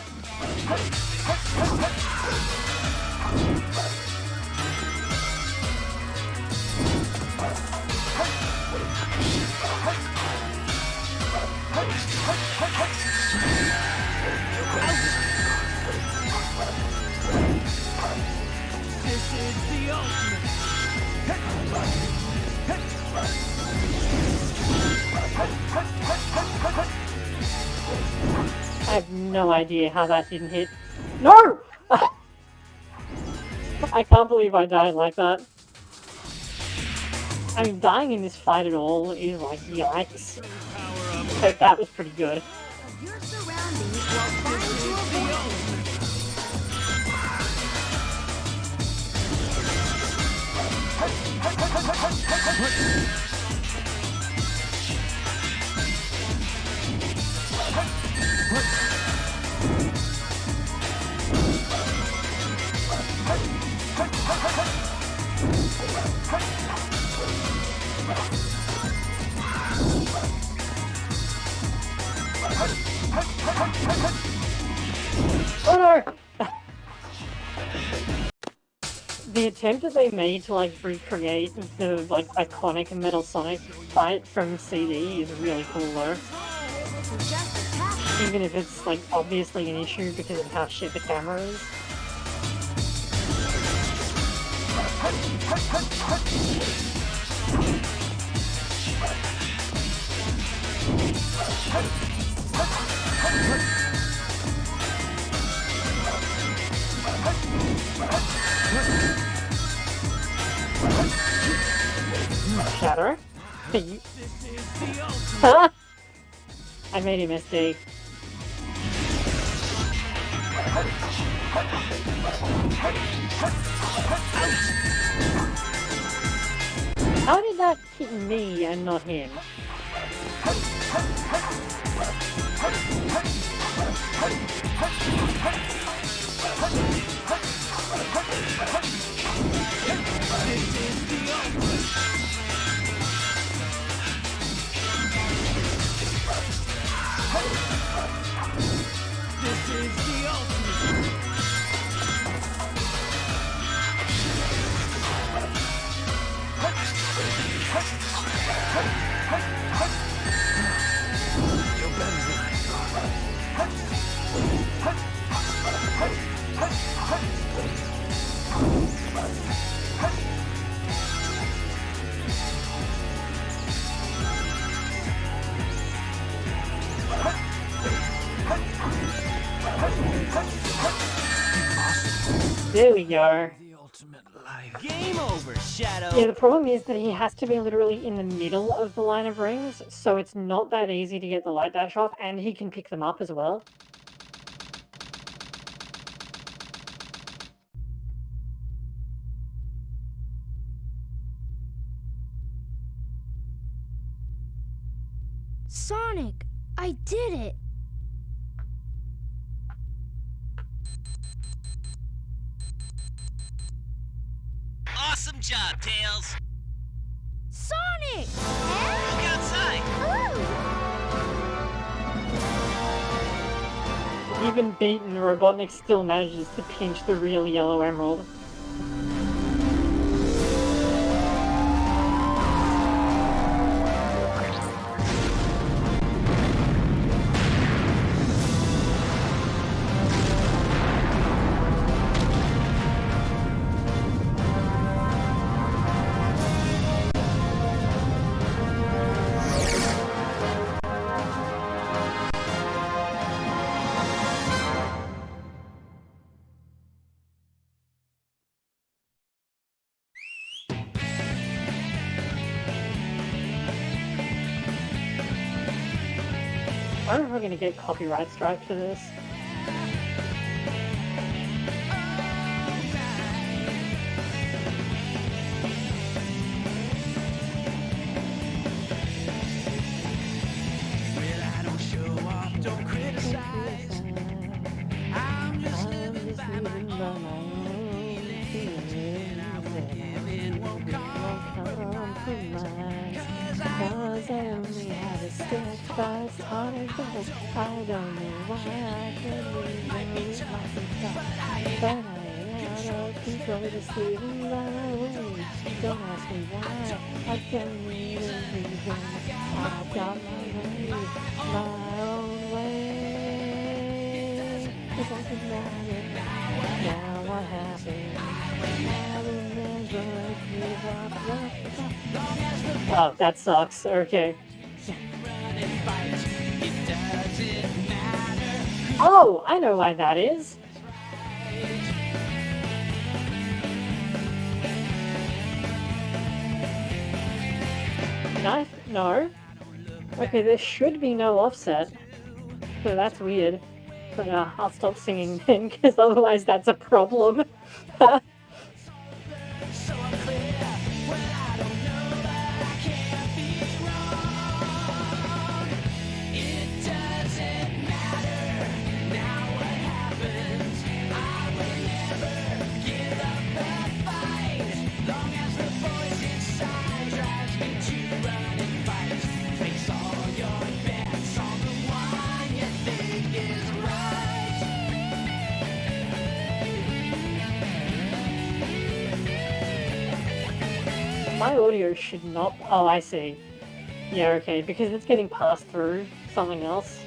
This is the ultimate. I have no idea how that didn't hit. No! I can't believe I died like that. I mean, dying in this fight at all is like, yikes. So that was pretty good. Your surroundings will find you a Oh no! The attempt that they made to like recreate the like iconic Metal Sonic fight from CD is really cool though. Even if it's like obviously an issue because of how shit the camera is. Shatter? You... Huh? I made a mistake. How did that hit me and not him? This is the ultimate. You're better than I There we go. Game over, Shadow. Yeah, the problem is that he has to be literally in the middle of the line of rings, so it's not that easy to get the light dash off, and he can pick them up as well. Sonic, I did it! Awesome job, Tails. Sonic! Look outside. Even beaten, Robotnik still manages to pinch the real yellow emerald. wonder if we're gonna get copyright strike for this. Cause I only had a steadfast heart and gold. I don't know why I can't lose but I am out of control, just living my way. Don't ask me why, I don't need a reason. I've got my own way. It doesn't matter now what happened. I will never give up. Oh, that sucks. Okay. Oh, I know why that is. No. Okay, there should be no offset. So that's weird. But I'll stop singing then, because otherwise that's a problem. My audio should not... Oh, I see. Yeah, okay, because it's getting passed through something else.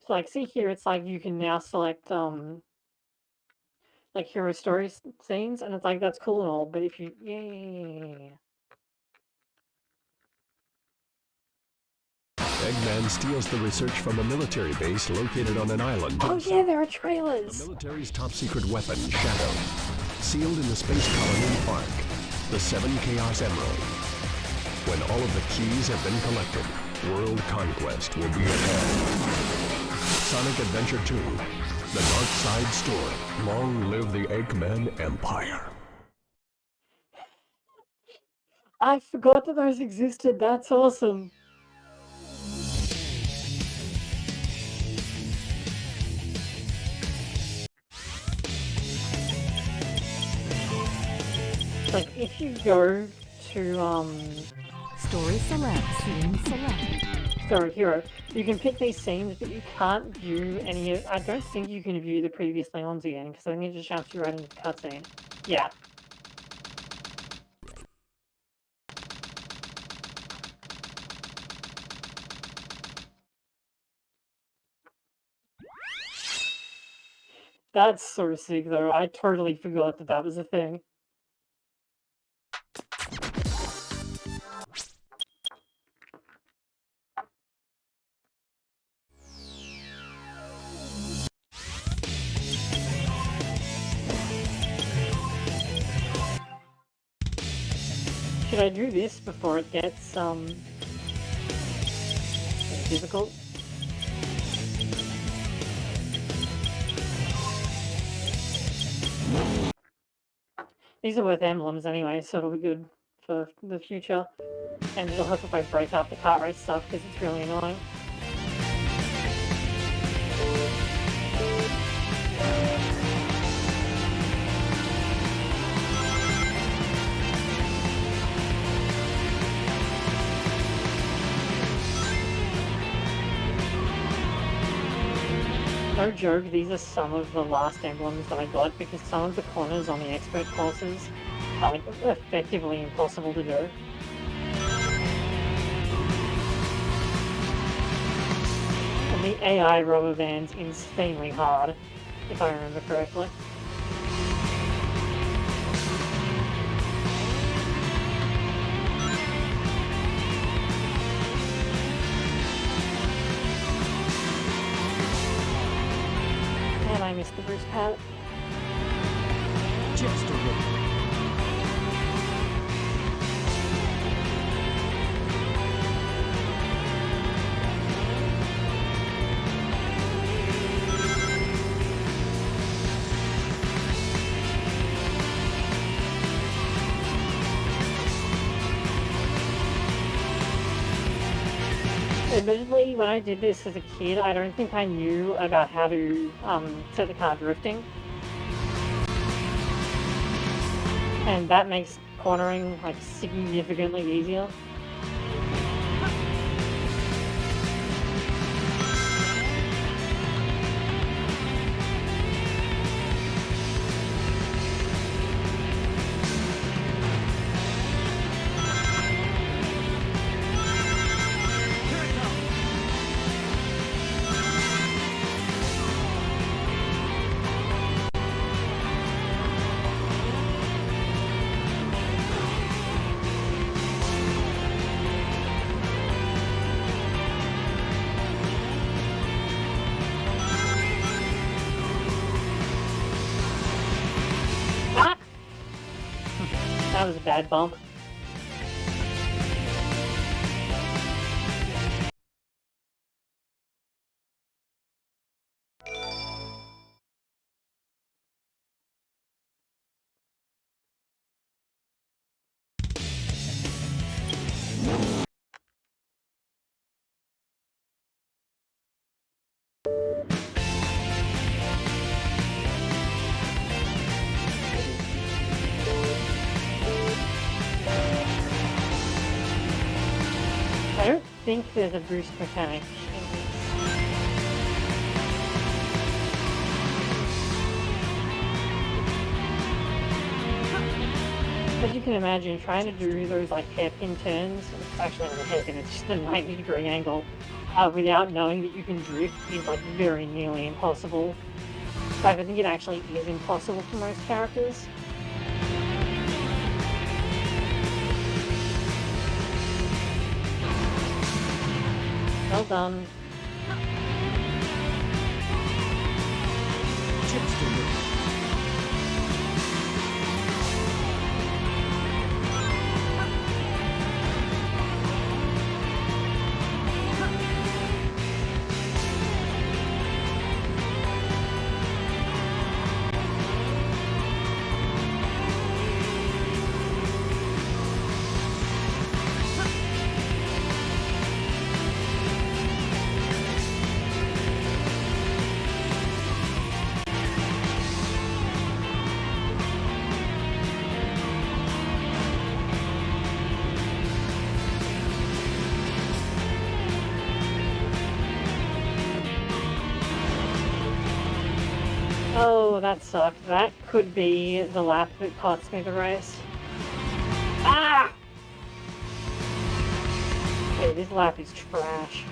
So, like, see here, it's like you can now select, like, hero story scenes, and it's like, that's cool and all, but if you... Yeah. Eggman steals the research from a military base located on an island. Oh yeah, there are trailers! The military's top-secret weapon, Shadow, sealed in the space colony Ark, the 7 Chaos Emerald. When all of the keys have been collected, world conquest will be at hand. Sonic Adventure 2, The Dark Side Story. Long live the Eggman Empire. I forgot that those existed, that's awesome! Like, if you go to, Story select, scene select. Story hero, you can pick these scenes, but you can't view any of... I don't think you can view the previously ones again, because I think it just jumps you right into the cutscene. Yeah. That's sort of sick, though. I totally forgot that that was a thing. Should I do this before it gets, difficult? These are worth emblems anyway, so it'll be good for the future. And it'll help if I break up the kart race stuff, because it's really annoying. No joke, these are some of the last emblems that I got because some of the corners on the expert courses are like effectively impossible to do. And the AI rubber band's insanely hard, if I remember correctly. And I missed the Bruce Pat. Just a little. Admittedly, when I did this as a kid, I don't think I knew about how to set the car drifting. And that makes cornering like significantly easier. That was a bad bump. I don't think there's a boost mechanic in this. As you can imagine, trying to do those like hairpin turns, it's actually not a hairpin, it's just a 90-degree angle, without knowing that you can drift is like very nearly impossible. In fact, I think it actually is impossible for most characters. Well done. Just a little. Oh, that sucked. That could be the lap that cost me the race. Ah! Okay, this lap is trash.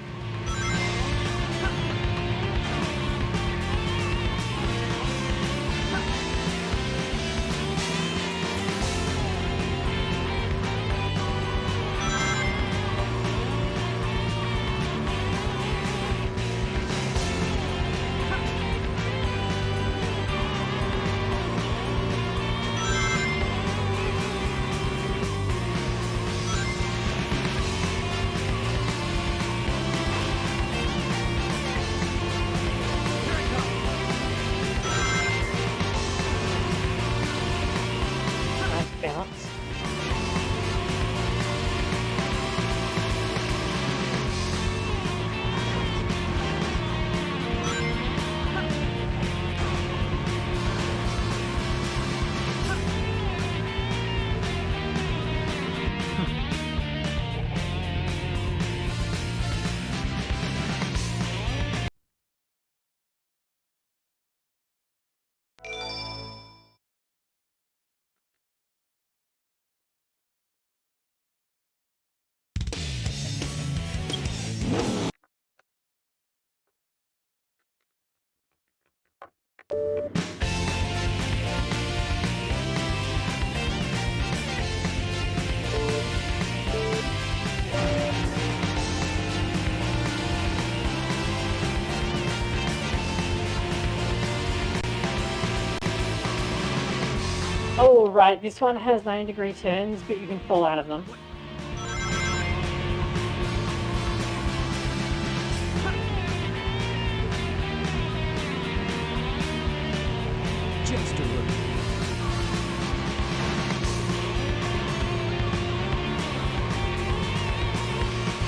Oh, right, this one has 90-degree turns, but you can fall out of them. Just a look.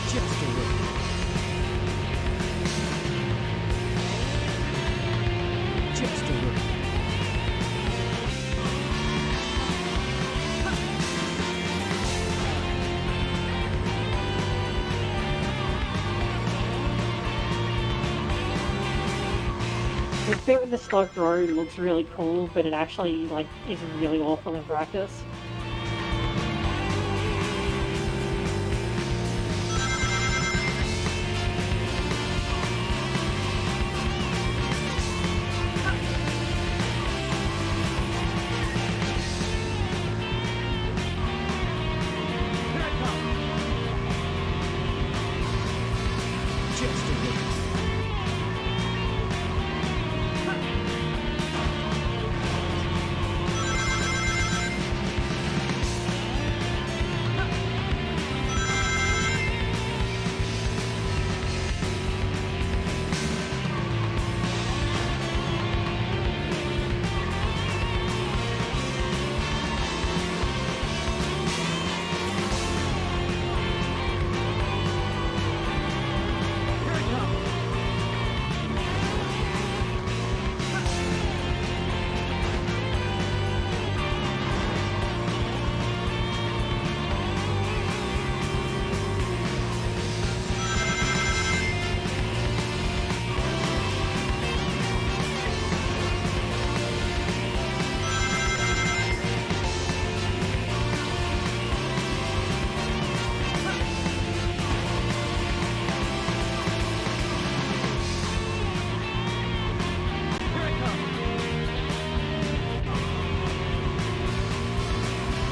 Just a look. Just a look. This bit with the sloped road looks really cool, but it actually, like, is really awful in practice. Just a look.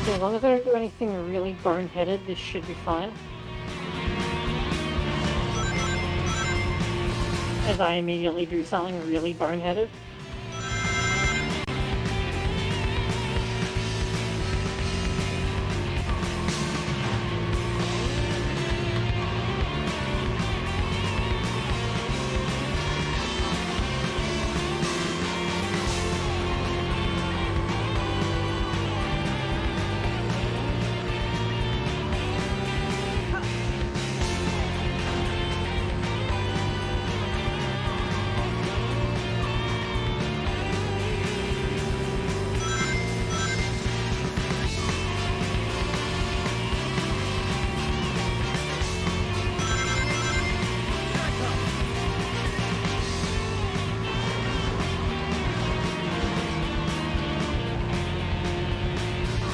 As long as I don't do anything really boneheaded, this should be fine. As I immediately do something really boneheaded.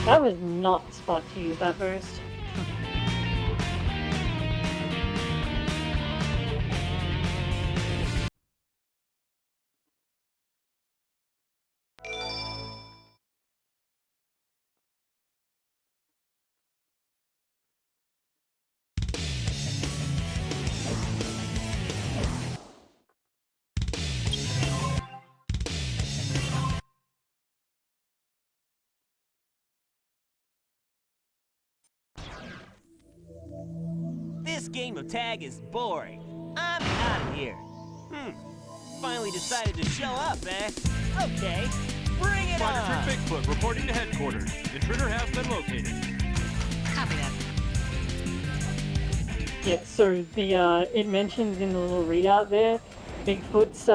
That was not the spot to use that burst. This game of tag is boring. I'm out of here. Finally decided to show up, eh? Okay, bring it Spider on! Trick Bigfoot reporting to headquarters. Intruder has been located. Copy that. Yeah, so the it mentions in the little readout there, Bigfoot's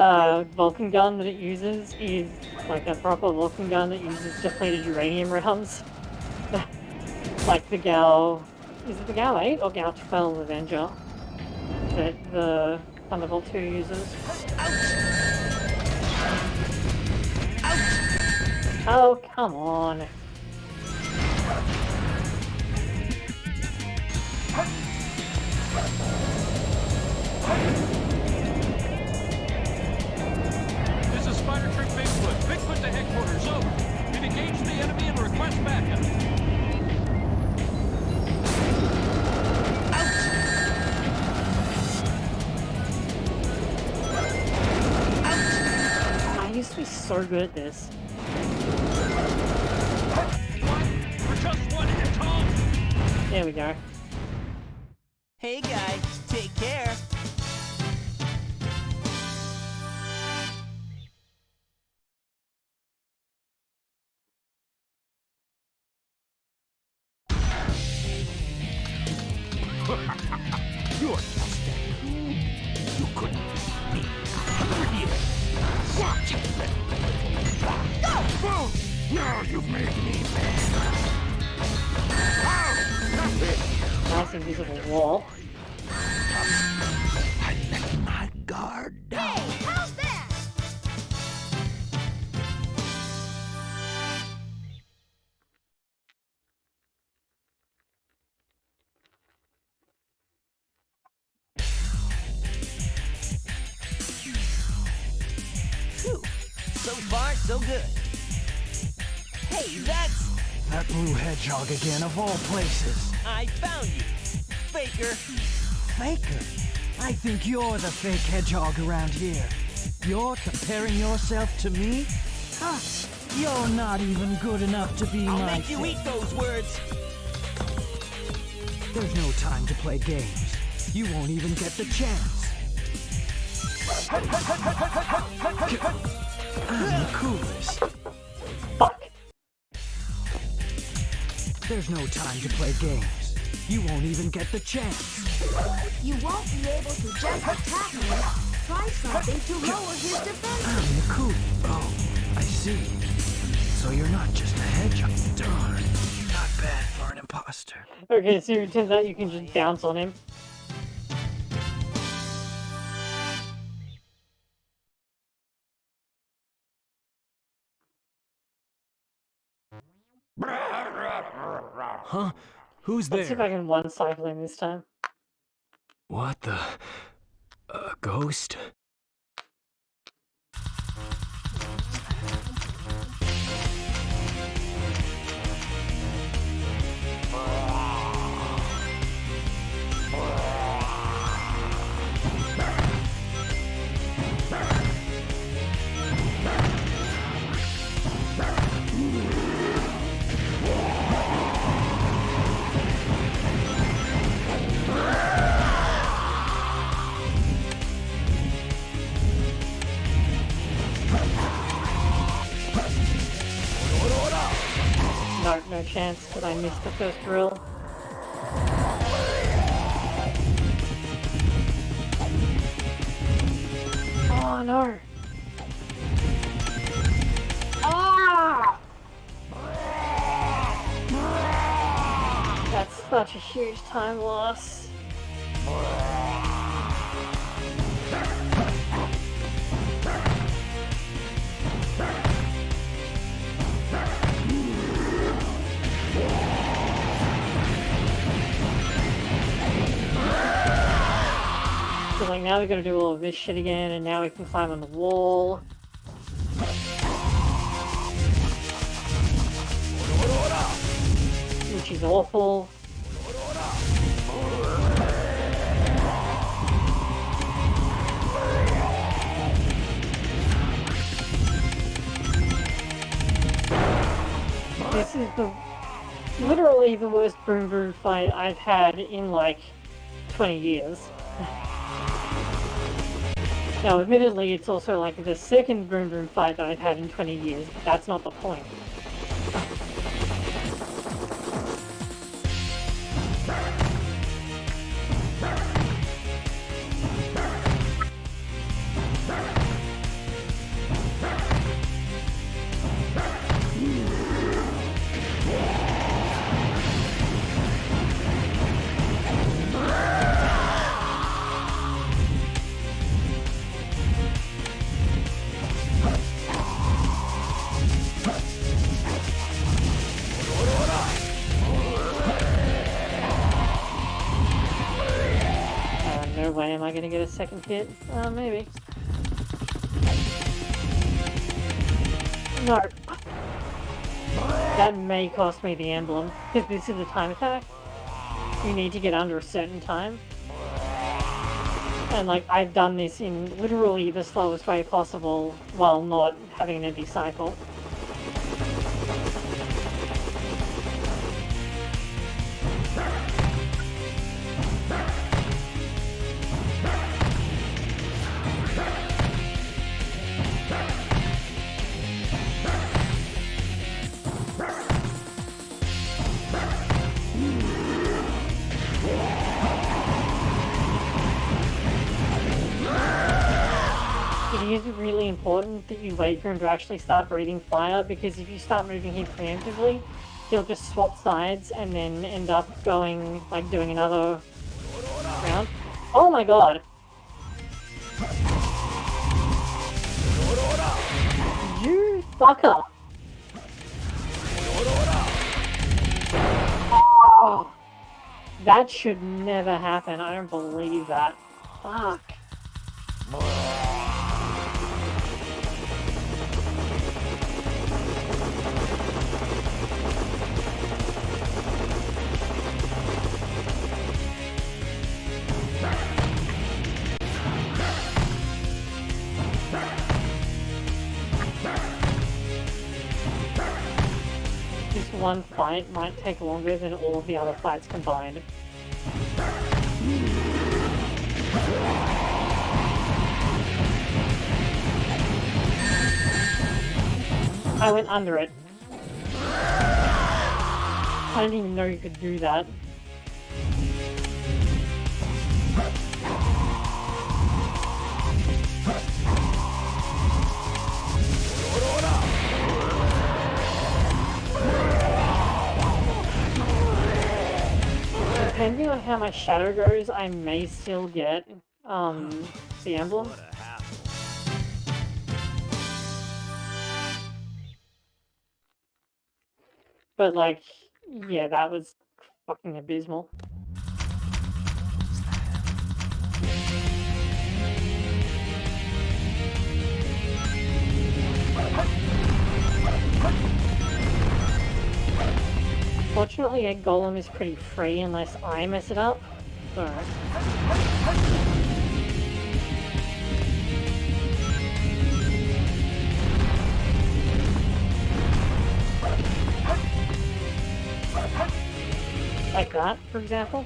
Vulcan gun that it uses is like a proper Vulcan gun that uses depleted uranium rounds. Like the Gal... Is it the Gal 8 or Gal 12 Avenger that the Thunderbolt 2 uses? Oh, come on. This is Spider Trick Bigfoot is so good at this. We're just one at a time. There we go. Hey guy, take care. You're just that cool. You couldn't beat me. Really? Watch it, go! Now you've made me mad. Nice invisible wall. I let my guard down. Hey, how's that? Phew. So far, so good. Hey, that's... That blue hedgehog again, of all places. I found you. Faker. Faker? I think you're the fake hedgehog around here. You're comparing yourself to me? Huh? You're not even good enough to be I'll my make you eat those words. There's no time to play games. You won't even get the chance. I'm the coolest. Fuck. There's no time to play games. You won't even get the chance. You won't be able to just attack me. Try something to lower his defense. I'm the cool. Oh, I see. So you're not just a hedgehog. Darn. Not bad for an imposter. Okay, so it turns out you can just bounce on him. Huh? Who's Let's see if there? I can one-cycle him this time. What the? A ghost? No, no chance, because I missed the first drill. Oh no! Ah! That's such a huge time loss. So like now we gotta do all of this shit again, and now we can climb on the wall. Which is awful. This is literally the worst Boom Boom fight I've had in like 20 years. Now, admittedly, it's also like the second Boom Boom fight that I've had in 20 years, but that's not the point. No way am I gonna get a second hit. Maybe. No. That may cost me the emblem, because this is a time attack. You need to get under a certain time. And like, I've done this in literally the slowest way possible while not having an empty cycle. It is really important that you wait for him to actually start breathing fire, because if you start moving him preemptively, he'll just swap sides and then end up going, like, doing another round. Oh my god! You fucker! Oh, that should never happen. I don't believe that. Fuck. This one fight might take longer than all of the other fights combined. I went under it. I didn't even know you could do that. Depending on how my shadow goes, I may still get the emblem. But like, yeah, that was fucking abysmal. Fortunately, a golem is pretty free unless I mess it up. Alright. Like that, for example.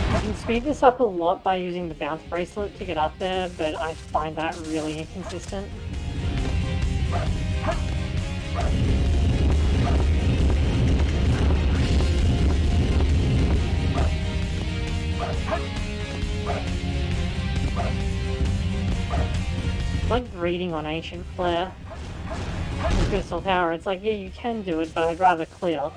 You can speed this up a lot by using the bounce bracelet to get up there, but I find that really inconsistent. It's like reading on Ancient Flare in Crystal Tower. It's like, yeah, you can do it, but I'd rather clear.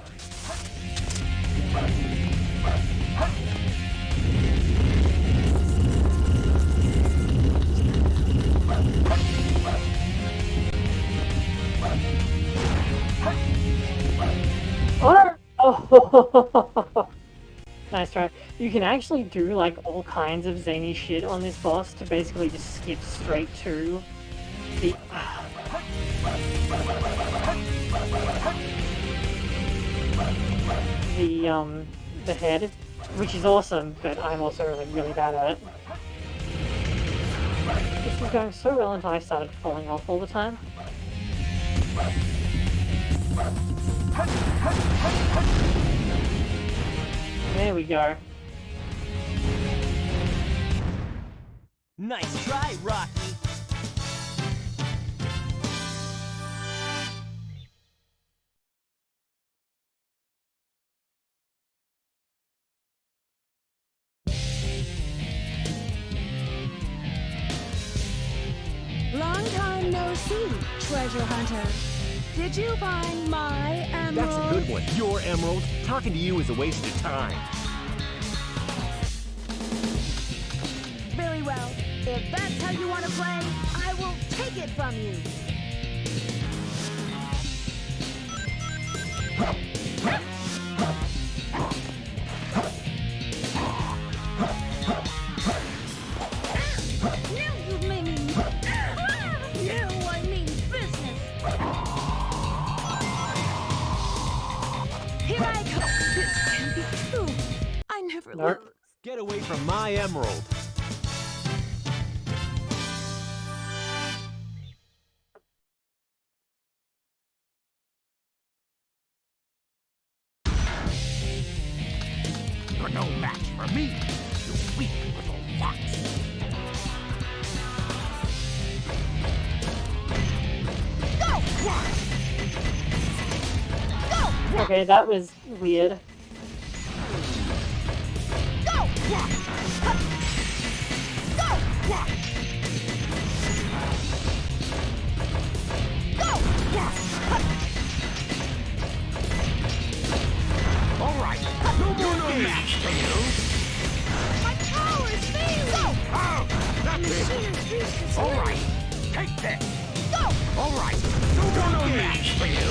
Oh! Nice try. You can actually do like all kinds of zany shit on this boss to basically just skip straight to the the head, which is awesome, but I'm also like really bad at it. This was going so well until I started falling off all the time. There we go. Nice try, Rocky. Long time no see, treasure hunter. Did you find my emerald? That's a good one. Your emerald. Talking to you is a waste of time. Very well. If that's how you want to play, I will take it from you. Now you mean... Now I mean business. Here I go. This can be true. I never Nope. lose. Get away from my emerald. You're no match for me, you weak little fox. Okay, that was weird. All right, no more match for you. My power is failing! Oh, that's Machine it. has reached its All limit. right, take this. All right, no more match for you.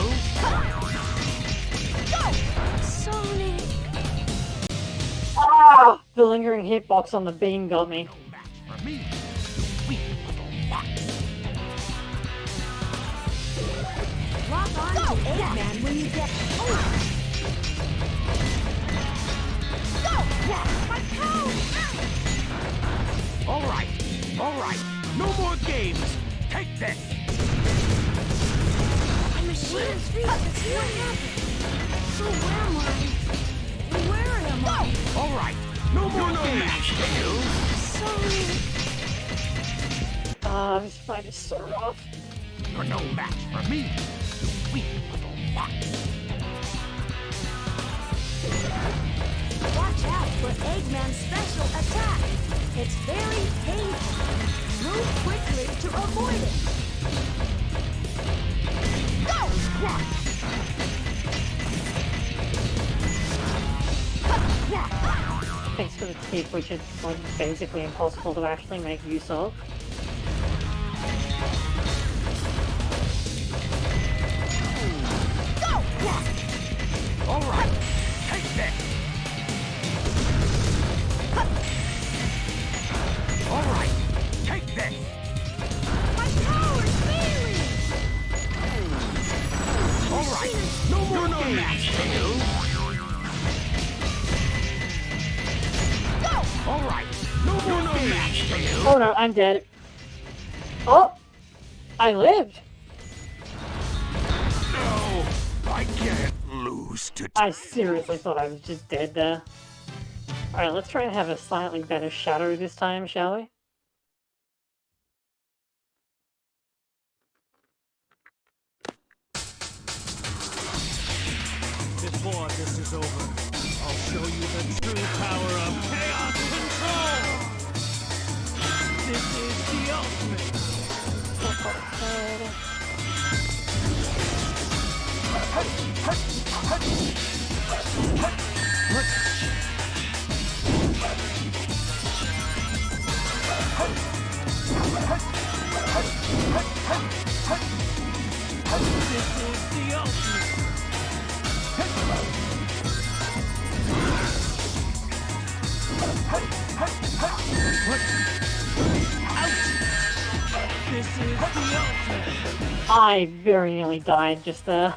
Sonic! Ah! The lingering hitbox on the beam got me. For me, you weak little fox. Lock on to Eggman when you get... My power! All right, no more games. Take this. My machine has reached its limit. So where am I? Where am I? All right, no more match for you. Sonic! Ah, this fight is so rough. You're no match for me, you weak little fox. Watch out for Eggman's special attack. It's very painful. Move quickly to avoid it. Thanks for the tip, which is like basically impossible to actually make use of. All right, take this. All right, take this. My power is failing! All right, no more match for you. All right, no more match for you. Oh no, I'm dead. Oh! I lived! No, I can't lose to. I seriously thought I was just dead there. Alright, let's try and have a slightly better shadow this time, shall we? Before this is over, I'll show you the true power of chaos control! This is the ultimate! This is the ultimate! This is the ultimate! I very nearly died just there.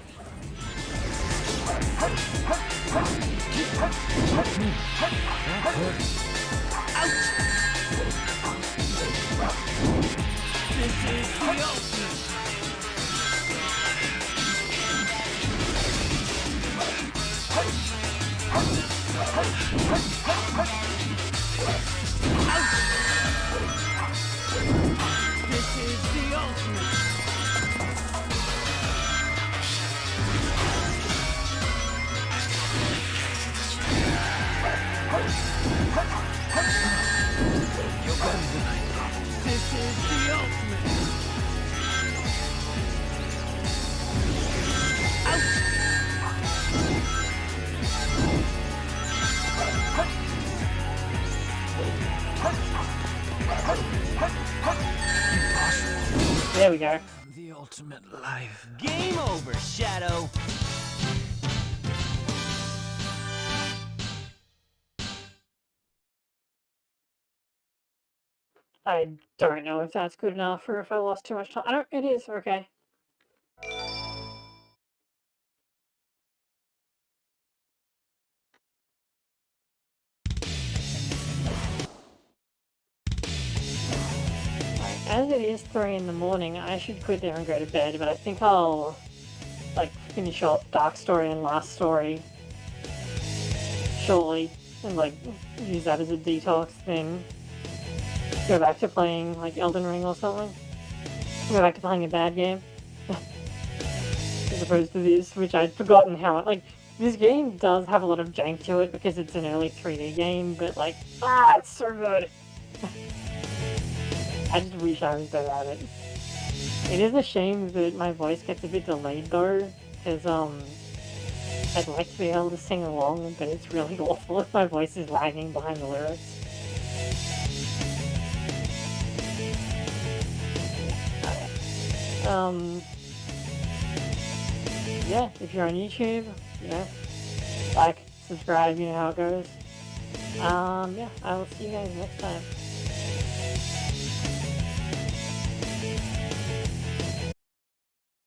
This is the ultimate! This is the ultimate! This is the ultimate! There we go. The ultimate life. Game over, Shadow! I don't know if that's good enough or if I lost too much time. I don't, it is, okay. as it is 3 in the morning, I should quit there and go to bed, but I think I'll, like, finish off Dark Story and Last Story shortly, and, like, use that as a detox, then go back to playing, like, Elden Ring or something. Go back to playing a bad game. As opposed to this, which I'd forgotten how, like, this game does have a lot of jank to it because it's an early 3D game, but, like, it's so good! I just wish I was better at it. It is a shame that my voice gets a bit delayed though, because I'd like to be able to sing along, but it's really awful if my voice is lagging behind the lyrics. Yeah, if you're on YouTube, like, subscribe, you know how it goes. Yeah, I will see you guys next time.